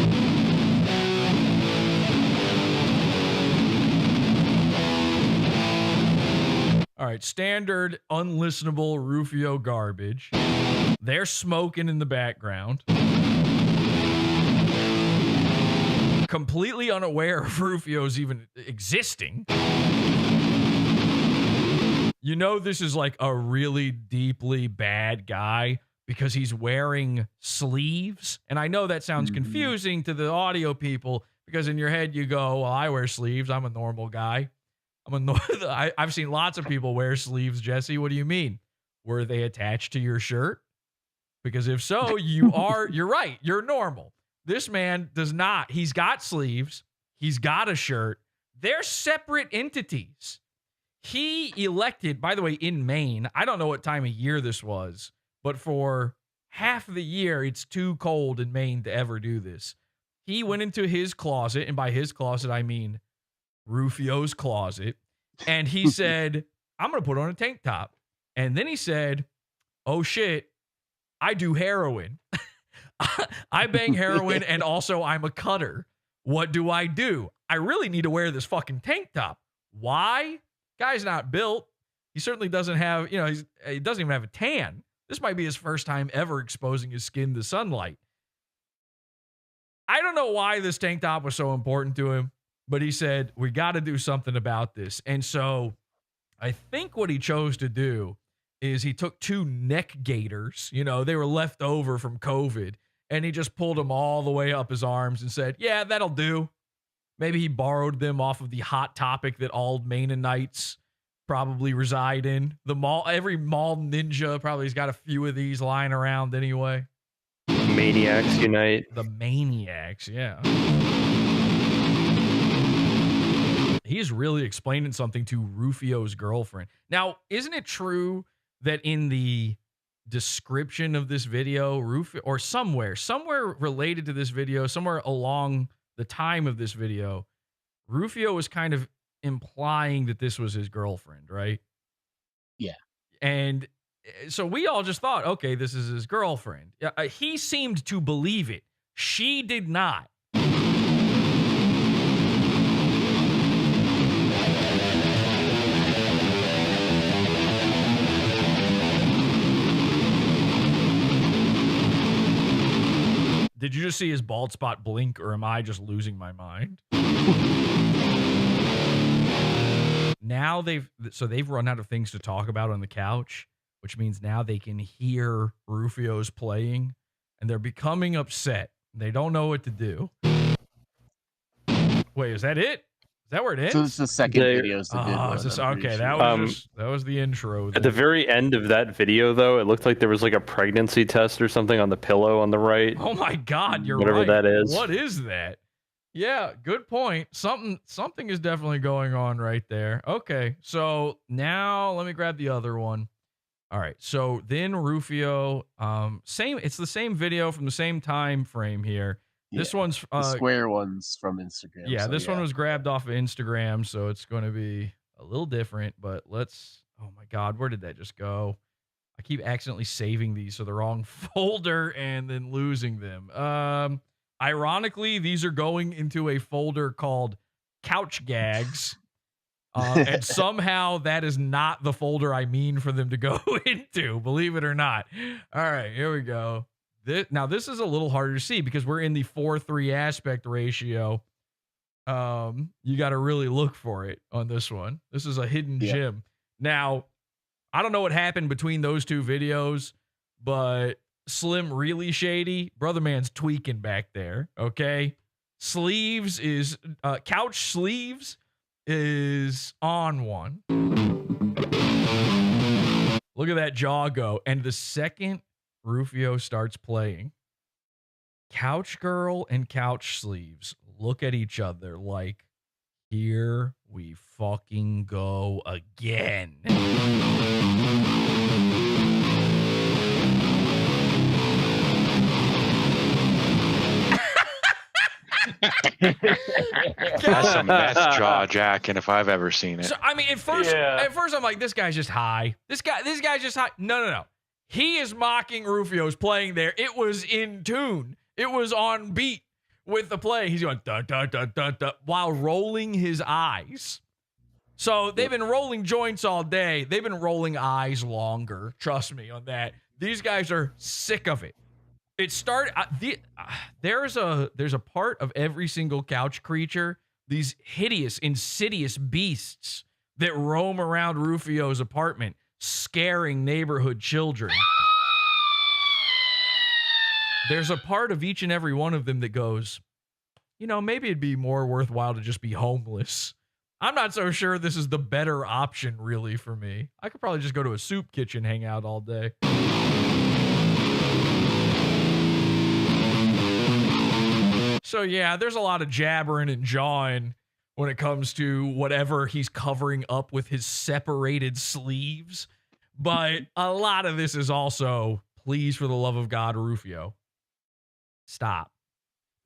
All right, standard unlistenable Rufio garbage. They're smoking in the background. Completely unaware of Rufio's even existing. You know this is like a really deeply bad guy because he's wearing sleeves. And I know that sounds confusing to the audio people because in your head you go, well, I wear sleeves. I'm a normal guy. I've seen lots of people wear sleeves, Jesse. What do you mean? Were they attached to your shirt? Because if so, you're right. You're normal. This man does not. He's got sleeves. He's got a shirt. They're separate entities. he elected, by the way, in Maine, I don't know what time of year this was, but for half of the year, it's too cold in Maine to ever do this. He went into his closet, and by his closet, I mean Rufio's closet, and he said, I'm going to put on a tank top. And then he said, oh shit, I do heroin. I bang heroin, and also I'm a cutter. What do? I really need to wear this fucking tank top. Why? Guy's not built. He certainly doesn't have, he doesn't even have a tan. This might be his first time ever exposing his skin to sunlight. I don't know why this tank top was so important to him, but he said, we got to do something about this. And so I think what he chose to do is he took 2 neck gaiters, they were left over from COVID, and he just pulled them all the way up his arms and said, yeah, that'll do. Maybe he borrowed them off of the Hot Topic that all Maine-nites probably reside in. The mall, every mall ninja probably has got a few of these lying around anyway. Maniacs unite. The Maniacs, yeah. He's really explaining something to Rufio's girlfriend. Now, isn't it true that in the description of this video, Rufio, or somewhere related to this video, somewhere along the time of this video, Rufio was kind of implying that this was his girlfriend, right? Yeah. And so we all just thought, okay, this is his girlfriend. He seemed to believe it. She did not. Did you just see his bald spot blink, or am I just losing my mind? Now they've run out of things to talk about on the couch, which means now they can hear Rufio's playing, and they're becoming upset. They don't know what to do. Wait, is that it? Is that where it ends? So it's the second video. Is the good one, okay, sure. that was the intro. At the very end of that video, though, it looked like there was like a pregnancy test or something on the pillow on the right. Oh my God, you're whatever right. that is. What is that? Yeah, good point. Something is definitely going on right there. Okay, so now let me grab the other one. All right, so then Rufio, it's the same video from the same time frame here. This one's the square ones from Instagram. Yeah, this one was grabbed off of Instagram, so it's going to be a little different, but oh my God, where did that just go? I keep accidentally saving these to the wrong folder and then losing them. Ironically, these are going into a folder called Couch Gags. And somehow that is not the folder I mean for them to go into, believe it or not. All right, here we go. Now, this is a little harder to see because we're in the 4:3 aspect ratio. You got to really look for it on this one. This is a hidden gem. Now, I don't know what happened between those two videos, but Slim really shady. Brother man's tweaking back there, okay? Couch sleeves is on one. Look at that jaw go. And the second Rufio starts playing, Couch Girl and Couch Sleeves look at each other like, here we fucking go again. That's jaw jacking if I've ever seen it. So I mean, at first I'm like, this guy's just high. This guy's just high. No. He is mocking Rufio's playing there. It was in tune. It was on beat with the play. He's going da da da da da while rolling his eyes. So they've been rolling joints all day. They've been rolling eyes longer. Trust me on that. These guys are sick of it. It started. There's a part of every single couch creature, these hideous, insidious beasts that roam around Rufio's apartment, scaring neighborhood children. There's a part of each and every one of them that goes, maybe it'd be more worthwhile to just be homeless. I'm not so sure this is the better option, really, for me. I could probably just go to a soup kitchen, hang out all day. So, yeah, there's a lot of jabbering and jawing when it comes to whatever he's covering up with his separated sleeves. But a lot of this is also, please, for the love of God, Rufio, stop.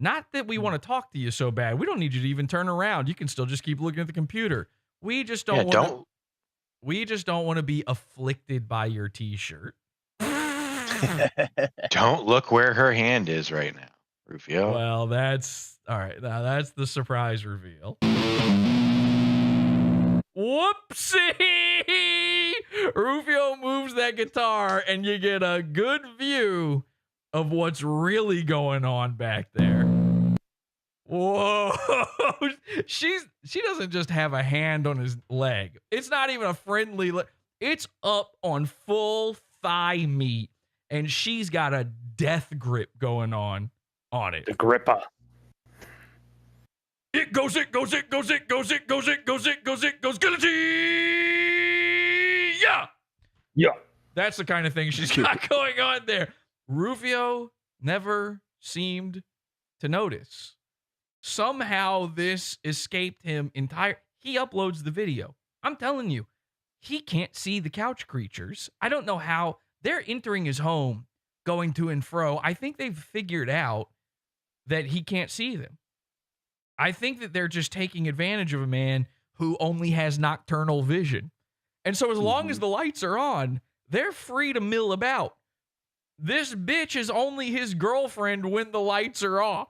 Not that we want to talk to you so bad. We don't need you to even turn around. You can still just keep looking at the computer. We just don't want to. We just don't want to be afflicted by your T-shirt. Don't look where her hand is right now, Rufio. Well, that's all right. Now that's the surprise reveal. Whoopsie! Rufio moves that guitar, and you get a good view of what's really going on back there. Whoa! She doesn't just have a hand on his leg. It's not even a friendly leg. It's up on full thigh meat, and she's got a death grip going on it. The gripper. It goes, guillotine! Yeah! Yeah. That's the kind of thing she's got going on there. Rufio never seemed to notice. Somehow this escaped him entire. He uploads the video. I'm telling you, he can't see the couch creatures. I don't know how. They're entering his home, going to and fro. I think they've figured out that he can't see them. I think that they're just taking advantage of a man who only has nocturnal vision. And so as long as the lights are on, they're free to mill about. This bitch is only his girlfriend when the lights are off.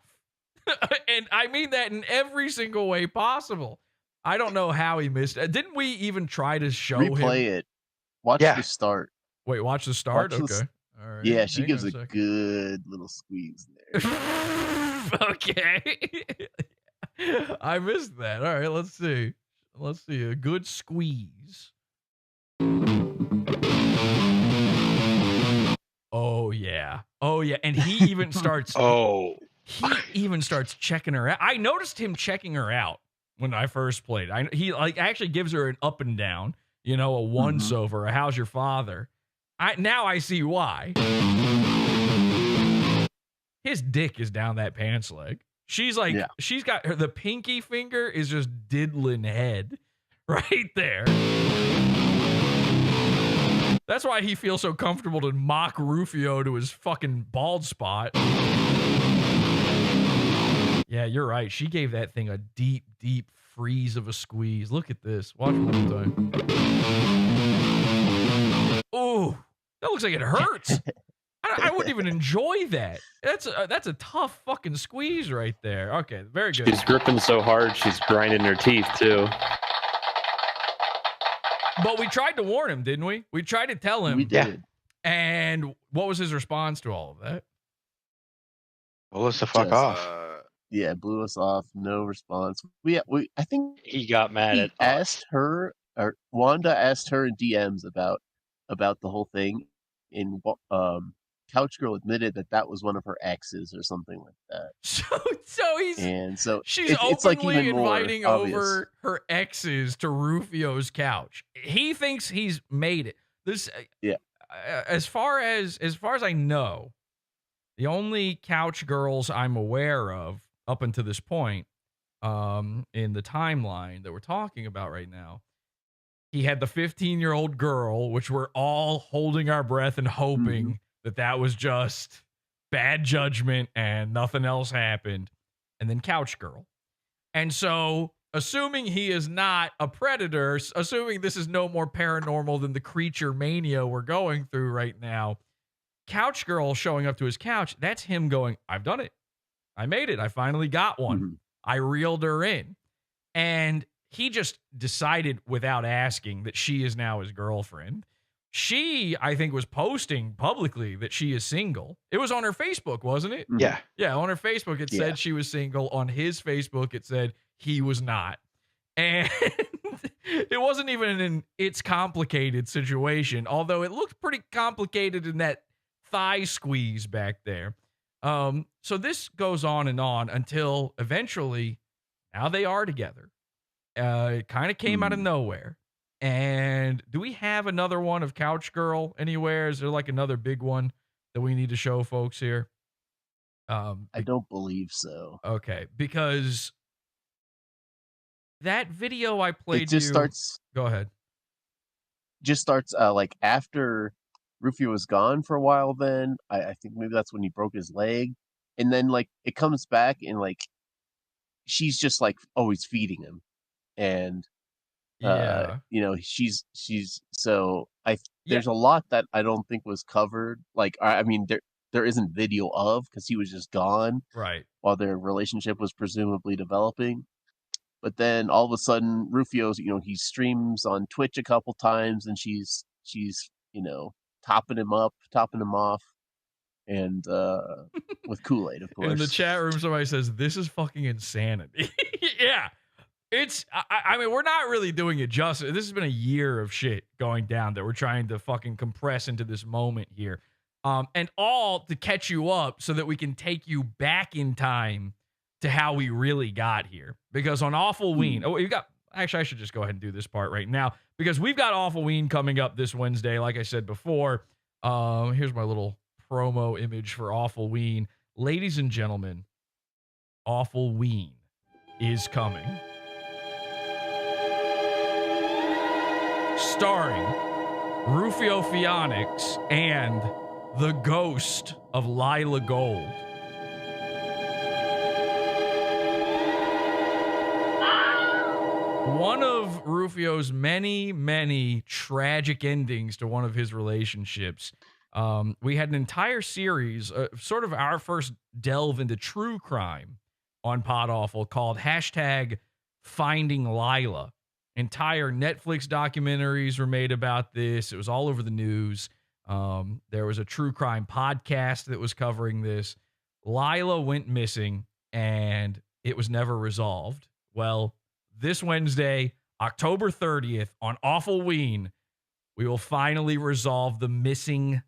And I mean that in every single way possible. I don't know how he missed it. Didn't we even try to show him? Replay it. Watch the start. Wait, watch the start? Okay. All right. Yeah, she Hang gives on a second. good little squeeze there. Okay. I missed that. All right, let's see. Let's see. A good squeeze. Oh, yeah. Oh, yeah. And he even starts. He even starts checking her out. I noticed him checking her out when I first played. He like actually gives her an up and down, a once over, a how's your father. Now I see why. His dick is down that pants leg. She's like, she's got the pinky finger is just diddling head right there. That's why he feels so comfortable to mock Rufio to his fucking bald spot. Yeah, you're right. She gave that thing a deep, deep freeze of a squeeze. Look at this. Watch one more time. Oh, that looks like it hurts. I wouldn't even enjoy that. That's a tough fucking squeeze right there. Okay, very good. She's gripping so hard, she's grinding her teeth, too. But we tried to warn him, didn't we? We tried to tell him. We did. And what was his response to all of that? Well, let's the fuck off. Yeah, blew us off. No response. I think he got mad at asked her, or Wanda asked her in DMs about the whole thing, and Couch Girl admitted that was one of her exes or something like that. She's it's like openly even more inviting obvious. over her exes to Rufio's couch. He thinks he's made it. This, as far as I know, the only couch girls I'm aware of up until this point, in the timeline that we're talking about right now, he had the 15-year-old girl, which we're all holding our breath and hoping that was just bad judgment and nothing else happened. And then Couch Girl. And so, assuming he is not a predator, assuming this is no more paranormal than the creature mania we're going through right now, Couch Girl showing up to his couch, that's him going, I've done it. I made it. I finally got one. I reeled her in. And he just decided without asking that she is now his girlfriend. She, I think, was posting publicly that she is single. It was on her Facebook, wasn't it? Yeah. Yeah, on her Facebook, it said she was single. On his Facebook, it said he was not. And it wasn't even an it's complicated situation, although it looked pretty complicated in that thigh squeeze back there. So this goes on and on until eventually, now they are together. It kind of came out of nowhere. And do we have another one of Couch Girl anywhere? Is there like another big one that we need to show folks here? I don't believe so. Okay, because that video I played It just you. starts. Go ahead. Just starts like after Rufio was gone for a while. Then I think maybe that's when he broke his leg, and then like it comes back and like she's just like always feeding him, and Yeah. you know she's so Yeah. there's a lot that I don't think was covered. Like I mean there isn't video of because he was just gone Right. while their relationship was presumably developing. But then all of a sudden, Rufio's, you know, he streams on Twitch a couple times, and she's, you know, topping him up, topping him off, and with Kool-Aid, of course. In the chat room, somebody says this is fucking insanity. Yeah, it's. I mean, we're not really doing it justice. This has been a year of shit going down that we're trying to fucking compress into this moment here, and all to catch you up so that we can take you back in time to how we really got here. Because on Awfulween, oh, you got. Actually, I should just go ahead and do this part right now because we've got Awfulween coming up this Wednesday. Like I said before, here's my little promo image for Awfulween. Ladies and gentlemen, Awfulween is coming. Starring Rufio Phoenix and the ghost of Lila Gold. One of Rufio's many, many tragic endings to one of his relationships. We had an entire series, sort of our first delve into true crime on Podawful called #Finding Lila. Entire Netflix documentaries were made about this. It was all over the news. There was a true crime podcast that was covering this. Lila went missing and it was never resolved. Well, this Wednesday, October 30th, on Awfulween, we will finally resolve the missing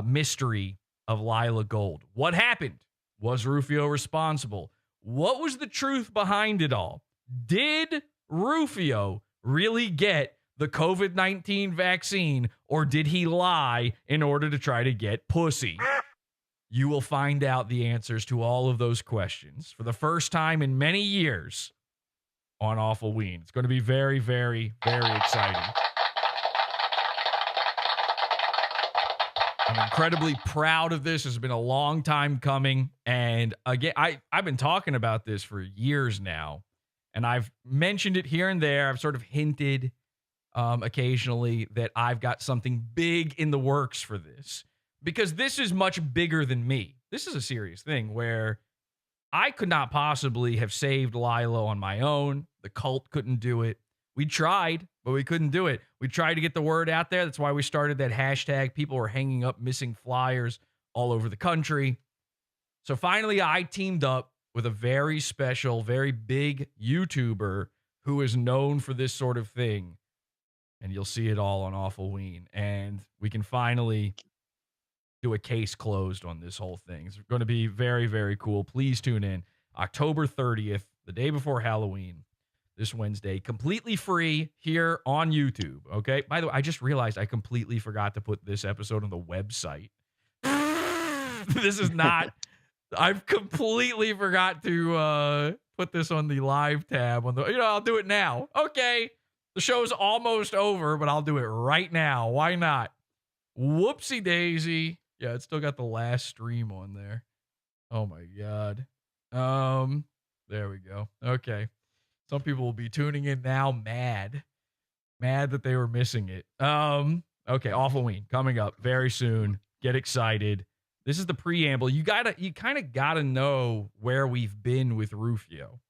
mystery of Lila Gold. What happened? Was Rufio responsible? What was the truth behind it all? Did Rufio really get the COVID-19 vaccine, or did he lie in order to try to get pussy? You will find out the answers to all of those questions for the first time in many years on Awfulween. It's going to be very, very, very exciting. I'm incredibly proud of this. It's been a long time coming. And again, I've been talking about this for years now. And I've mentioned it here and there. I've sort of hinted occasionally that I've got something big in the works for this. Because this is much bigger than me. This is a serious thing where I could not possibly have saved Lila on my own. The cult couldn't do it. We tried, but we couldn't do it. We tried to get the word out there. That's why we started that hashtag. People were hanging up missing flyers all over the country. So finally, I teamed up with a very special, very big YouTuber who is known for this sort of thing. And you'll see it all on Awfulween. And we can finally do a case closed on this whole thing. It's going to be very, very cool. Please tune in. October 30th, the day before Halloween, this Wednesday, completely free here on YouTube. Okay. By the way, I just realized I completely forgot to put this episode on the website. This is not, I've completely forgot to put this on the live tab on the, I'll do it now. Okay. The show's almost over, but I'll do it right now. Why not? Whoopsie daisy. Yeah, it's still got the last stream on there. Oh my God. There we go. Okay. Some people will be tuning in now mad that they were missing it. Okay, Awfulween coming up very soon. Get excited. This is the preamble. You kind of gotta know where we've been with Rufio.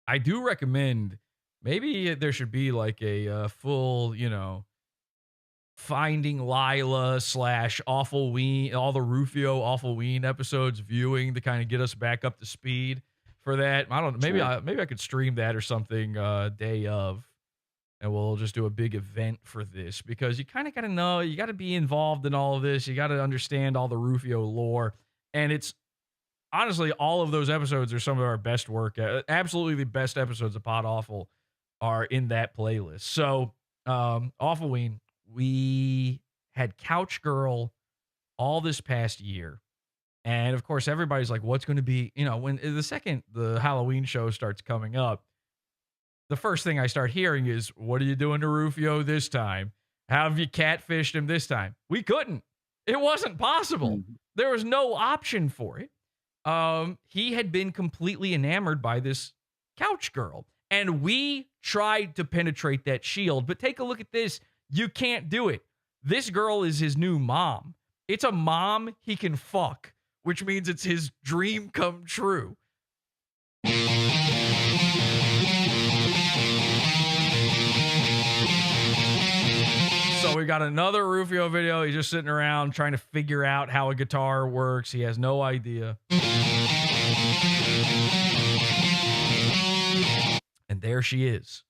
I do recommend maybe there should be like a full, Finding Lila / Awfulween, all the Rufio Awfulween episodes viewing to kind of get us back up to speed for that. I don't know. Maybe I could stream that or something day of, and we'll just do a big event for this because you kind of got to know, you got to be involved in all of this. You got to understand all the Rufio lore. And it's honestly, all of those episodes are some of our best work. Absolutely the best episodes of Podawful are in that playlist. So Awfulween, we had Couch Girl all this past year. And of course, everybody's like, what's going to be, when the second the Halloween show starts coming up, the first thing I start hearing is, what are you doing to Rufio this time? How have you catfished him this time? We couldn't. It wasn't possible. There was no option for it. He had been completely enamored by this couch girl. And we tried to penetrate that shield. But take a look at this. You can't do it. This girl is his new mom. It's a mom he can fuck, which means it's his dream come true. So we got another Rufio video. He's just sitting around trying to figure out how a guitar works. He has no idea. And there she is.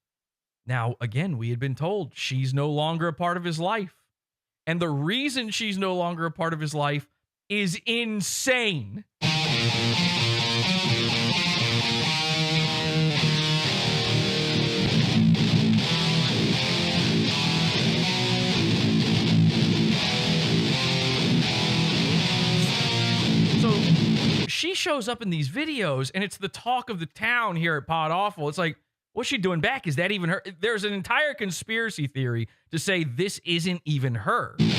Now, again, we had been told she's no longer a part of his life. And the reason she's no longer a part of his life is insane. So she shows up in these videos, and it's the talk of the town here at Podawful. It's like, what's she doing back? Is that even her? There's an entire conspiracy theory to say this isn't even her. And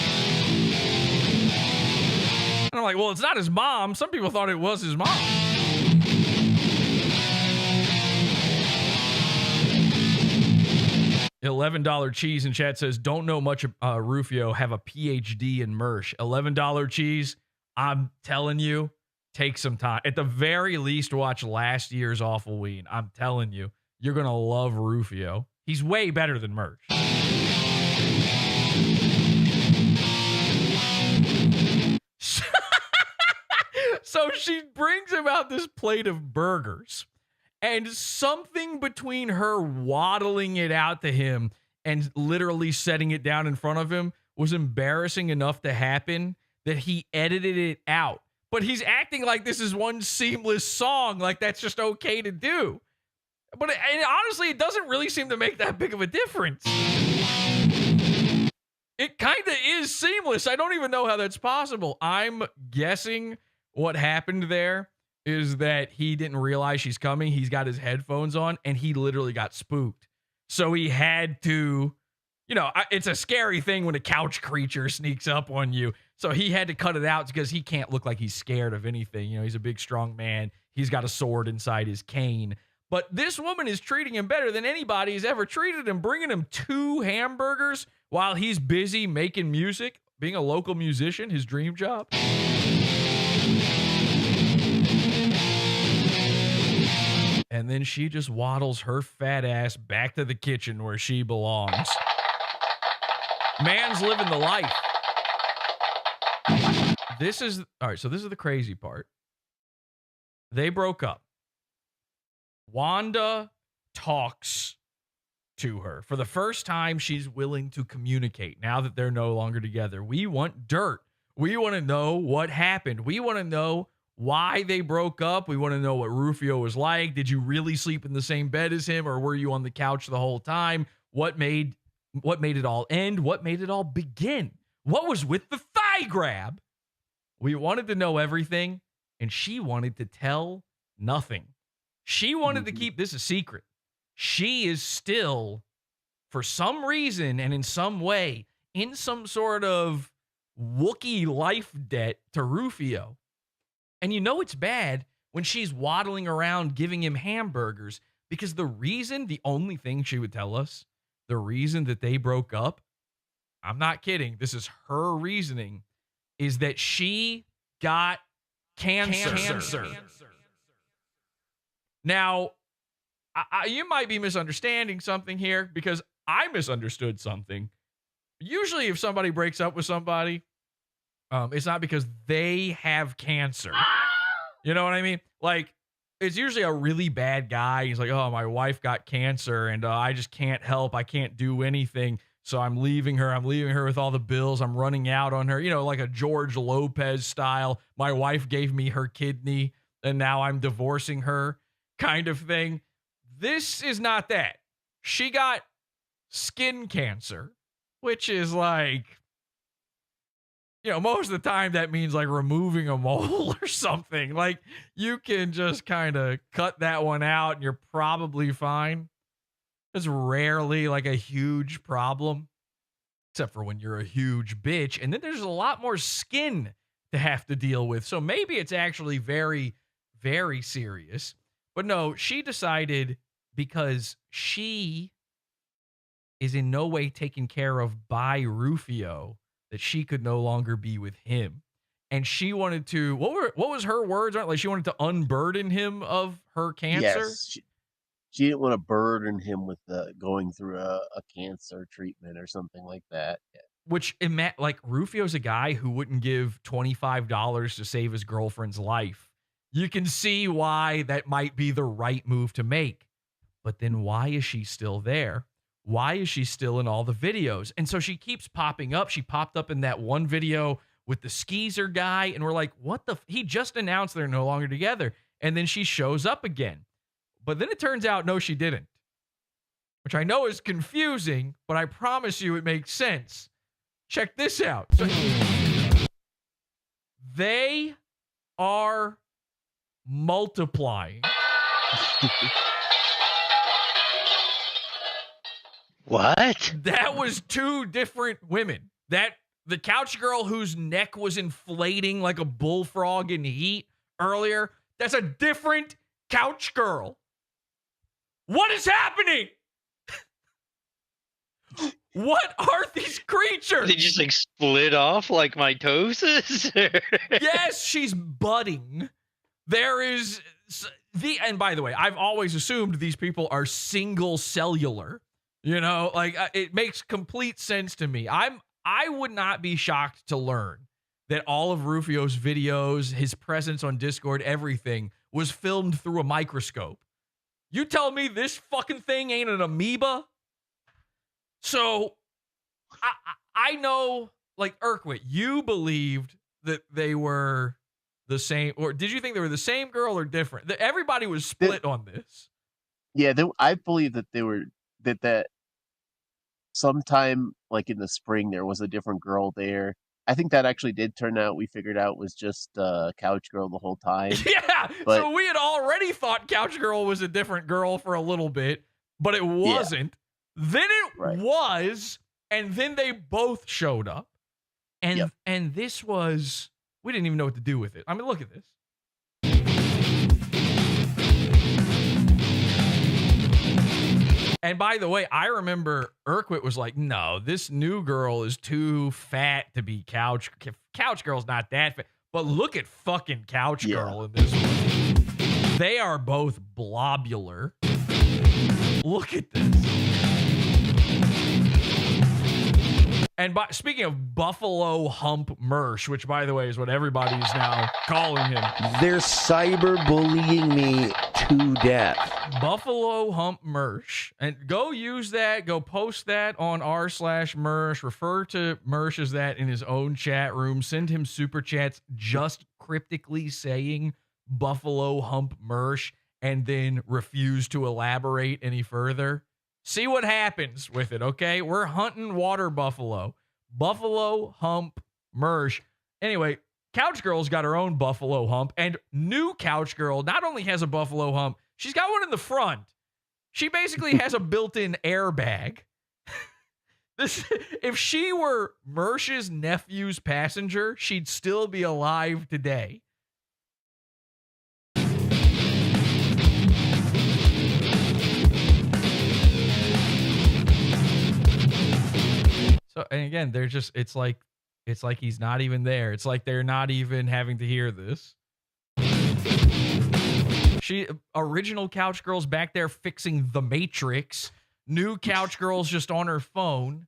I'm like, well, it's not his mom. Some people thought it was his mom. $11 cheese in chat says, don't know much Rufio, have a PhD in Mersh. $11 cheese, I'm telling you, take some time. At the very least, watch last year's Awfulween. I'm telling you. You're going to love Rufio. He's way better than Merch. So she brings him out this plate of burgers. And something between her waddling it out to him and literally setting it down in front of him was embarrassing enough to happen that he edited it out. But he's acting like this is one seamless song, like that's just okay to do. But honestly, it doesn't really seem to make that big of a difference. It kind of is seamless. I don't even know how that's possible. I'm guessing what happened there is that he didn't realize she's coming. He's got his headphones on, and he literally got spooked. So he had to, it's a scary thing when a couch creature sneaks up on you. So he had to cut it out because he can't look like he's scared of anything. He's a big, strong man. He's got a sword inside his cane. But this woman is treating him better than anybody has ever treated him, bringing him 2 hamburgers while he's busy making music, being a local musician, his dream job. And then she just waddles her fat ass back to the kitchen where she belongs. Man's living the life. All right, so this is the crazy part. They broke up. Wanda talks to her. For the first time, she's willing to communicate now that they're no longer together. We want dirt. We want to know what happened. We want to know why they broke up. We want to know what Rufio was like. Did you really sleep in the same bed as him, or were you on the couch the whole time? What made it all end? What made it all begin? What was with the thigh grab? We wanted to know everything, and she wanted to tell nothing. She wanted to keep this a secret. She is still, for some reason and in some way, in some sort of Wookiee life debt to Rufio. And it's bad when she's waddling around giving him hamburgers, because the only thing she would tell us, the reason that they broke up, I'm not kidding, this is her reasoning, is that she got cancer. Now, you might be misunderstanding something here, because I misunderstood something. Usually if somebody breaks up with somebody, it's not because they have cancer. You know what I mean? Like, it's usually a really bad guy. He's like, oh, my wife got cancer and I just can't help. I can't do anything. So I'm leaving her. I'm leaving her with all the bills. I'm running out on her, like a George Lopez style. My wife gave me her kidney and now I'm divorcing her kind of thing. This is not that. She got skin cancer, which is like, most of the time that means like removing a mole or something. Like, you can just kind of cut that one out and you're probably fine. It's rarely like a huge problem, except for when you're a huge bitch. And then there's a lot more skin to have to deal with. So maybe it's actually very, very serious. But no, she decided because she is in no way taken care of by Rufio that she could no longer be with him. And she wanted to, what was her words? Like she wanted to unburden him of her cancer. Yes, she didn't want to burden him with going through a cancer treatment or something like that. Yeah. Which, like, Rufio's a guy who wouldn't give $25 to save his girlfriend's life. You can see why that might be the right move to make. But then why is she still there? Why is she still in all the videos? And so she keeps popping up. She popped up in that one video with the skeezer guy, and we're like, what the? He just announced they're no longer together. And then she shows up again. But then it turns out, no, she didn't. Which I know is confusing, but I promise you it makes sense. Check this out. So, they are multiplying. What? That was two different women. The couch girl whose neck was inflating like a bullfrog in heat earlier, that's a different couch girl. What is happening? What are these creatures? They just like split off like mitosis? Yes, she's budding. There is and by the way, I've always assumed these people are single cellular. You know, like it makes complete sense to me. I would not be shocked to learn that all of Rufio's videos, his presence on Discord, everything was filmed through a microscope. You tell me this fucking thing ain't an amoeba? So I know, like, Urquit, you believed that they were the same, or did you think they were the same girl or different? Everybody was split on this. Yeah, I believe that they were that sometime like in the spring there was a different girl there. I think that actually did turn out. We figured out was just Couch Girl the whole time. Yeah, but, so we had already thought Couch Girl was a different girl for a little bit, but it wasn't. Yeah. Then it was, and then they both showed up, and this was, we didn't even know what to do with it. I mean, look at this. And by the way, I remember Urquit was like, no, this new girl is too fat to be Couch. Couch Girl's not that fat. But look at fucking Couch Girl in this one. They are both blobular. Look at this. And speaking of Buffalo Hump Mersh, which, by the way, is what everybody is now calling him. They're cyberbullying me to death. Buffalo Hump Mersh. And go use that. Go post that on r/Mersh. Refer to Mersh as that in his own chat room. Send him super chats just cryptically saying Buffalo Hump Mersh and then refuse to elaborate any further. See what happens with it, okay? We're hunting water buffalo. Buffalo Hump Mersh. Anyway, Couch Girl's got her own buffalo hump, and new Couch Girl not only has a buffalo hump, she's got one in the front. She basically has a built-in airbag. If she were Mersh's nephew's passenger, she'd still be alive today. So, and again, they're just, it's like he's not even there. It's like they're not even having to hear this. Original Couch Girl's back there fixing the Matrix. New Couch Girl's just on her phone.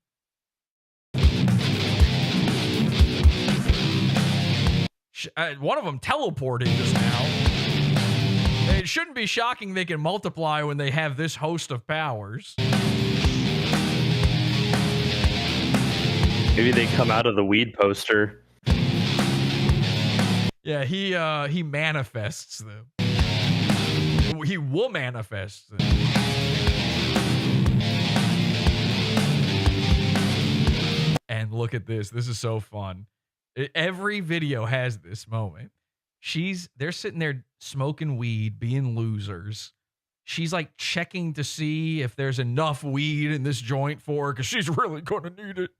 One of them teleported just now. It shouldn't be shocking they can multiply when they have this host of powers. Maybe they come out of the weed poster. Yeah, he manifests them. He will manifest them. And look at this. This is so fun. Every video has this moment. They're sitting there smoking weed, being losers. she's like checking to see if there's enough weed in this joint for her because she's really going to need it.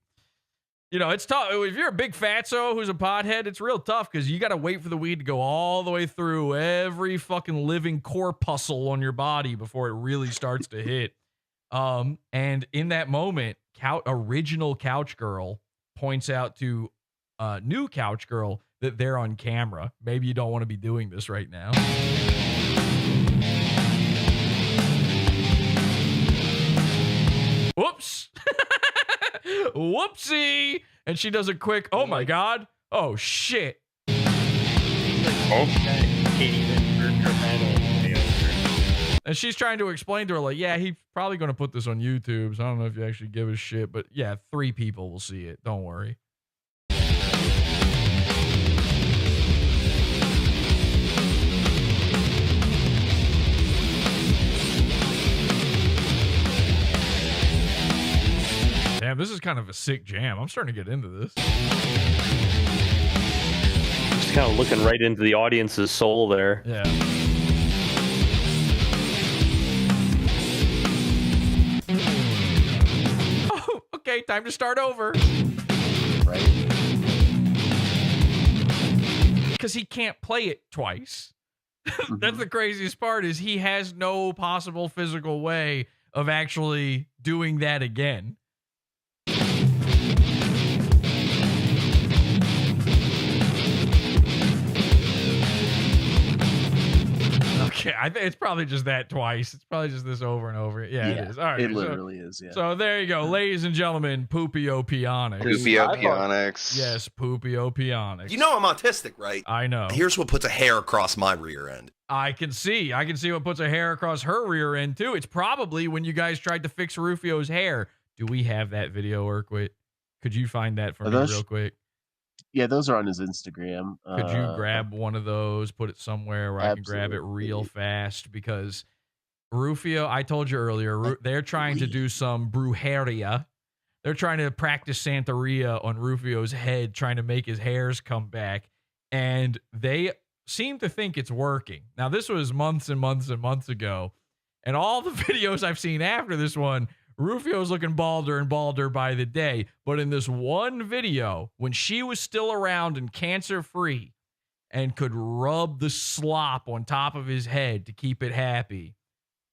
You know, it's tough. If you're a big fatso who's a pothead, it's real tough because you got to wait for the weed to go all the way through every fucking living corpuscle on your body before it really starts to hit. And in that moment, original Couch Girl points out to new Couch Girl that they're on camera. Maybe you don't want to be doing this right now. Whoops. Whoopsie. And she does a quick, oh my God. Oh shit. And she's trying to explain to her, like, yeah, he's probably going to put this on YouTube, so I don't know if you actually give a shit. But yeah, 3 people will see it. Don't worry. Damn, this is kind of a sick jam. I'm starting to get into this. Just kind of looking right into the audience's soul there. Yeah. Oh, okay, time to start over. Right. Because he can't play it twice. That's the craziest part, is he has no possible physical way of actually doing that again. Okay, I think it's probably just that twice. It's probably just this over and over. Yeah, it is. All right, it literally is. Yeah. So there you go, ladies and gentlemen, Poopy-O-Pionics. Poopy-O-Pionics. Yes, Poopy-O-Pionics. You know I'm autistic, right? I know. Here's what puts a hair across my rear end. I can see what puts a hair across her rear end too. It's probably when you guys tried to fix Rufio's hair. Do we have that video, Urquit? Could you find that for me real quick? Yeah, those are on his Instagram. Could you grab one of those, put it somewhere where I can grab it real fast? Because Rufio, I told you earlier, they're trying to do some brujeria. They're trying to practice Santeria on Rufio's head, trying to make his hairs come back. And they seem to think it's working. Now, this was months and months and months ago. And all the videos I've seen after this one, Rufio's looking balder and balder by the day. But in this one video, when she was still around and cancer-free and could rub the slop on top of his head to keep it happy,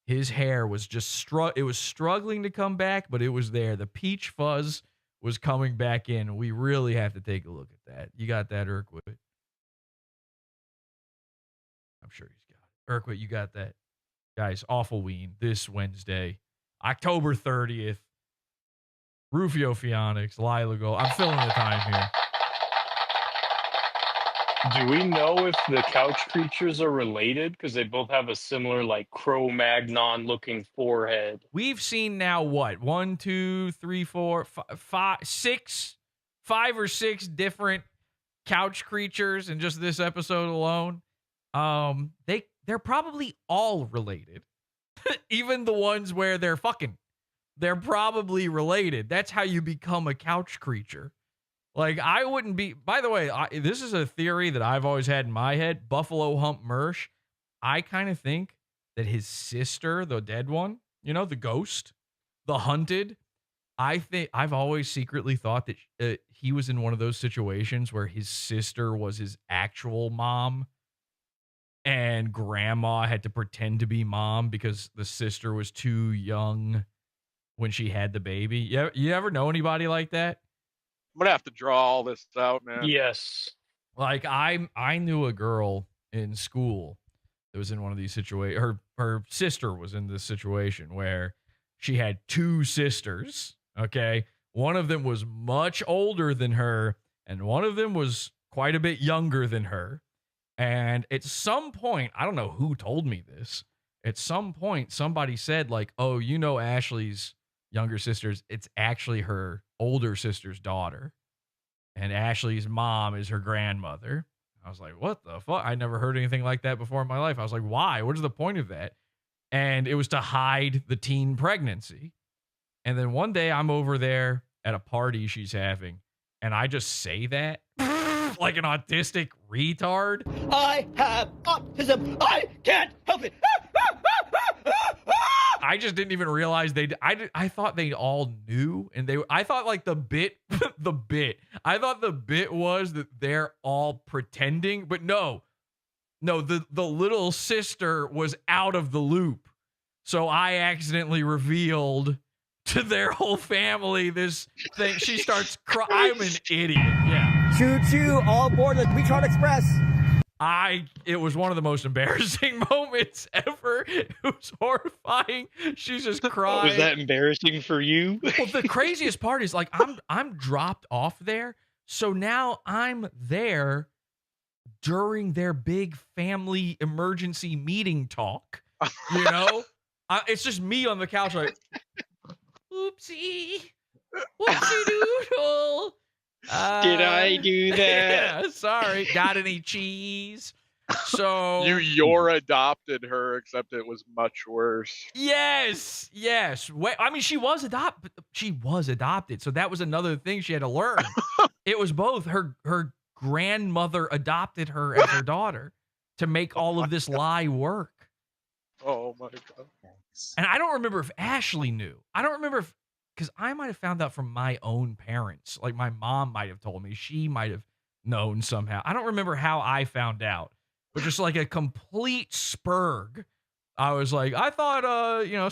his hair was just it was struggling to come back, but it was there. The peach fuzz was coming back in. We really have to take a look at that. You got that, Urquit? I'm sure he's got it. Urquit, you got that? Guys, Awful Ween this Wednesday, October 30th. Rufio Phoenix, Lila Gold. I'm filling the time here. Do we know if the couch creatures are related? Because they both have a similar, like, Cro-Magnon looking forehead. We've seen now what? 1, 2, 3, 4, 5, 6, 5 or 6 different couch creatures in just this episode alone. They're probably all related. Even the ones where they're fucking. They're probably related. That's how you become a couch creature. Like, I wouldn't be... By the way, this is a theory that I've always had in my head. Buffalo Hump Mersh. I kind of think that his sister, the dead one, you know, the ghost, the hunted, I've always secretly thought that he was in one of those situations where his sister was his actual mom and grandma had to pretend to be mom because the sister was too young when she had the baby. You ever know anybody like that? I'm gonna have to draw all this out, man. Yes. Like I knew a girl in school that was in one of these situations. Her sister was in this situation where she had 2 sisters. Okay. One of them was much older than her, and one of them was quite a bit younger than her. And at some point, I don't know who told me this. At some point, somebody said, like, oh, you know, Ashley's younger sisters, it's actually her older sister's daughter. And Ashley's mom is her grandmother. I was like, what the fuck? I never heard anything like that before in my life. I was like, why? What is the point of that? And it was to hide the teen pregnancy. And then one day I'm over there at a party she's having, and I just say that like an autistic retard. I have autism. I can't help it. I just didn't even realize I thought they all knew, and I thought like the bit I thought the bit was that they're all pretending, but no, the little sister was out of the loop. So I accidentally revealed to their whole family this thing. She starts crying. I'm an idiot. Yeah. Choo choo, all aboard the Beachheart Express. It was one of the most embarrassing moments ever. It was horrifying. She's just crying. Was that embarrassing for you? Well, the craziest part is like I'm dropped off there. So now I'm there during their big family emergency meeting talk. You know? It's just me on the couch like, oopsie doodle. Did I do that? Yeah, sorry. Got any cheese? So you're adopted her, except it was much worse. Yes. Wait, I mean, she was adopted. So that was another thing she had to learn. It was both her grandmother adopted her as her daughter to make all of this lie work. Oh my God. And I don't remember if Ashley knew. I don't remember because I might have found out from my own parents. Like my mom might have told me. She might have known somehow. I don't remember how I found out, but just like a complete spurg. I was like, I thought,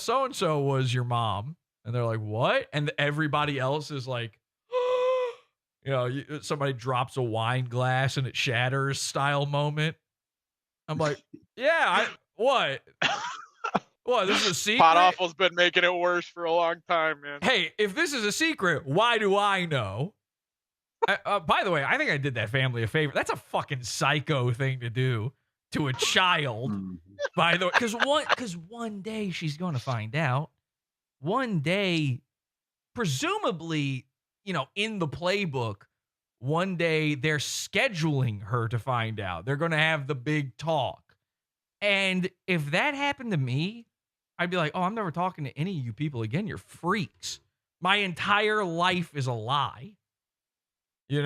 so-and-so was your mom. And they're like, what? And everybody else is like, somebody drops a wine glass and it shatters style moment. I'm like, yeah, what? What, this is a secret? Podawful's been making it worse for a long time, man. Hey, if this is a secret, why do I know? By the way, I think I did that family a favor. That's a fucking psycho thing to do to a child. By the way, because one day she's going to find out. One day, presumably, in the playbook, one day they're scheduling her to find out. They're going to have the big talk. And if that happened to me, I'd be like, oh, I'm never talking to any of you people again. You're freaks. My entire life is a lie. You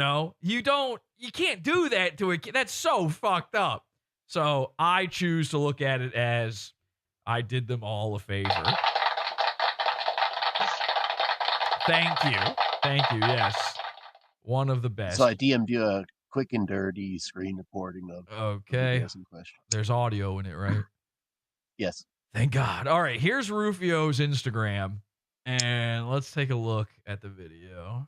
can't do that to a kid. That's so fucked up. So I choose to look at it as I did them all a favor. Thank you. Yes. One of the best. So I DM'd you a quick and dirty screen recording of okay. There's audio in it, right? Yes. Thank God. All right, here's Rufio's Instagram, and let's take a look at the video.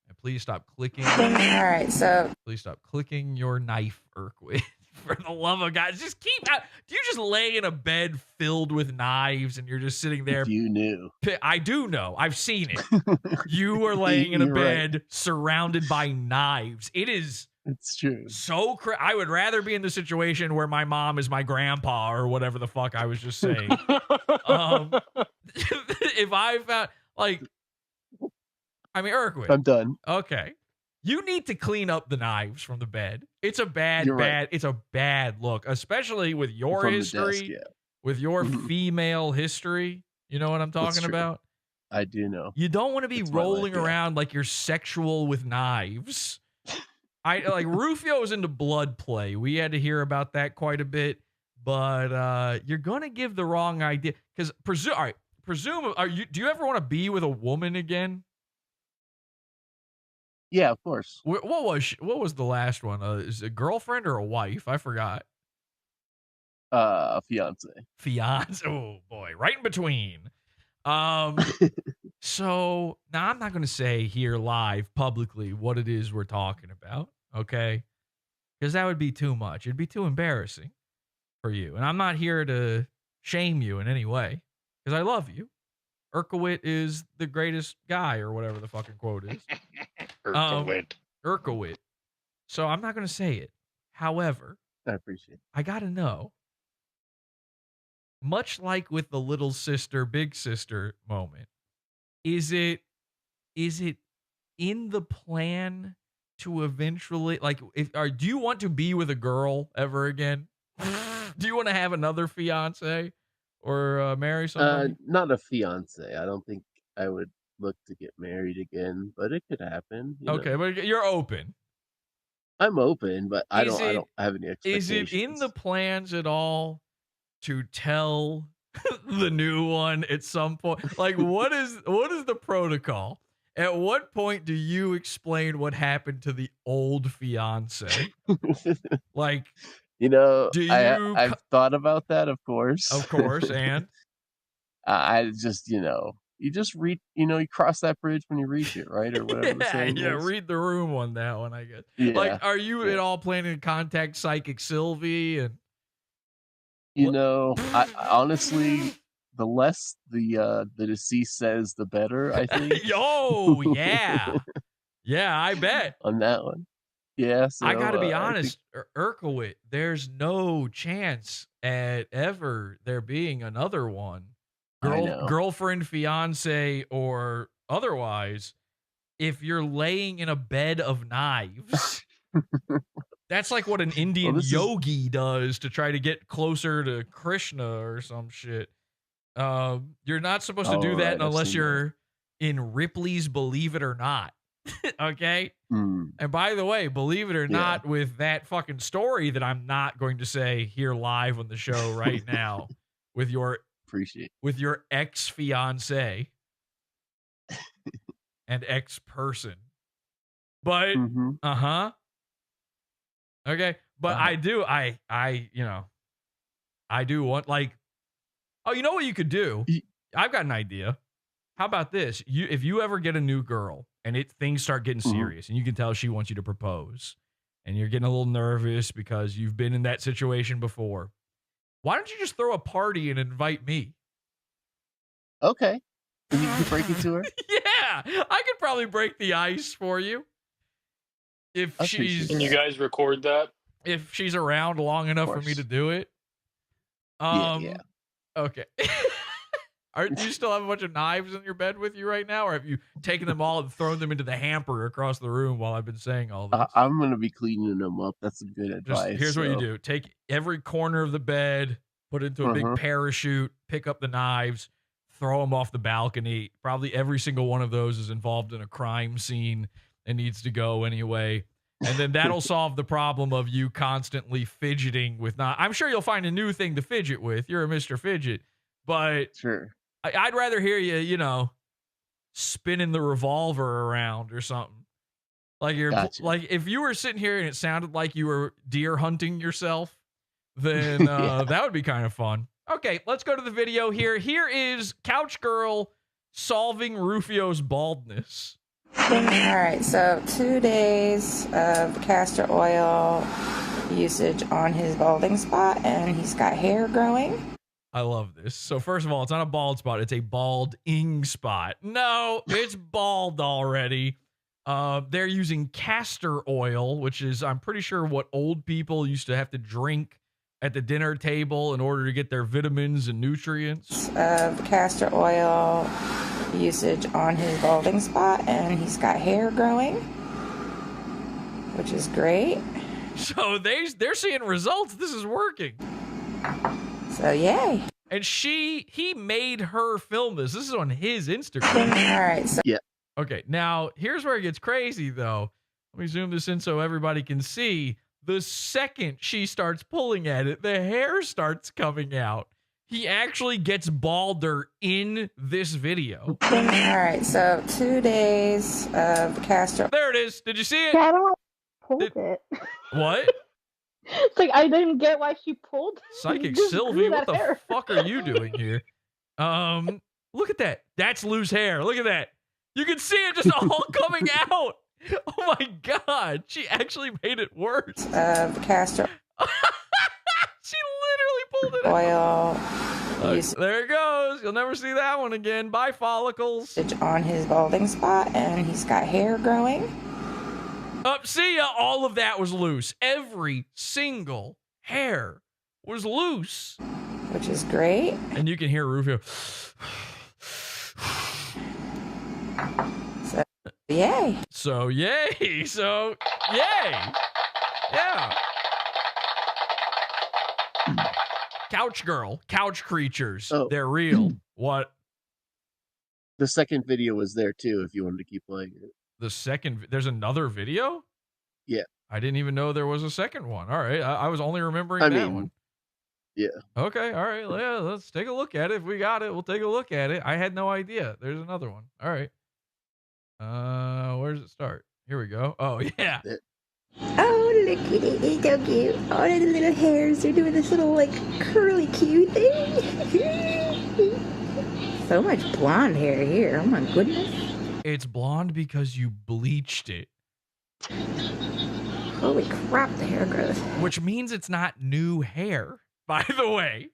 And please stop clicking. All right, so please stop clicking your knife, Urquid. For the love of God, just keep out. Do you just lay in a bed filled with knives and you're just sitting there? If you knew. I do know. I've seen it. You are laying in a bed surrounded by knives. It's true. So I would rather be in the situation where my mom is my grandpa or whatever the fuck I was just saying. If I found Urquid. I'm done. Okay. You need to clean up the knives from the bed. It's a bad look, especially with your history, with your female history. You know what I'm talking about? I do know. You don't want to be rolling around like you're sexual with knives. Rufio's into blood play. We had to hear about that quite a bit, but you're gonna give the wrong idea because do you ever want to be with a woman again? Yeah, of course. What was the last one? Is it a girlfriend or a wife? I forgot. Fiance. Oh boy, right in between. So now I'm not going to say here live publicly what it is we're talking about, okay? Because that would be too much. It'd be too embarrassing for you, and I'm not here to shame you in any way because I love you. Urquid is the greatest guy, or whatever the fucking quote is. Urquid. So I'm not going to say it. However, I appreciate it. I got to know, much like with the little sister, big sister moment, is it in the plan to eventually, do you want to be with a girl ever again? Do you want to have another fiance or marry somebody? Not a fiance. I don't think I would look to get married again, but it could happen. Okay, but you're open. I'm open, but I don't have any expectations. Is it in the plans at all to tell the new one at some point? Like, what is the protocol? At what point do you explain what happened to the old fiance? Like, You know, do I've thought about that, of course. Of course, and I just, you just read, you cross that bridge when you reach it, right, or whatever the saying is. Read the room on that one, I guess. Yeah, Like, are you at all planning to contact Psychic Sylvie? And I honestly, the less the deceased says, the better, I think. Oh, yeah. Yeah, I bet. On that one. Yeah, so, I got to be honest, Urkowitz, there's no chance at ever there being another one. Girlfriend, fiance, or otherwise, if you're laying in a bed of knives, that's like what an Indian yogi does to try to get closer to Krishna or some shit. You're not supposed to do that unless you're in Ripley's Believe It or Not. Okay? And by the way, believe it or not, with that fucking story that I'm not going to say here live on the show right now, with your ex-fiance and ex-person. But okay. But I do want, like, oh, you know what you could do? I've got an idea. How about this? If you ever get a new girl and things start getting serious and you can tell she wants you to propose and you're getting a little nervous because you've been in that situation before, why don't you just throw a party and invite me? Okay. And you can break it to her? Yeah. I could probably break the ice for you. If she's... Can you guys record that? If she's around long enough for me to do it. Yeah. Okay. Do you still have a bunch of knives in your bed with you right now, or have you taken them all and thrown them into the hamper across the room while I've been saying all this? I'm going to be cleaning them up. That's some good advice. Here's what you do. Take every corner of the bed, put it into a big parachute, pick up the knives, throw them off the balcony. Probably every single one of those is involved in a crime scene and needs to go anyway. And then that'll solve the problem of you constantly fidgeting with I'm sure you'll find a new thing to fidget with. You're a Mr. Fidget. But sure. I'd rather hear you, spinning the revolver around or something. Like like if you were sitting here and it sounded like you were deer hunting yourself, then that would be kind of fun. Okay, let's go to the video here. Here is Couch Girl solving Rufio's baldness. All right, so 2 days of castor oil usage on his balding spot, and he's got hair growing. I love this. So first of all, it's not a bald spot. It's a balding spot. No, it's bald already. They're using castor oil, which is, I'm pretty sure, what old people used to have to drink at the dinner table in order to get their vitamins and nutrients. Of castor oil usage on his balding spot, and he's got hair growing, which is great. So they're seeing results. This is working. So yay. And he made her film this. This is on his Instagram. All right. So yeah. Okay. Now here's where it gets crazy though. Let me zoom this in so everybody can see. The second she starts pulling at it, the hair starts coming out. He actually gets balder in this video. All right. So 2 days of castor. There it is. Did you see it? Yeah, I don't want to pull it. What? It's like I didn't get why she pulled. Psychic Sylvie, what the fuck are you doing here? Look at that. That's loose hair. Look at that. You can see it just all coming out. Oh my god. She actually made it worse. Castor. She literally pulled it oil. There it goes. You'll never see that one again. Bye, follicles. On his balding spot, and he's got hair growing. See ya. All of that was loose. Every single hair was loose. Which is great. And you can hear Rufio. So, yay. So, yay. So, yay. Yeah. Couch girl. Couch creatures. Oh. They're real. What? The second video was there too if you wanted to keep playing it. There's another video? Yeah. I didn't even know there was a second one. All right. I was only remembering that one. Yeah. Okay, all right. Yeah, let's take a look at it. If we got it, we'll take a look at it. I had no idea. There's another one. All right. Where does it start? Here we go. Oh yeah. Oh, look at it. It's so cute. All of the little hairs. They're doing this little, like, curly cute thing. So much blonde hair here. Oh, my goodness. It's blonde because you bleached it. Holy crap, the hair growth. Which means it's not new hair, by the way.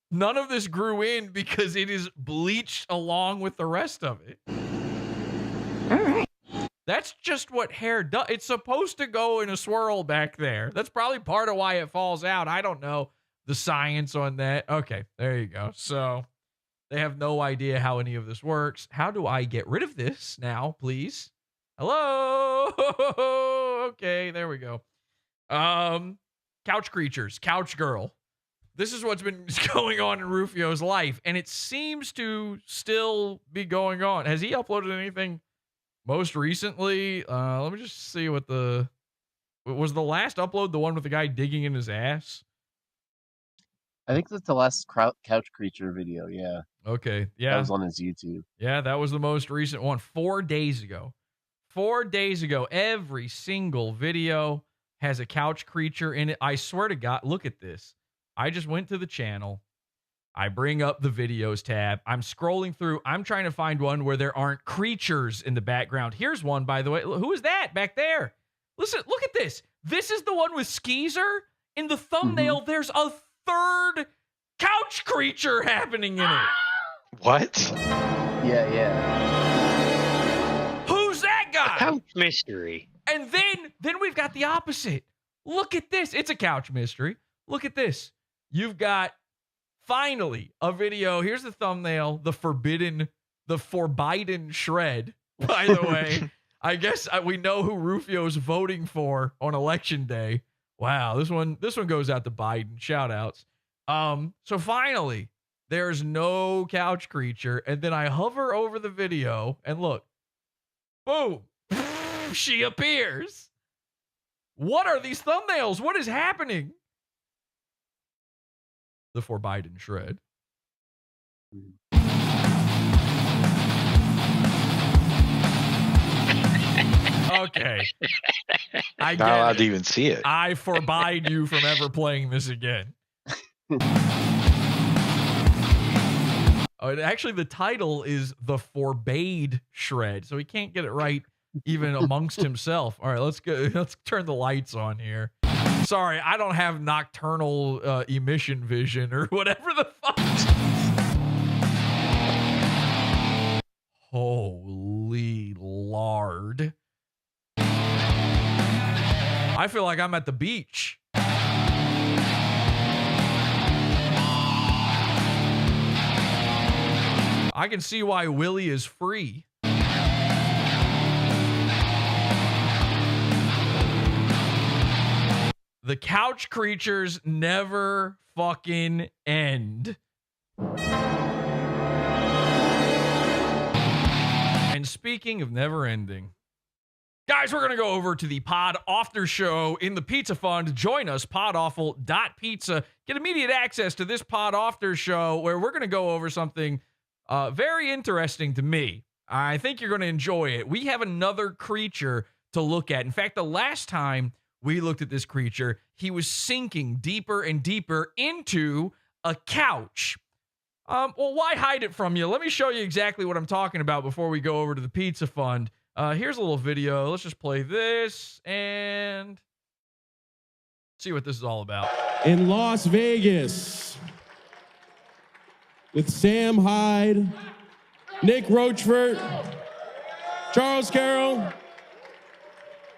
None of this grew in because it is bleached along with the rest of it. All right. That's just what hair does. It's supposed to go in a swirl back there. That's probably part of why it falls out. I don't know the science on that. Okay, there you go. So they have no idea how any of this works. How do I get rid of this now, please? Hello? Okay, there we go. Couch creatures, couch girl. This is what's been going on in Rufio's life, and it seems to still be going on. Has he uploaded anything most recently? Let me just see what was the last upload, the one with the guy digging in his ass? I think that's the last couch creature video. Yeah. Okay. Yeah. That was on his YouTube. Yeah, that was the most recent one. 4 days ago. 4 days ago. Every single video has a couch creature in it. I swear to God, look at this. I just went to the channel. I bring up the videos tab. I'm scrolling through. I'm trying to find one where there aren't creatures in the background. Here's one, by the way. Who is that back there? Listen, look at this. This is the one with Skeezer. In the thumbnail, there's a third couch creature happening in it. What? Yeah. Who's that guy? Couch mystery. And then we've got the opposite. Look at this. It's a couch mystery. Look at this. You've got finally a video. Here's the thumbnail. The forbidden shred. By the way, I guess we know who Rufio's voting for on election day. Wow, this one goes out to Biden. Shout outs. So finally, there's no couch creature, and then I hover over the video and look. Boom. She appears. What are these thumbnails? What is happening? The for Biden shred. Okay. I Not get allowed it. to even see it. I forbide you from ever playing this again. Actually, the title is the forbade shred, so he can't get it right even amongst himself. All right, let's go. Let's turn the lights on here. Sorry, I don't have nocturnal emission vision or whatever the fuck. Holy lard. I feel like I'm at the beach. I can see why Willie is free. The couch creatures never fucking end. And speaking of never ending, guys, we're going to go over to the Pod After Show in the Pizza Fund. Join us, podawful.pizza. Get immediate access to this Pod After Show where we're going to go over something very interesting to me. I think you're going to enjoy it. We have another creature to look at. In fact, the last time we looked at this creature, he was sinking deeper and deeper into a couch. Well, why hide it from you? Let me show you exactly what I'm talking about before we go over to the Pizza Fund. Here's a little video. Let's just play this and see what this is all about. In Las Vegas, with Sam Hyde, Nick Rochford, Charles Carroll,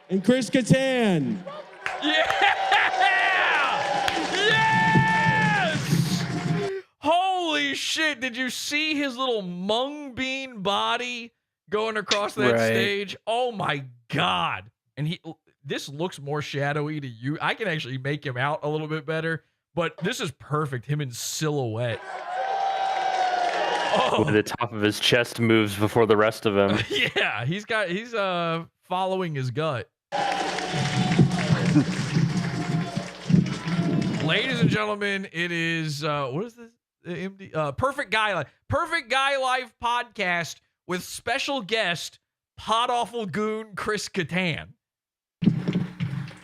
and Chris Kattan. Yeah! Yes! Holy shit, did you see his little mung bean body going across that stage? Oh my God. And this looks more shadowy to you. I can actually make him out a little bit better, but this is perfect. Him in silhouette. Oh. The top of his chest moves before the rest of him. Yeah, he's following his gut. Ladies and gentlemen, it is what is this? Perfect Guy Life podcast with special guest Podawful Goon Chris Kattan.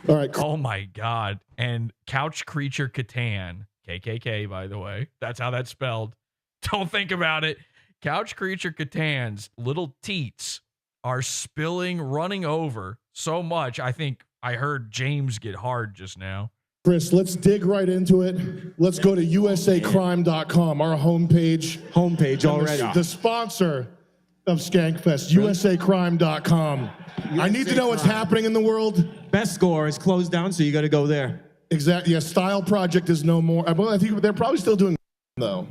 All right. Oh my God. And Couch Creature Kattan, KKK, by the way. That's how that's spelled. Don't think about it. Couch Creature Kattan's little teats are running over so much. I think I heard James get hard just now. Chris, let's dig right into it. Let's go to usacrime.com, our homepage already. The sponsor of Skankfest, usacrime.com. I need to know what's happening in the world. Best Score is closed down, so you got to go there. Exactly. Yeah, Style Project is no more. I think they're probably still doing though.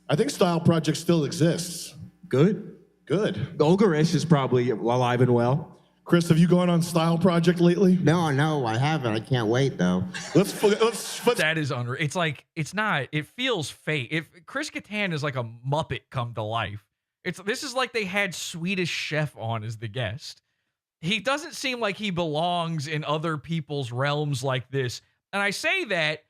I think Style Project still exists. Good. Ogreish is probably alive and well. Chris, have you gone on Style Project lately? No, I haven't. I can't wait though. Let's That is unreal. It's like, it's not, it feels fake. If Chris Kattan is like a Muppet come to life. This is like they had Swedish Chef on as the guest. He doesn't seem like he belongs in other people's realms like this. And I say that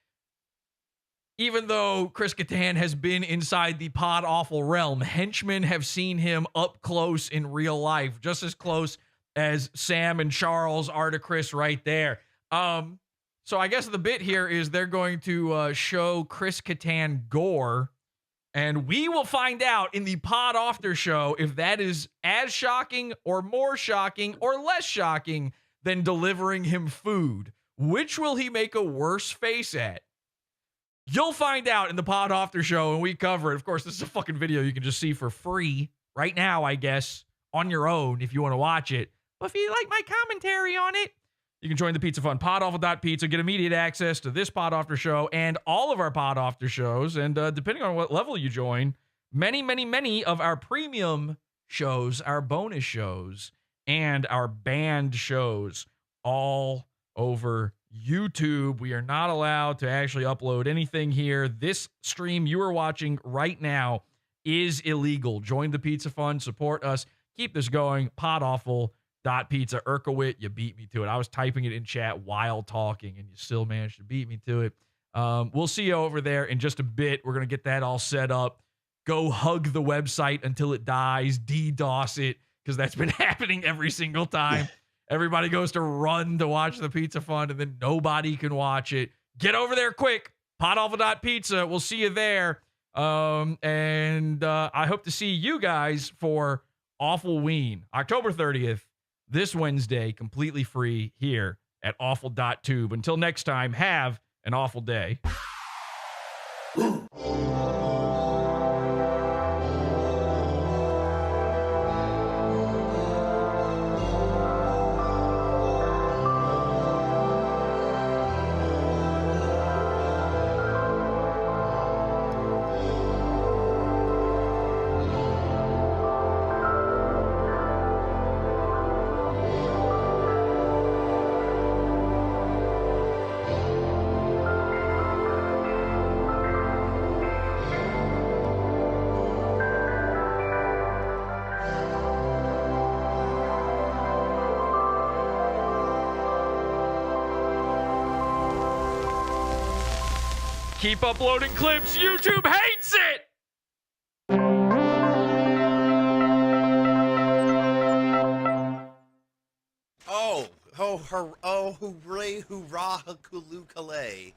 even though Chris Kattan has been inside the Podawful realm, henchmen have seen him up close in real life, just as close as Sam and Charles are to Chris right there. So I guess the bit here is they're going to show Chris Kattan gore, and we will find out in the Pod After Show if that is as shocking or more shocking or less shocking than delivering him food. Which will he make a worse face at? You'll find out in the Pod After Show, and we cover it. Of course, this is a fucking video you can just see for free right now, I guess, on your own if you want to watch it. But if you like my commentary on it, you can join the Pizza Fund, podawful.pizza, get immediate access to this Pod After Show and all of our Pod After Shows. And depending on what level you join, many of our premium shows, our bonus shows, and our banned shows all over YouTube. We are not allowed to actually upload anything here. This stream you are watching right now is illegal. Join the Pizza Fund, support us, keep this going. Podawful.pizza. Urkowit, you beat me to it. I was typing it in chat while talking, and you still managed to beat me to it. We'll see you over there in just a bit. We're going to get that all set up. Go hug the website until it dies. DDoS it, because that's been happening every single time. Everybody goes to run to watch the Pizza Fund, and then nobody can watch it. Get over there quick. Podawful.pizza. We'll see you there. And I hope to see you guys for Awfulween, October 30th, this Wednesday, completely free here at awful.tube. Until next time, have an awful day. Keep uploading clips. YouTube hates it. Oh, hooray, hoorah, kulu, kalay.